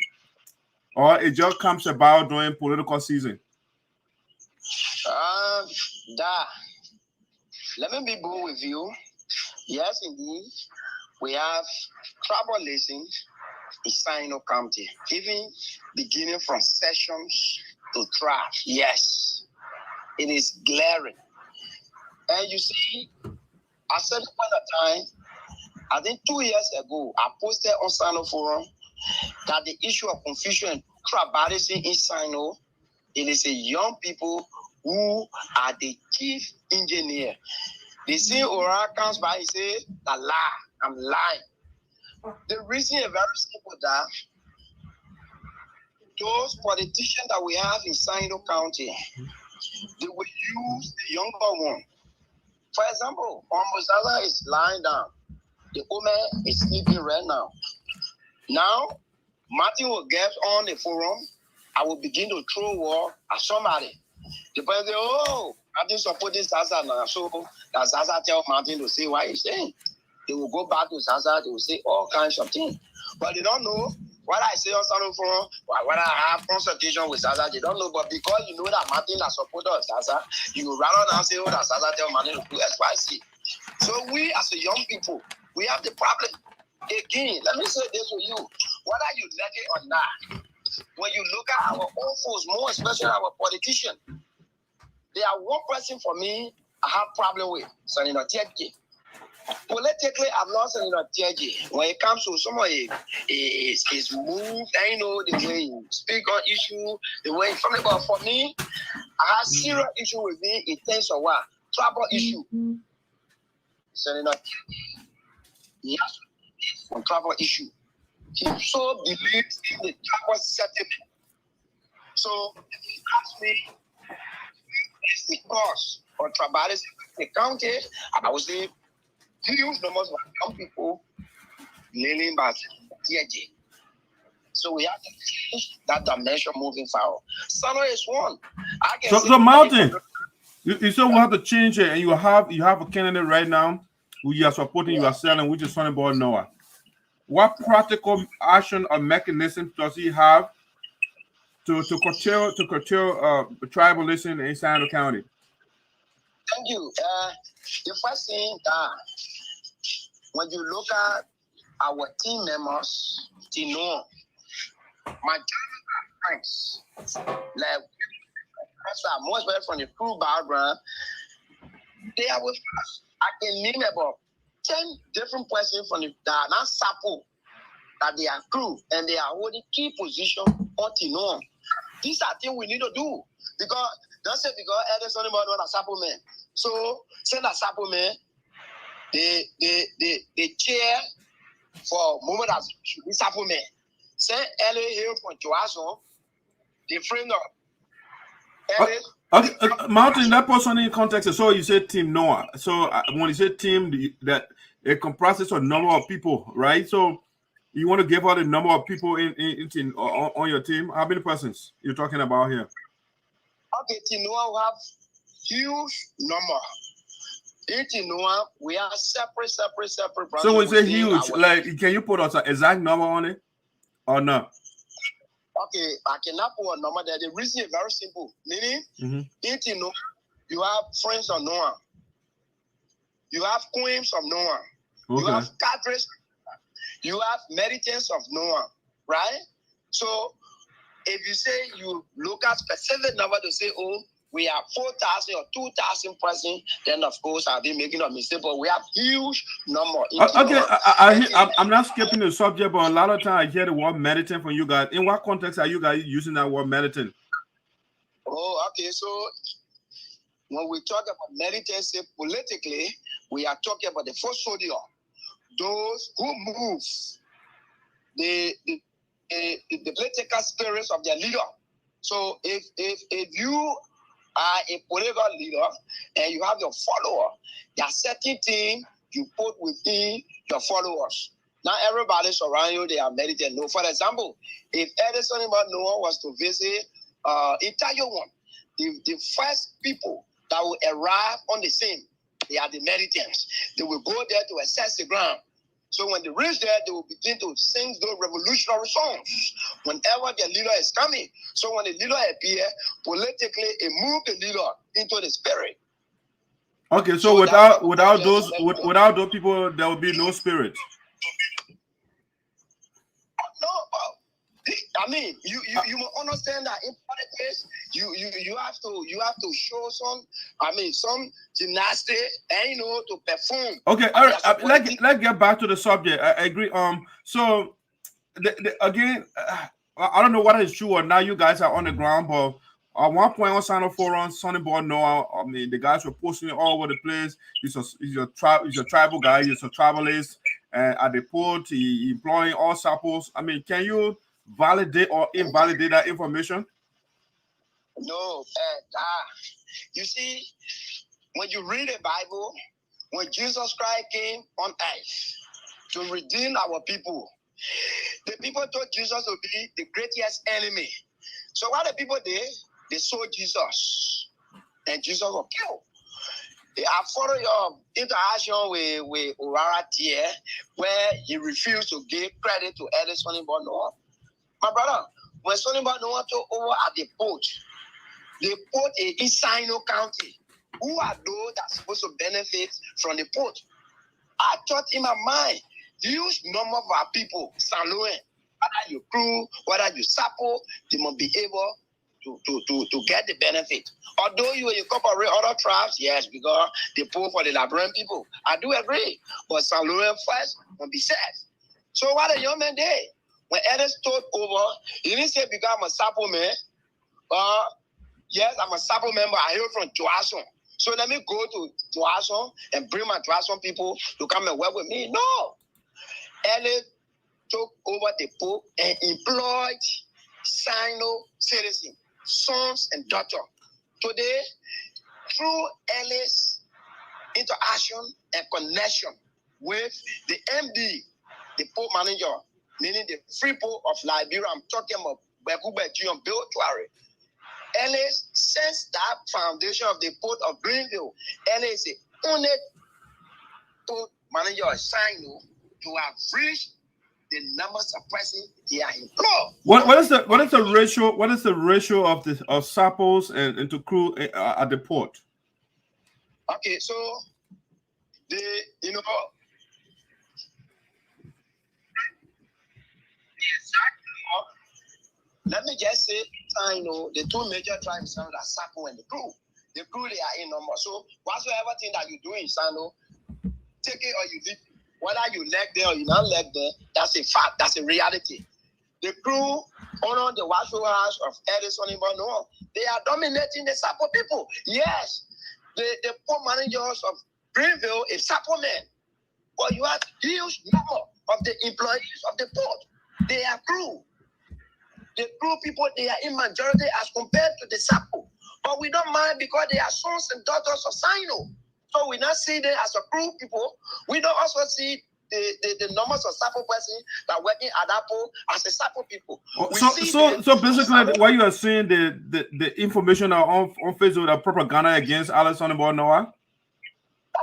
or it just comes about during political season? Let me be bold with you. Yes, indeed, we have tribal listening in SINOE County, even beginning from sessions to trash. Yes, it is glaring. And you see, at some point of time, I think 2 years ago, I posted on SINOE Forum that the issue of confusion and tribalism in SINOE, it is a young people who are the chief engineer. They see Ora comes by and say, "The lie, I'm lying." The reason is very simple that those politicians that we have in SINOE County, they will use the younger one. For example, Zaza is lying down. The woman is sleeping right now. Now, Martin will get on the forum. I will begin to throw war at somebody. The person say, "Oh, Martin supporting Zaza now." So that Zaza tell Martin to say what he's saying. They will go back to Zaza. They will say all kinds of things. But they don't know. What I say on SINOE Forum, when I have consultation with Zaza, they don't know. But because you know that Martin is a supporter of Zaza, you will rather than say, "Oh, that Zaza tell Martin to do XYZ." So we, as a young people, we have the problem. Again, let me say this to you. Whether you like it or not, when you look at our own folks, more especially our politicians, there are one person for me I have problem with, Senator Teah. Politically, I've lost Senator Teah. When it comes to somebody is moved, I know the way you speak on issue, the way you talk about. For me, I have serious issue with me in terms of what? Tribal issue. Senator Teah, he has to be on tribal issue. He so believes in the tribal settlement. So, if you ask me, it's the cause of tribalism in the county, I would say, huge numbers of young people kneeling by TJ. So we have to change that dimension moving forward. SINOE is one. So Martin, you said we have to change it, and you have a candidate right now who you are supporting, you are selling, which is Sonny Boy Noah. What practical action or mechanism does he have to curtail tribalism in SINOE County? Thank you. The first thing that when you look at our team members, you know, my friends, like most people from the crew background, they are with us. I can name about 10 different persons from the that not Sapo, that they are crew and they are holding key position on Tino. These are things we need to do because don't say because Edison about a Sapo man. So, send a Sapo man, the chair for moment as Sapo man. Send LA here from Joason, the friend of LA. Martin, that person in context. So you said Team Noah. So when you say team, that it comprises a number of people, right? So you want to give out the number of people on your team? How many persons you're talking about here? Okay, Team Noah will have huge number. In Team Noah, we are separate. So when you say huge, like, can you put us an exact number on it or not? Okay, I cannot put a number there. The reason is very simple. Meaning, in Team Noah, you have friends of Noah. You have queens of Noah. Okay. You have cadres. You have meditants of Noah, right? So, if you say you look at specific number to say, oh, we have 4,000 or 2,000 persons, then of course I'll be making a mistake. But we have huge number. Okay, I'm not skipping the subject, but a lot of times I hear the word meditant from you guys. In what context are you guys using that word meditant? Oh, okay. So when we talk about militancy politically, we are talking about the first soldier, those who move the political spirits of their leader. So if you are a political leader and you have your follower, there are certain things you put within your followers. Not everybody around you, they are meditating. No, for example, if Edison Noah was to visit Taiwan, the first people that will arrive on the scene, they are the meditants. They will go there to assess the ground. So when they reach there, they will begin to sing those revolutionary songs whenever their leader is coming. So when the leader appears, politically, it moves the leader into the spirit. Okay, so without those people, there will be no spirit. No, I mean, you must understand that in politics, you have to show some gymnastics and to perform. Okay, all right. Let's get back to the subject. I agree. So again, I don't know what is true or not. You guys are on the ground, but at one point on SINOE forum, Sonny Boy Noah, I mean, the guys were posting it all over the place. He's a tribal guy. He's a tribalist, and at the port, he employing all sappos. I mean, can you validate or invalidate that information? No, you see, when you read the Bible, when Jesus Christ came on earth to redeem our people, the people thought Jesus would be the greatest enemy. So what the people did, they saw Jesus, and Jesus was killed. I follow your interaction with Teah, where he refused to give credit to Edison Noah. My brother, when Sonny Noah took over at the port in SINOE County, who are those that are supposed to benefit from the port? I thought in my mind, huge number of our people, St. Louis, whether you crew, whether you sapo, they must be able to get the benefit. Although you incorporate other tribes, yes, because they pull for the Liberian people. I do agree. But St. Louis first must be said. So what the young man did? When Edis took over, he didn't say because I'm a sapo man. Yes, I'm a sapo member. I hear from Joason. So let me go to Joason and bring my Joason people to come and work with me. No. Edis took over the pope and employed SINOE citizens, sons and daughters. Today, through Ellis interaction and connection with the MD, the Pope manager, meaning the Free Pope of Liberia, I'm talking about Bekube Gion Biltuari. Ellis, since that foundation of the Port of Greenville, Ellis is the only Pope manager of SINOE to have reached the numbers of persons he are employed. What is the ratio? What is the ratio of sappos and to crew at the port? Okay, so let me just say, the two major tribes are SAPO and the crew. The crew, they are in number. So whatsoever thing that you do in SINOE, take it or you leave it. Whether you leg there or you not leg there, that's a fact. That's a reality. The crew on the Watchful House of Edison Noah, they are dominating the SAPO people. Yes, the port managers of Greenville is Sapo men. But you have huge number of the employees of the port. They are crew. The crew people, they are in majority as compared to the Sapo. But we don't mind because they are sons and daughters of SINOE. So we not see them as a crew people. We don't also see the numbers of Sapo persons that are working at Apple as a Sapo people. So basically, what you are saying, the information on Facebook, the propaganda against Alexander Noah?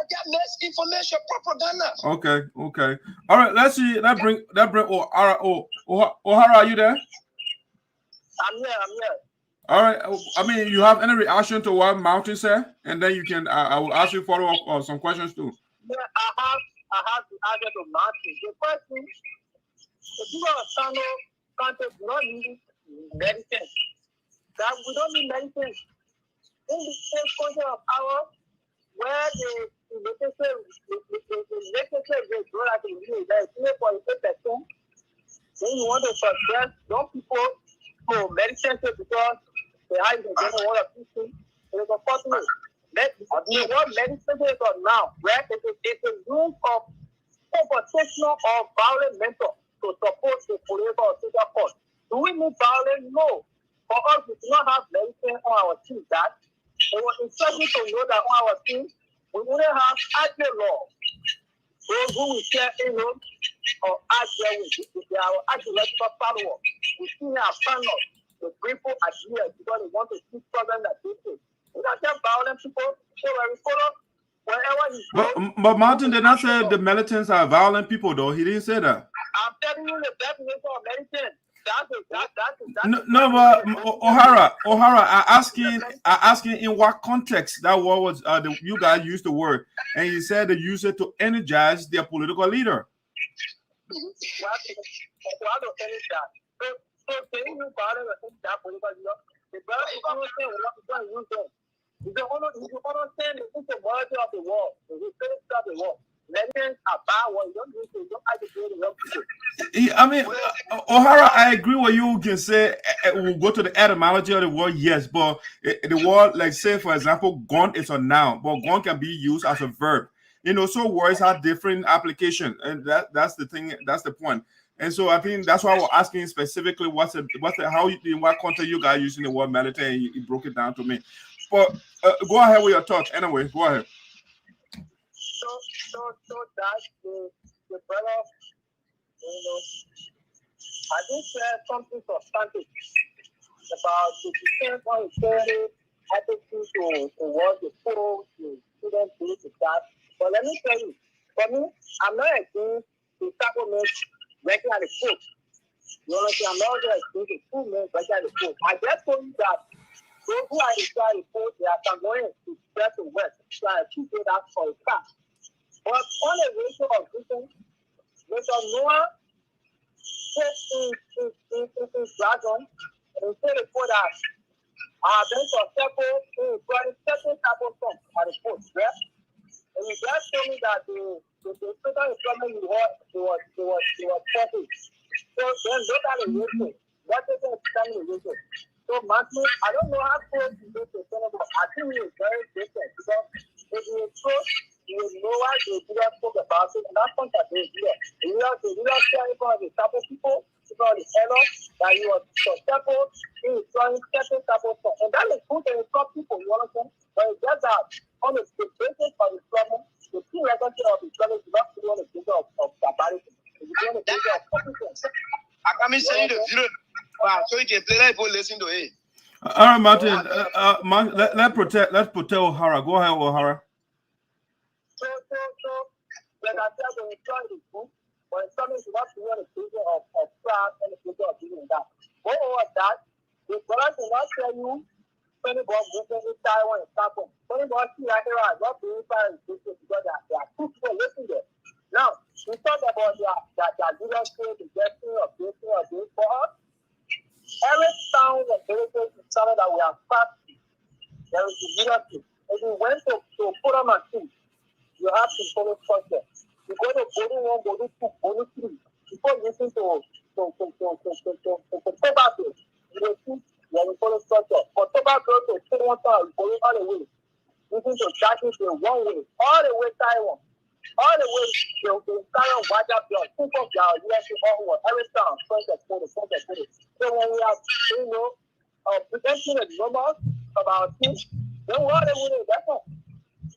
That makes information propaganda. Okay. All right, let's see. That bring O'Hara. O'Hara, are you there? I'm here. All right. I mean, you have any reaction to what Mountain said? And then you can, I will ask you follow up some questions too. Yeah, I have to answer to Mountain. The first thing, the people of SINOE country do not need medicine. That we don't need medicine. In the same country of ours, where the legislature will go like a year, there is 48%. Then you want to suppress young people for medicine because they have the general of people. It is unfortunate. What medicine is on now, where it is a use of confrontational or violent mentor to support the political or social cause. Do we need violence? No. For us, we do not have medicine on our team. That it was instructed to know that on our team, we wouldn't have actual law. Those who will share alone or act there with our actual follower. We still have panels. The people are here because they want to see problems that they face. We don't have violent people. So when we follow wherever he goes. But Martin did not say the militants are violent people, though. He didn't say that. I'm telling you the definition of militant. No, but O'Hara, I asking in what context that word was. You guys used the word, and he said they use it to energize their political leader. I mean, O'Hara, I agree with you. Can say we'll go to the etymology of the word, yes, but the word, like say for example, gun is a noun, but gun can be used as a verb. You know, so words have different application, and that's the thing. That's the point. And so I think that's why we're asking specifically in what context you guys using the word militant, and you broke it down to me. But go ahead with your thoughts. Anyway, go ahead. So that the brother, you know, I think there's something substantive about the defense on his family, attitude towards the school, the students, this, that. But let me tell you, for me, I'm not against the supplement working at the school. You understand? I'm not against the school men working at the school. I just told you that those who are inside the school, they are going to get to work, so I keep it out for a fact. But on a ratio of difference, Mr. Noah said in dragon, and said before that, I've been successful in running certain type of things at the post, right? And you guys told me that the total employment you had, was 40. So then look at the ratio. What is the determining ratio? So monthly, I don't know how close you get to but I think it is very different because if you approach, you know why the leader spoke about it, and that's something that they do. The leader sharing for the type of people, because the error that you are successful in trying certain type of stuff. And that is good to instruct people, you understand? But it's just that on the basis of the problem, the key reference of the problem is not really on the basis of barbarity. It's on the basis of competence. I can say the zero. So you can play that for listen to it. All right, Martin. Let's protect O'Hara. Go ahead, O'Hara. So, when I tell them to try the book, when something is not doing the figure of class and the figure of doing that. Moreover, that the brothers will not tell you anybody moving in Taiwan and Saywon. Anybody see that there are not being fire in business because there are two people listening there. Now, we talk about their leadership, the destiny of this. For us, every sound and heritage is something that we are fasting. There is the leadership. If you went to put on a team, you have to follow structure. You go to body 1, body 2, body 3. Before you listen to tobacco, you will see you have to follow structure. For tobacco to stay one time, you follow all the way. Listen to to Jackie the one way, all the way Saywon, all the way to Zanwonjah block, think of our US or every town, front of photo. So when we are, presenting the numbers of our team, then what they will do, that's all.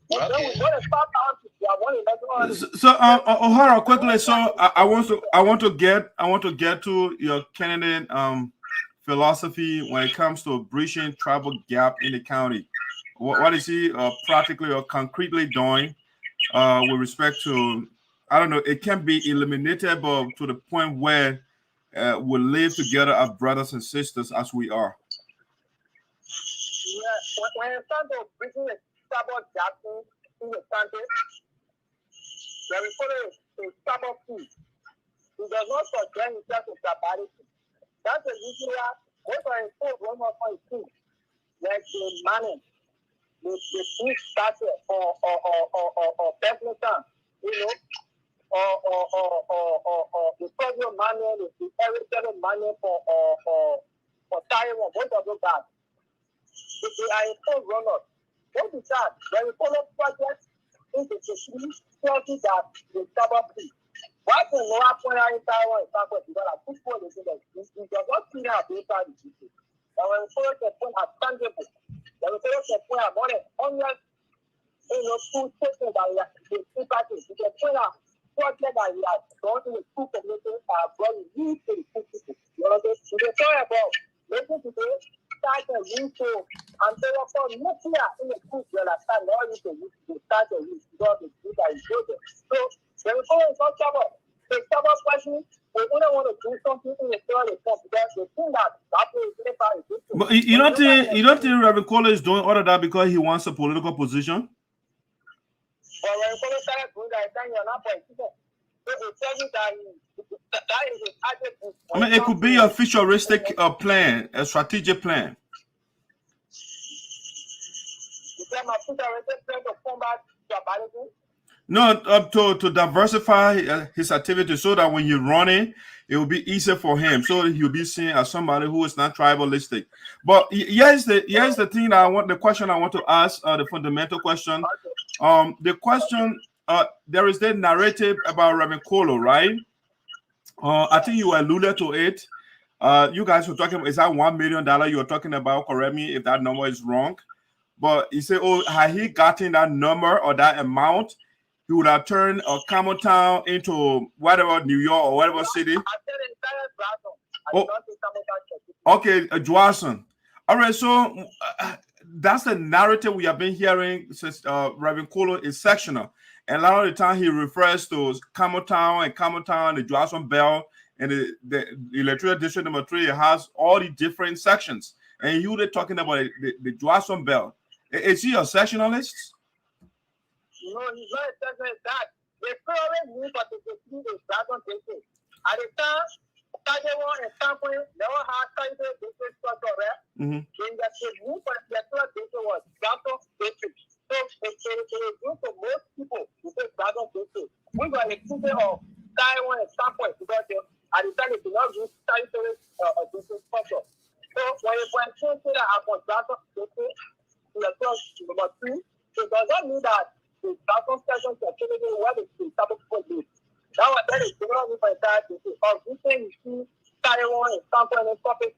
Then we go to start out. So, O'Hara, quickly. So, I want to get to your candidate philosophy when it comes to bridging tribal gap in the county. What is he practically or concretely doing with respect to? I don't know. It can be eliminated, but to the point where we live together as brothers and sisters as we are. Yeah, when it comes to bridging the tribal gap in the country, when we put a tribal food, he does not forget himself with tribalism. That's the reason why most of his food run off on his food, like the money, the food starter or personal time, or the federal money, the every money for Saywon, both of those guys. They are a full runners. What is that? When we follow projects into the security that the cover free. Why can no point in Saywon and Saywon because at this point they does not see how they try to do it. And when we follow the point as tangible, when we follow the point as more than 100 school stations that we are the two parties, we can point out project that we are going to the school community are brought in to the school people. You know what I'm saying? We can talk about making today start a new show and they were from next year in the school you understand all you can use to start a new because the school that is building. So when we follow is not trouble. The trouble question, we only want to do something in the story because they think that is never a good thing. But you don't think Reverend Kolo is doing all of that because he wants a political position? But when you follow started doing that, then you're not political. So they tell you that is his attitude. I mean, it could be a futuristic plan, a strategic plan. You tell my futuristic plan to combat tribalism? No, to diversify his activity so that when you're running, it will be easier for him. So he'll be seen as somebody who is not tribalistic. But here's the thing that the question I want to ask, the fundamental question. The question, there is the narrative about Reverend Kolo, right? I think you alluded to it. You guys were talking about, is that $1 million you were talking about? Correct me if that number is wrong. But you say, oh, had he gotten that number or that amount, he would have turned Camel Town into whatever, New York or whatever city. Oh, okay, Johnson. All right, so that's the narrative we have been hearing since Reverend Kolo is sectional. And a lot of the time he refers to Camel Town, the Johnson Bell, and the electoral district number 3. It has all the different sections. And you were talking about the Johnson Bell. Is he a sectionalist? No, he's not a sectionalist. That they probably knew that they could see the Dragon district. At the time, Saywon and Saywon, they all had Saywon district structure, right? In the new electoral district was Dragon district. So it was for most people to say Dragon district. We got a system of Saywon and Saywon because at the time they did not use Saywon district structure. So when you say that about Dragon district, electoral number 2, it does not mean that the Dragon station activity where the people do. That is the only for that of this thing you see Saywon and Saywon and property.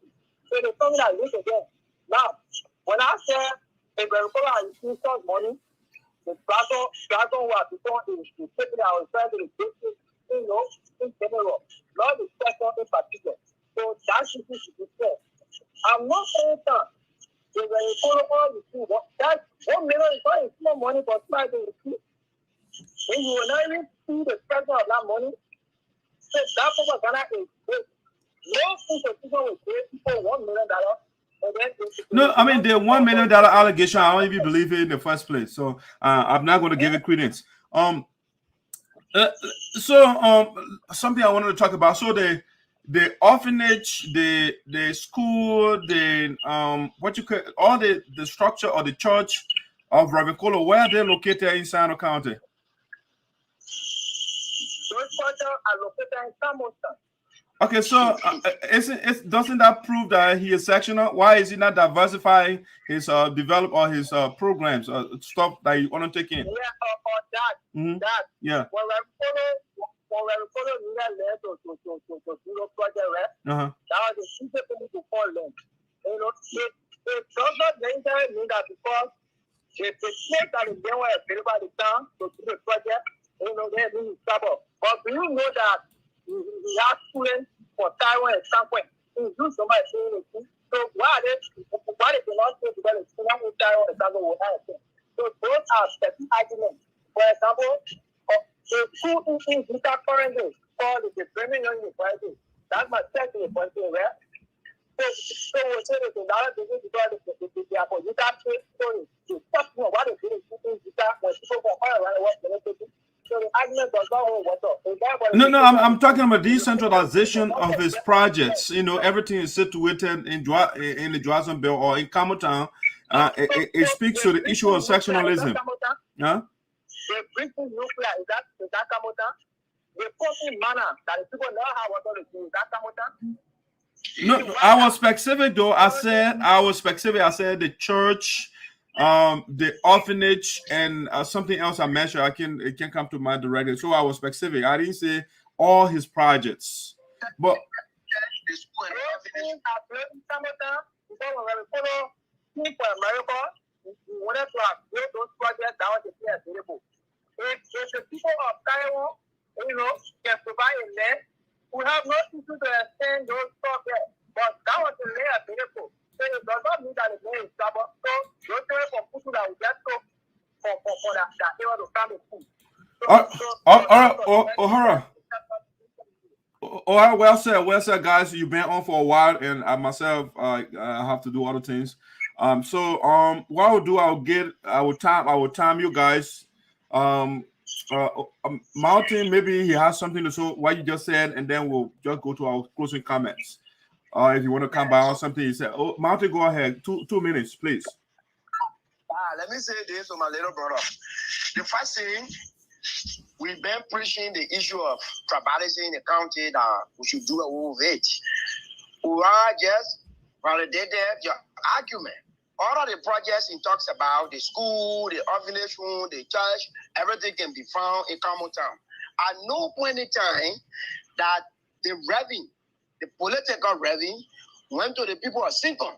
So there's something that lives again. Now, when I say a very important institution money, the Dragon will become the people that will try to the in general, not the sector in particular. So that should be fair. I'm not saying that they will follow all the things. That $1 million is not money for somebody to see. And you will not even see the pressure of that money. So that propaganda is great. No institution will pay people $1 million. No, I mean the $1 million allegation, I don't even believe it in the first place. So I'm not going to give it credence. Something I wanted to talk about. So the orphanage, the school, all the structure or the church of Reverend Kolo, where are they located in Sino County? Those churches are located in Samosa. Okay, so doesn't that prove that he is sectional? Why is he not diversifying his develop or his programs stuff that you want to take in? Yeah, or that. Mhm. That. Yeah. When we follow to do the project, right? Uh-huh. That was the easiest thing to call them. You know, it does not necessarily mean that because if the place that is there were available at the time to do the project, you know, they're doing trouble. But do you know that we have students for Saywon and Shadrack who do so much things? So why they cannot say because the students in Saywon and Shadrack will have it? So those are specific arguments. For example, the two in Vita currently called the Premier University. That's my second point here. So we say that the dollar business because they are for Vita trade story. So that's what they do in Vita when people go all around the world. So the argument does not hold water. No, I'm talking about decentralization of his projects. You know, everything is situated in the Drawsonville or in Camotown. It speaks to the issue of sectionalism. Huh? The British nuclear is that Camotown? The posting manner that the people know how water is used, that Camotown? No, I was specific though. I said the church, the orphanage, and something else I mentioned. It can't come to mind directly. So I was specific. I didn't say all his projects, but those projects that was available. If the people of Saywon, you know, can provide a land, we have no issue to extend those stuff there. But that was the land available. So it does not mean that the land is trouble. So those from people that we get to for that area to come in food. All right, well said, guys. You've been on for a while, and I myself, I have to do other things. So what I'll do, I will time you guys. Mountain, maybe he has something to say what you just said, and then we'll just go to our closing comments. If you want to come back on something you said. Oh, Mountain, go ahead. 2 minutes, please. Let me say this to my little brother. The first thing, we've been preaching the issue of tribalism in the county that we should do away with it. We are just validated your argument. All of the projects he talks about, the school, the orphanage home, the church, everything can be found in Camotown. At no point in time that the revenue, the political revenue, went to the people of Sincon.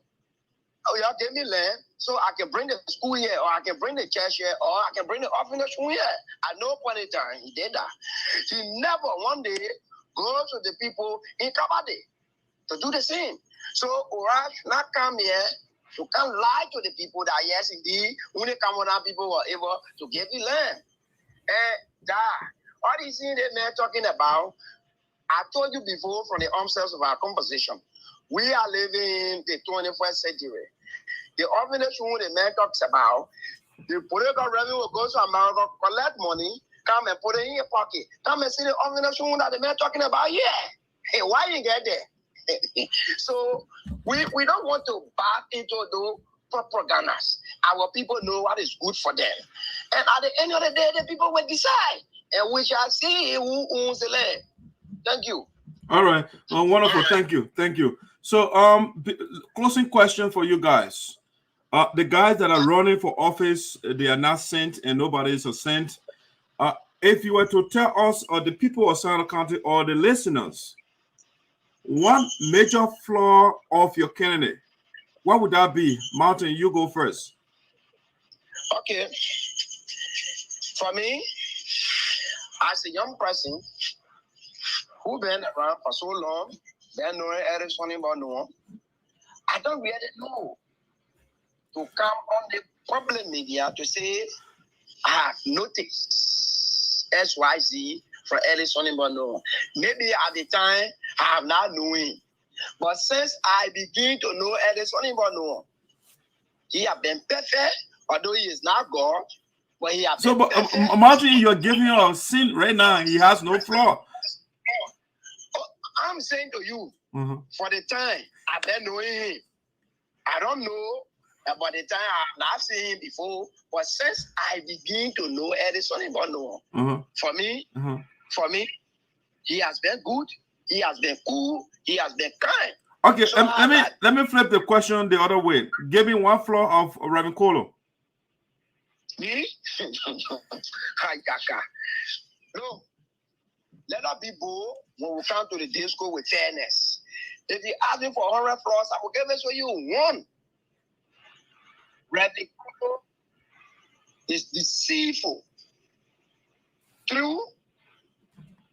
Oh, y'all give me land so I can bring the school here, or I can bring the church here, or I can bring the orphanage home here. At no point in time he did that. He never one day goes to the people in Kabade to do the same. So Ora should not come here. You can't lie to the people that yes, indeed, when the Cameroon people were able to give the land. And that all these things that man talking about, I told you before from the onset of our conversation, we are living in the 21st century. The orphanage who the man talks about, the political revenue will go to America, collect money, come and put it in your pocket. Come and see the orphanage who that the man talking about. Yeah. Hey, why you get there? So we don't want to back into those propagandas. Our people know what is good for them. And at the end of the day, the people will decide. And we shall see who owns the land. Thank you. All right. Wonderful. Thank you. So closing question for you guys. The guys that are running for office, they are not sent and nobody is sent. If you were to tell us or the people of Santa County or the listeners, one major flaw of your candidate, what would that be? Mountain, you go first. Okay. For me, as a young person who been around for so long, been knowing everything about no, I don't really know to come on the public media to say I have noticed XYZ for Ellison in Bono. Maybe at the time I have not known. But since I begin to know Ellison in Bono, he has been perfect, although he is not God, but he has been perfect. So, Martin, you're giving him a sin right now. He has no flaw. I'm saying to you, for the time I've been knowing him, I don't know about the time I've not seen him before, but since I begin to know Edison in Bono, for me, he has been good. He has been cool. He has been kind. Okay, So let me flip the question the other way. Give me one floor of Reverend Kolo. Me? No. Let us be bold when we come to the disco with fairness. If you ask me for 100 floors, I will give it to you one. Reverend Kolo is deceitful. True.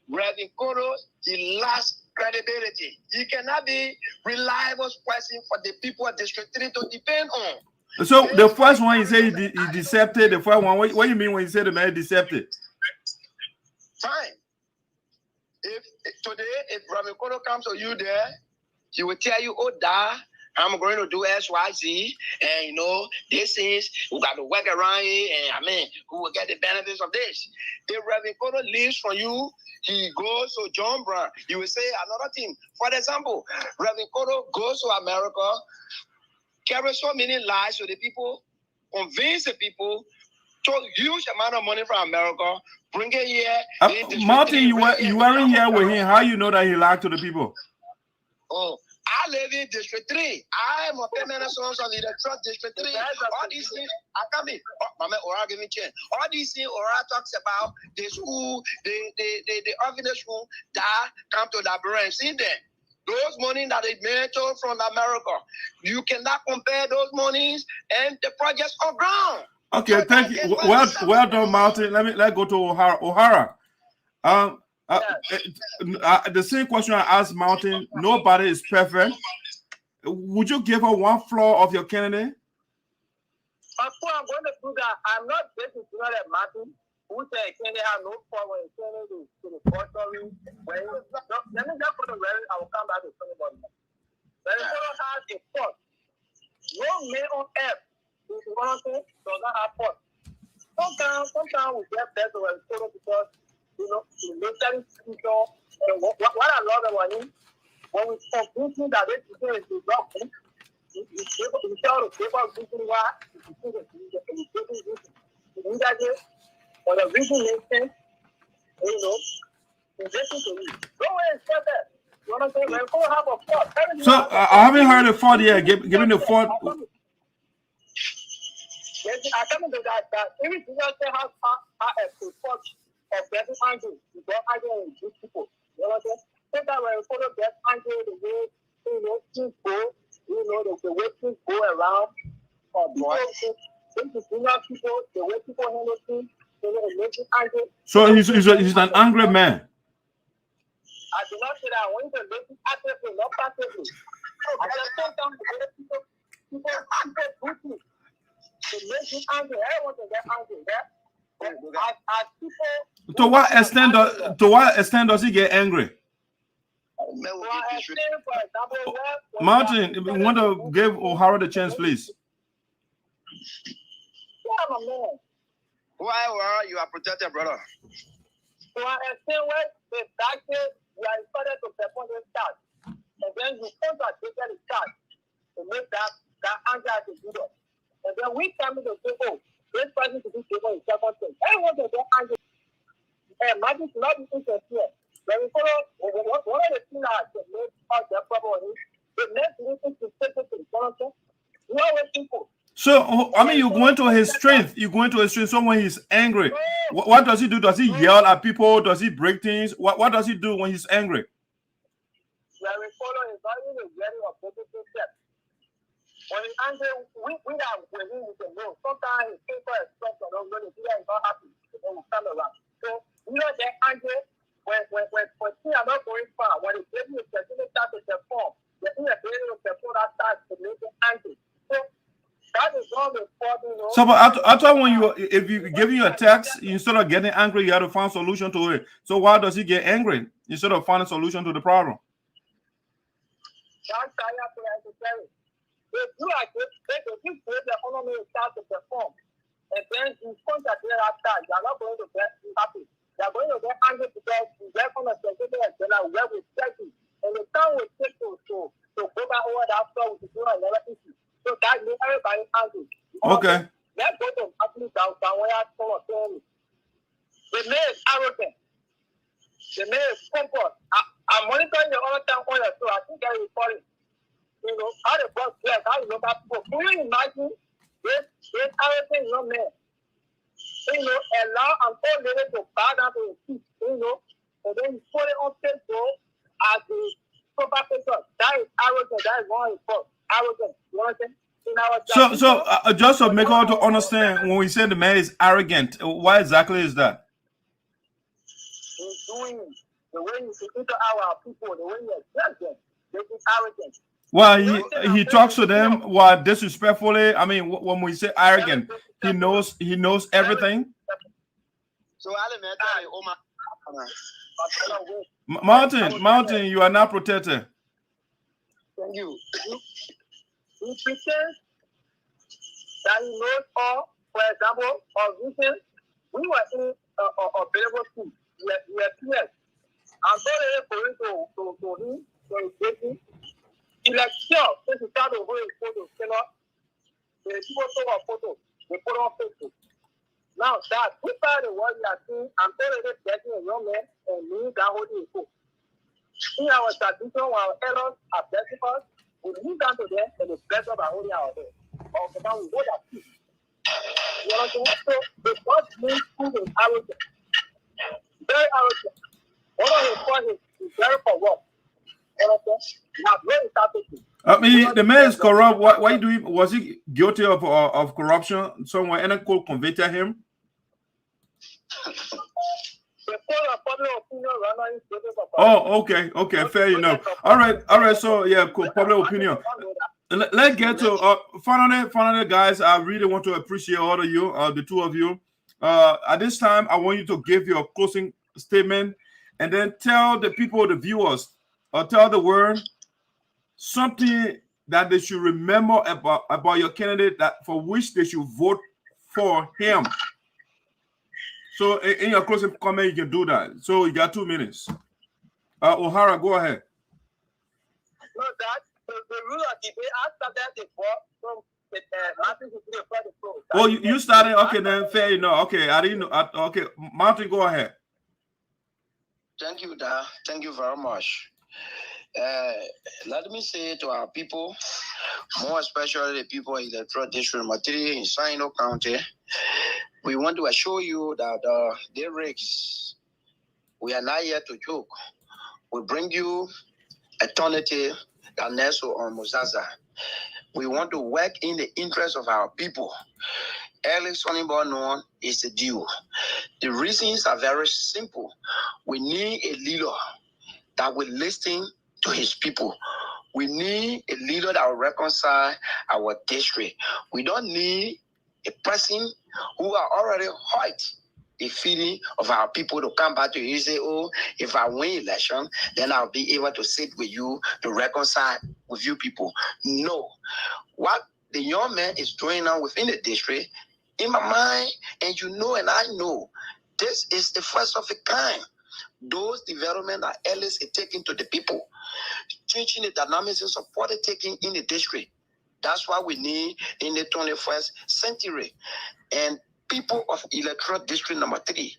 Reverend Kolo, he lacks credibility. He cannot be reliable person for the people of District 3 to depend on. So the first one, you say he decepted. The first one, what do you mean when you say the man decepted? Fine. If today, if Reverend Kolo comes to you there, he will tell you, oh, Dad, I'm going to do XYZ, and you know, this is, we got to work around it, and I mean, who will get the benefits of this? If Reverend Kolo leaves from you, he goes to John Brown. You will say another thing. For example, Reverend Kolo goes to America, carries so many lies to the people, convince the people, took huge amount of money from America, bring it here. Martin, you weren't here with him. How you know that he lied to the people? Oh, I live in District 3. I am a permanent source of the Trust District 3. All these things, I come in. Mama, Ora, give me chance. All these things Ora talks about, the school, the orphanage school, that come to Liberia. See them. Those money that they made from America, you cannot compare those monies and the projects on ground. Okay, so thank you. Well done, Martin. Let's go to O'Hara. The same question I asked Martin. Nobody is perfect. Would you give her one flaw of your candidate? Of course, I'm going to do that. I'm not going to do that, Martin. Who said candidate have no flaw when candidate to the bottom? Let me just put a record. I will come back to somebody. The record has a fault. No man on earth. If you want to say, does not have fault. Sometimes we get better when because you know, the military future, and what I love about him, when we completely that this is the doctrine, we tell the people reason why for the reason makes you know, listen to me. Go ahead and say that. You want to say, we're going to have a fault. So I haven't heard the fault yet. Give me the fault. I come to that every single thing has a support of getting angry. You get angry with these people. You know what I'm saying? Sometimes when you follow get angry the way you know things go, you know the way things go around. People, the way people handle things, you know, it makes you angry. So he's an angry man. I do not say that. I want you to listen actively, not passively. I just sometimes the way people do things. It makes you angry. Everyone can get angry. Yeah? To what extent does he get angry? Martin, if you want to give O'Hara the chance, please. Yeah, my man. Why you are protected, brother? So I understand what the doctor you are started to perform the charge, and then you contract the charge to make that anger to do that. And then we come to the table, this person to be able to second thing. Everyone can get angry. And magic is not interfere. When we follow one of the things that make us the problem is the next listen to take it to the sponsor. You always people. So I mean, you go into his strength. You go into his strength. So when he's angry, what does he do? Does he yell at people? Does he break things? What does he do when he's angry? When we follow his value, the journey of positive steps. When he's angry, we are within with the move. Sometimes people expect that when the people is not happy, they will come around. So we don't get angry when things are not going far. When the baby is continuing to perform, the inability to perform that starts to make it angry. So that is all the problem. So, but I thought when if you giving you a text, instead of getting angry, you have to find a solution to it. So why does he get angry instead of finding a solution to the problem? That's necessary. If you are good, if you create the economy start to perform, and then you contact there after, you are not going to get happy. You are going to get angry because you get from a specific agenda where we set you. And the time will take you to go back over that stuff with you and another issue. So that makes everybody angry. Okay. Let's go to actually Zanwonjah for family. The man is arrogant. The man is pompous. I'm monitoring the other time on your show. I think I report it. You know, how the boss bless, how you know that people. Can you imagine this arrogant young man? You know, allow an old lady to bow down to his feet, you know, and then you put it on Facebook as the proper picture. That is arrogant. That is one of his arrogant. You understand? So just to make all to understand, when we say the man is arrogant, why exactly is that? He's doing the way you interact our people, the way you address them, this is arrogant. Well, he talks to them while disrespectfully. I mean, when we say arrogant, he knows everything. So Mountain, you are not protected. Thank you. He pretends that he knows all. For example, on weekends, we were in a available school. We are peers. I'm sorry for him to his dating. He like sure since he started over his photos, you know. The people saw our photos, they put on Facebook. Now that we started what we are seeing, I'm sorry they're getting a young man and me that holding his phone. In our tradition, our elders are blessing us, we move down to them and they bless us by holding our head. Or the time we hold our feet. You know what I'm saying? So the first means who is arrogant. Very arrogant. One of his points is very for work. I mean, the man is corrupt. Why do he? Was he guilty of corruption somewhere? And could convict him? Oh, okay, fair enough. All right. So yeah, cool. Public opinion. Let's get to finally, guys. I really want to appreciate all of you, the two of you. At this time, I want you to give your closing statement and then tell the people, the viewers, or tell the world something that they should remember about your candidate, that for which they should vote for him. So in your closing comment, you can do that. So you got 2 minutes. O'Hara, go ahead. No, that the rule of debate after that they vote from Martin to the pro. Oh, you started. Okay, then fair enough. Okay, I didn't know. Okay, Martin, go ahead. Thank you, Da. Thank you very much. Let me say to our people, more especially the people in the Electoral District Number 3 in SINOE County, we want to assure you that the risks, we are not here to joke. We bring you eternity that Neso on Muzaza. We want to work in the interest of our people. Early Sonnyborn known is the due. The reasons are very simple. We need a leader that will listen to his people. We need a leader that will reconcile our district. We don't need a person who are already hurt the feeling of our people to come back to you and say, oh, if I win election, then I'll be able to sit with you to reconcile with you people. No. What the young man is doing now within the district, in my mind, and you know and I know, this is the first of a kind. Those development that Ellis is taking to the people, changing the dynamics and support taking in the district. That's what we need in the 21st century. And people of Electoral District Number 3,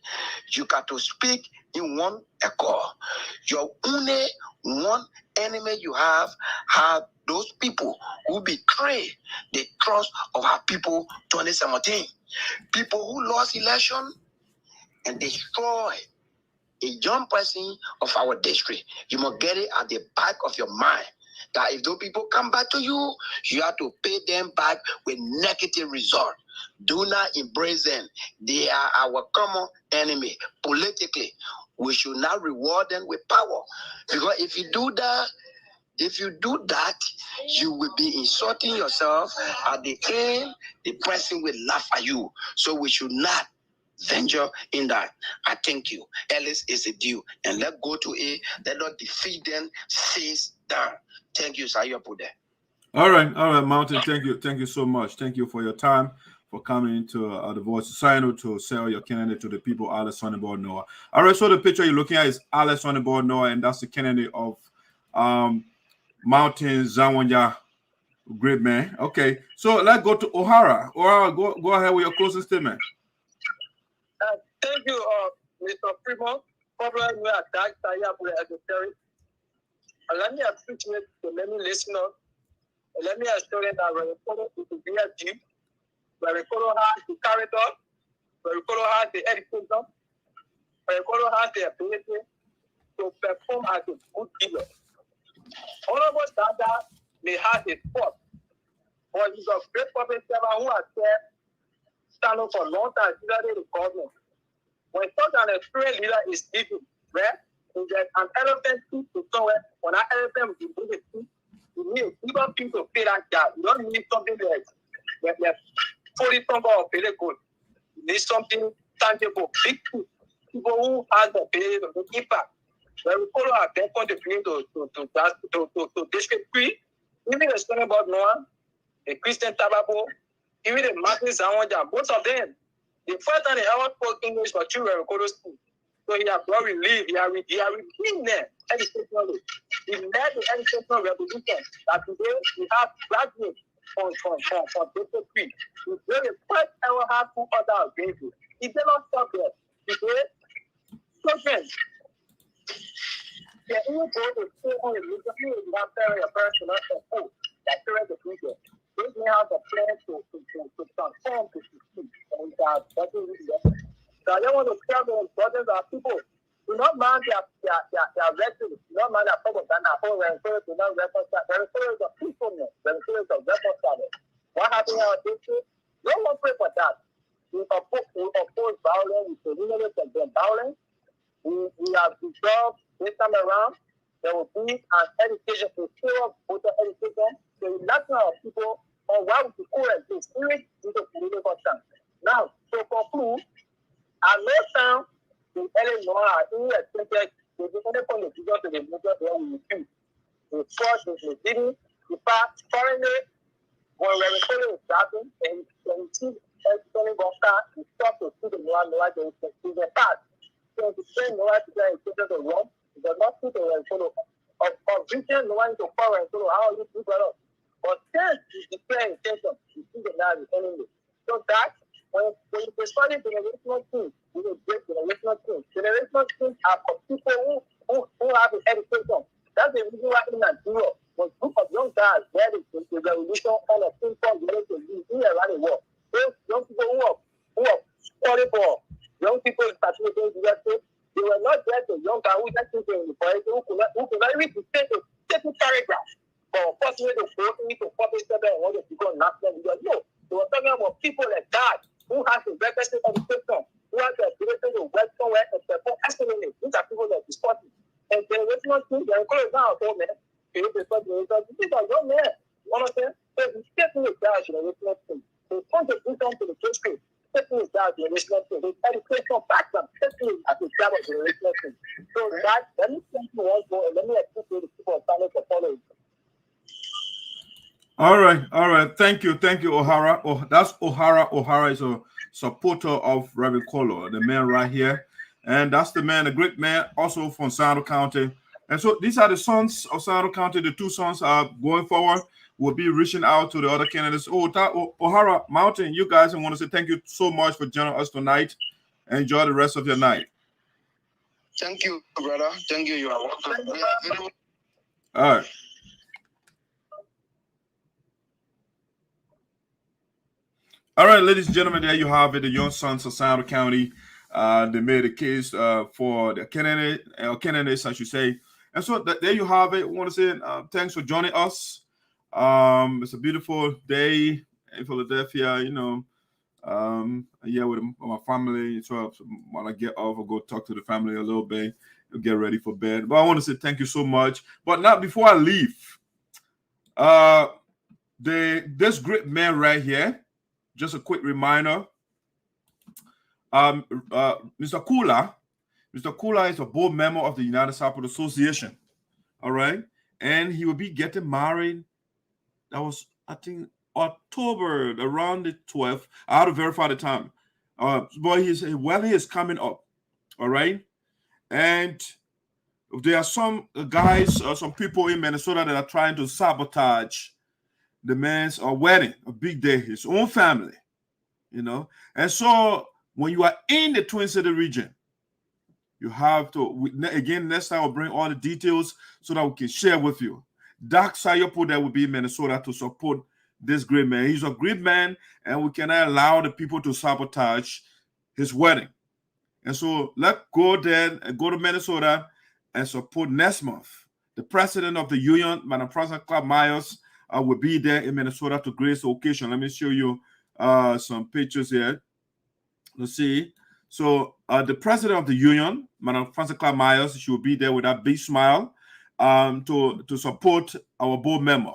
you got to speak in one accord. Your only one enemy you have those people who betray the trust of our people 2017. People who lost election and destroy a young person of our district. You must get it at the back of your mind that if those people come back to you, you have to pay them back with negative result. Do not embrace them. They are our common enemy. Politically, we should not reward them with power. Because if you do that, you will be insulting yourself. At the end, the person will laugh at you. So we should not venture in that. I thank you. Ellis is a due. And let's go to it. Let us defeat them, face down. Thank you, sir. You put there. All right, Mountain. Thank you so much. Thank you for your time, for coming to the Voice of SINOE to sell your candidate to the people, Alex Sonnyborn Noah. All right, so the picture you're looking at is Alex Sonnyborn Noah, and that's the candidate of Mountain Zanwonjah, great man. Okay, so let's go to O'Hara. O'Hara, go ahead with your closing statement. Thank you, Mr. Fremont. Probably we attack Teah for the exoteric. And let me appreciate the many listeners. Let me assure you that Reverend Kolo is a VOSD. Reverend Kolo has the character. Reverend Kolo has the education. Reverend Kolo has the ability to perform as a good leader. Honorable Shadrack may have a spot, but he's a great public servant who has stand up for a long time, especially the government. When such an experienced leader is speaking, right? There's an elephant to somewhere. When that elephant will bring it to, you need people to pay that job. You don't need something like 40 number of pay gold. You need something tangible, big people who have the ability to make impact. When we follow our bank contributing to district 3, even the Stony Board Noah, the Christian Tababo, even the Martin Zanwonjah, both of them, the first time they ever spoke English for children in Kolo school. So he has brought relief, he has redeemed them educationally. He led the educational revolution that today we have graduates from District 3. He did the first ever have 2 other graduates. He did not stop there. Today, children, they even go to school on the religion, we have a person not a school that carries the future. They may have a plan to transform the system and that doesn't really happen. So I don't want to tell the brothers and people, do not mind their records, do not mind their problems, and our whole records do not reconcile. The records of peacefulness, the records of reconciling. What happened in our district? No one pray for that. We oppose violence, we eliminate against violence. We have resolved this time around. There will be an education to show voter education. So we let our people on why we should coexist spirit into political stance. Now, to conclude, I know some the Illinois in the expected to the only point of view to the movement where we refuse. The force is leading the fact currently when we're recording is starting and when we see everything going start, we stop to see the Noah there is the past. So the same Noah to get into the wrong, it does not see the follow of vision Noah into power and follow how you do that. But since you declare intention, you see the now the enemy. So that when you study generational things, you will break generational things. Generational things are for people who have an education. That's the reason why in Nigeria, when a group of young guys led the revolution on a simple related in around the world. Those young people who are studying for young people in participating in the USA, they were not just a young guy who just thinking in the forest, who could not even take a certain paragraph. But unfortunately, they go into public sector and want to become national leaders. No, they were talking about people like that who has a requested education, who has the ability to work somewhere and perform excellently. These are people that discuss it. And generational things, they encourage now, men. These are young men. You understand? So we certainly down generational things. They contribute to the history. Certainly down generational things. The education background, certainly as a job of generational things. So that, let me thank you once more and let me appreciate the people of China for following. All right. Thank you, O'Hara. Oh, that's O'Hara. O'Hara is a supporter of Reverend Kolo, the man right here. And that's the man, a great man, also from Sando County. And so these are the sons of Sando County. The 2 sons are going forward. We'll be reaching out to the other candidates. O'Hara Mountain, you guys, I want to say thank you so much for joining us tonight. Enjoy the rest of your night. Thank you, brother. Thank you. You are welcome. All right. All right, ladies and gentlemen, there you have it. The young sons of Sando County. They made a case for the candidates, I should say. And so there you have it. I want to say thanks for joining us. It's a beautiful day in Philadelphia, with my family. So when I get off, I'll go talk to the family a little bit, get ready for bed. But I want to say thank you so much. But now, before I leave, this great man right here, just a quick reminder. Mr. Kula is a board member of the United Support Association. All right. And he will be getting married. That was, I think, October, around the 12th. I had to verify the time. But his wedding is coming up. All right. And there are some guys, some people in Minnesota that are trying to sabotage the man's wedding, a big day, his own family, And so when you are in the Twin City region, You have to, again, next time I'll bring all the details so that we can share with you. Doc Sayopo that will be in Minnesota to support this great man. He's a great man, and we cannot allow the people to sabotage his wedding. And so let's go there and go to Minnesota and support next month. The president of the union, Madam Frances Clark Myers, will be there in Minnesota to grace the occasion. Let me show you some pictures here. Let's see. So the president of the union, Madam Frances Clark Myers, she will be there with that big smile to support our board member.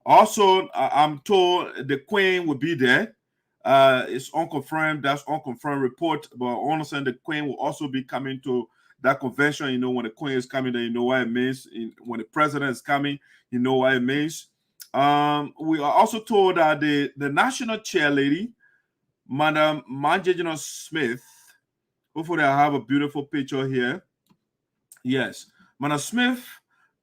Also, I'm told the Queen will be there. It's unconfirmed. That's unconfirmed report. But I understand the Queen will also be coming to that convention. You know, when the Queen is coming, then you know what it means. When the president is coming, you know what it means. We are also told that the national chair lady, Madam Manjejino Smith, hopefully I have a beautiful picture here. Yes, Madam Smith,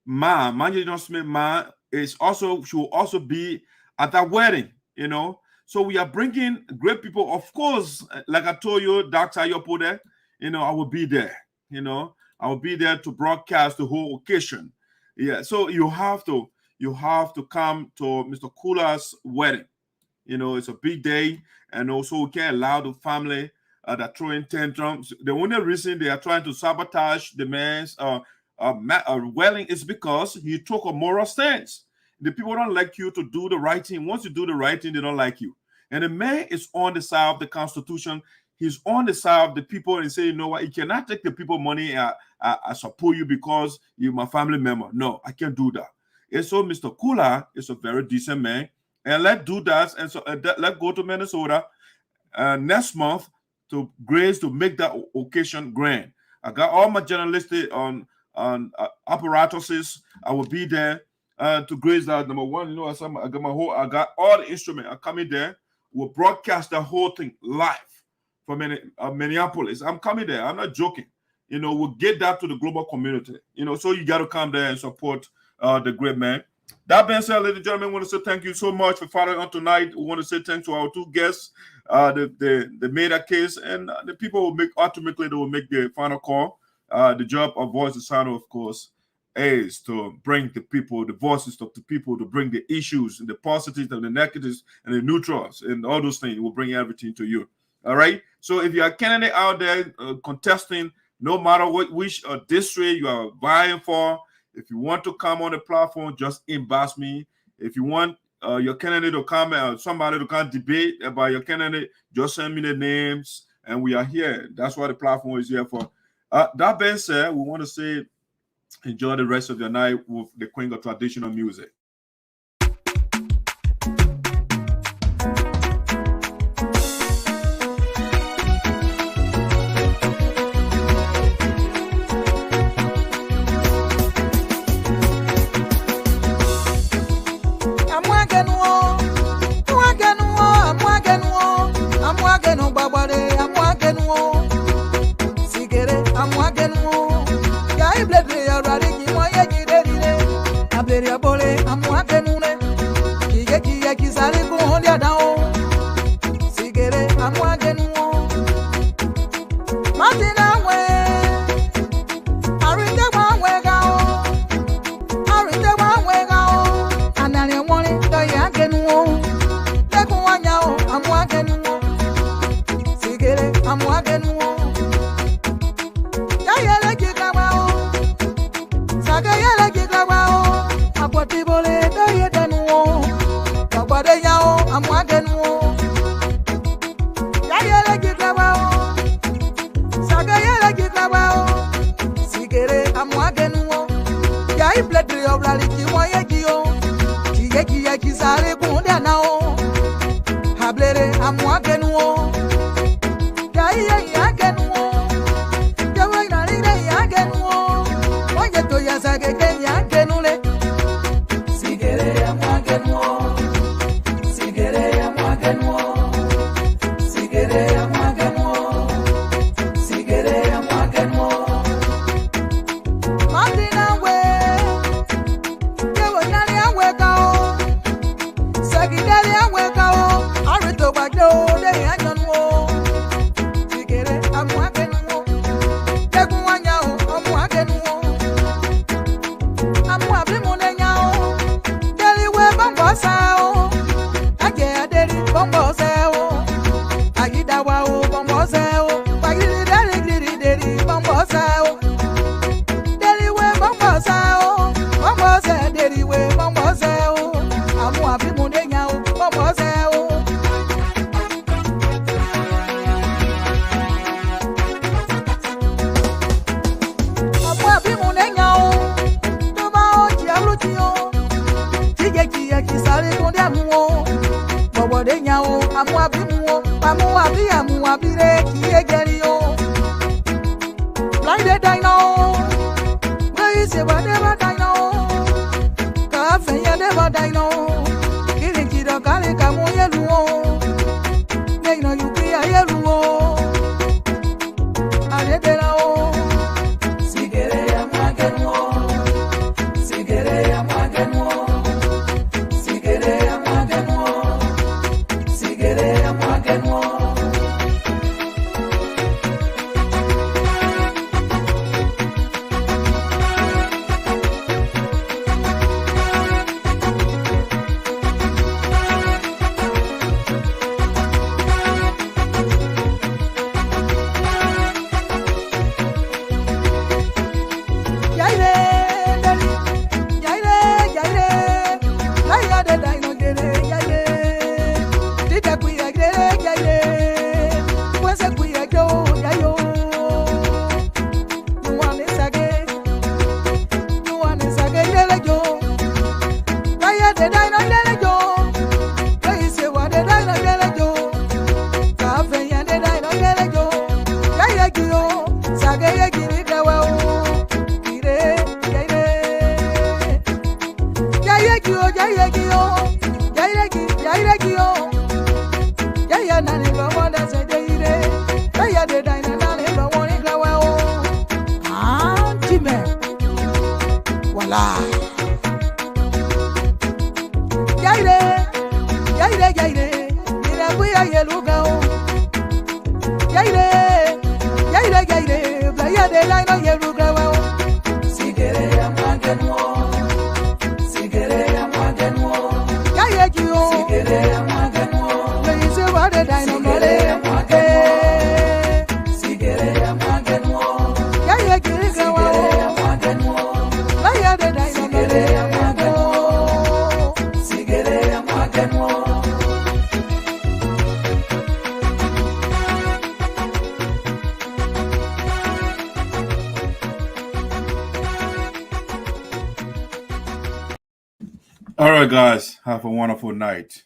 Manjejino Smith, is also, she will also be at that wedding, you know. So we are bringing great people. Of course, like I told you, Dr. Ayopo there, you know, I will be there, you know. I will be there to broadcast the whole occasion. Yeah, so you have to come to Mr. Kula's wedding. You know, it's a big day, and also we can't allow the family that throwing tantrums. The only reason they are trying to sabotage the man's wedding is because he took a moral stance. The people don't like you to do the right thing. Once you do the right thing, they don't like you. And the man is on the side of the Constitution. He's on the side of the people and say, you know what, he cannot take the people money and I support you because you're my family member. No, I can't do that. And so Mr. Kula is a very decent man. And let's do that. And so let's go to Minnesota next month to grace to make that occasion grand. I got all my journalistic on apparatuses. I will be there to grace that. Number one, you know, I got all the instruments. I'm coming there. We'll broadcast the whole thing live from Minneapolis. I'm coming there. I'm not joking. You know, we'll get that to the global community. You know, so you got to come there and support the great man. That being said, ladies and gentlemen, I want to say thank you so much for following on tonight. We want to say thanks to our two guests. They made that case, and the people will make, ultimately, they will make the final call. The job of Voice of SINOE, of course, is to bring the people, the voices of the people, to bring the issues and the positives and the negatives and the neutrals and all those things. We'll bring everything to you. All right. So if you're a candidate out there contesting, no matter which district you are vying for, if you want to come on the platform, just inbox me. If you want your candidate to come and somebody to come debate about your candidate, just send me the names, and we are here. That's what the platform is here for. That being said, we want to say enjoy the rest of your night with the Queen of Traditional Music. muabire kiegerio. Blinded dino. Where is it? Whatever dino. Cafe ya never dino. Killing kiddo kale kamo yeluo. They know you be a yeluo. Adedelao. Sigere ya magenwo. Sigere ya magenwo. Sigere ya magenwo. Sigere ya magenwo. All right, guys, have a wonderful night.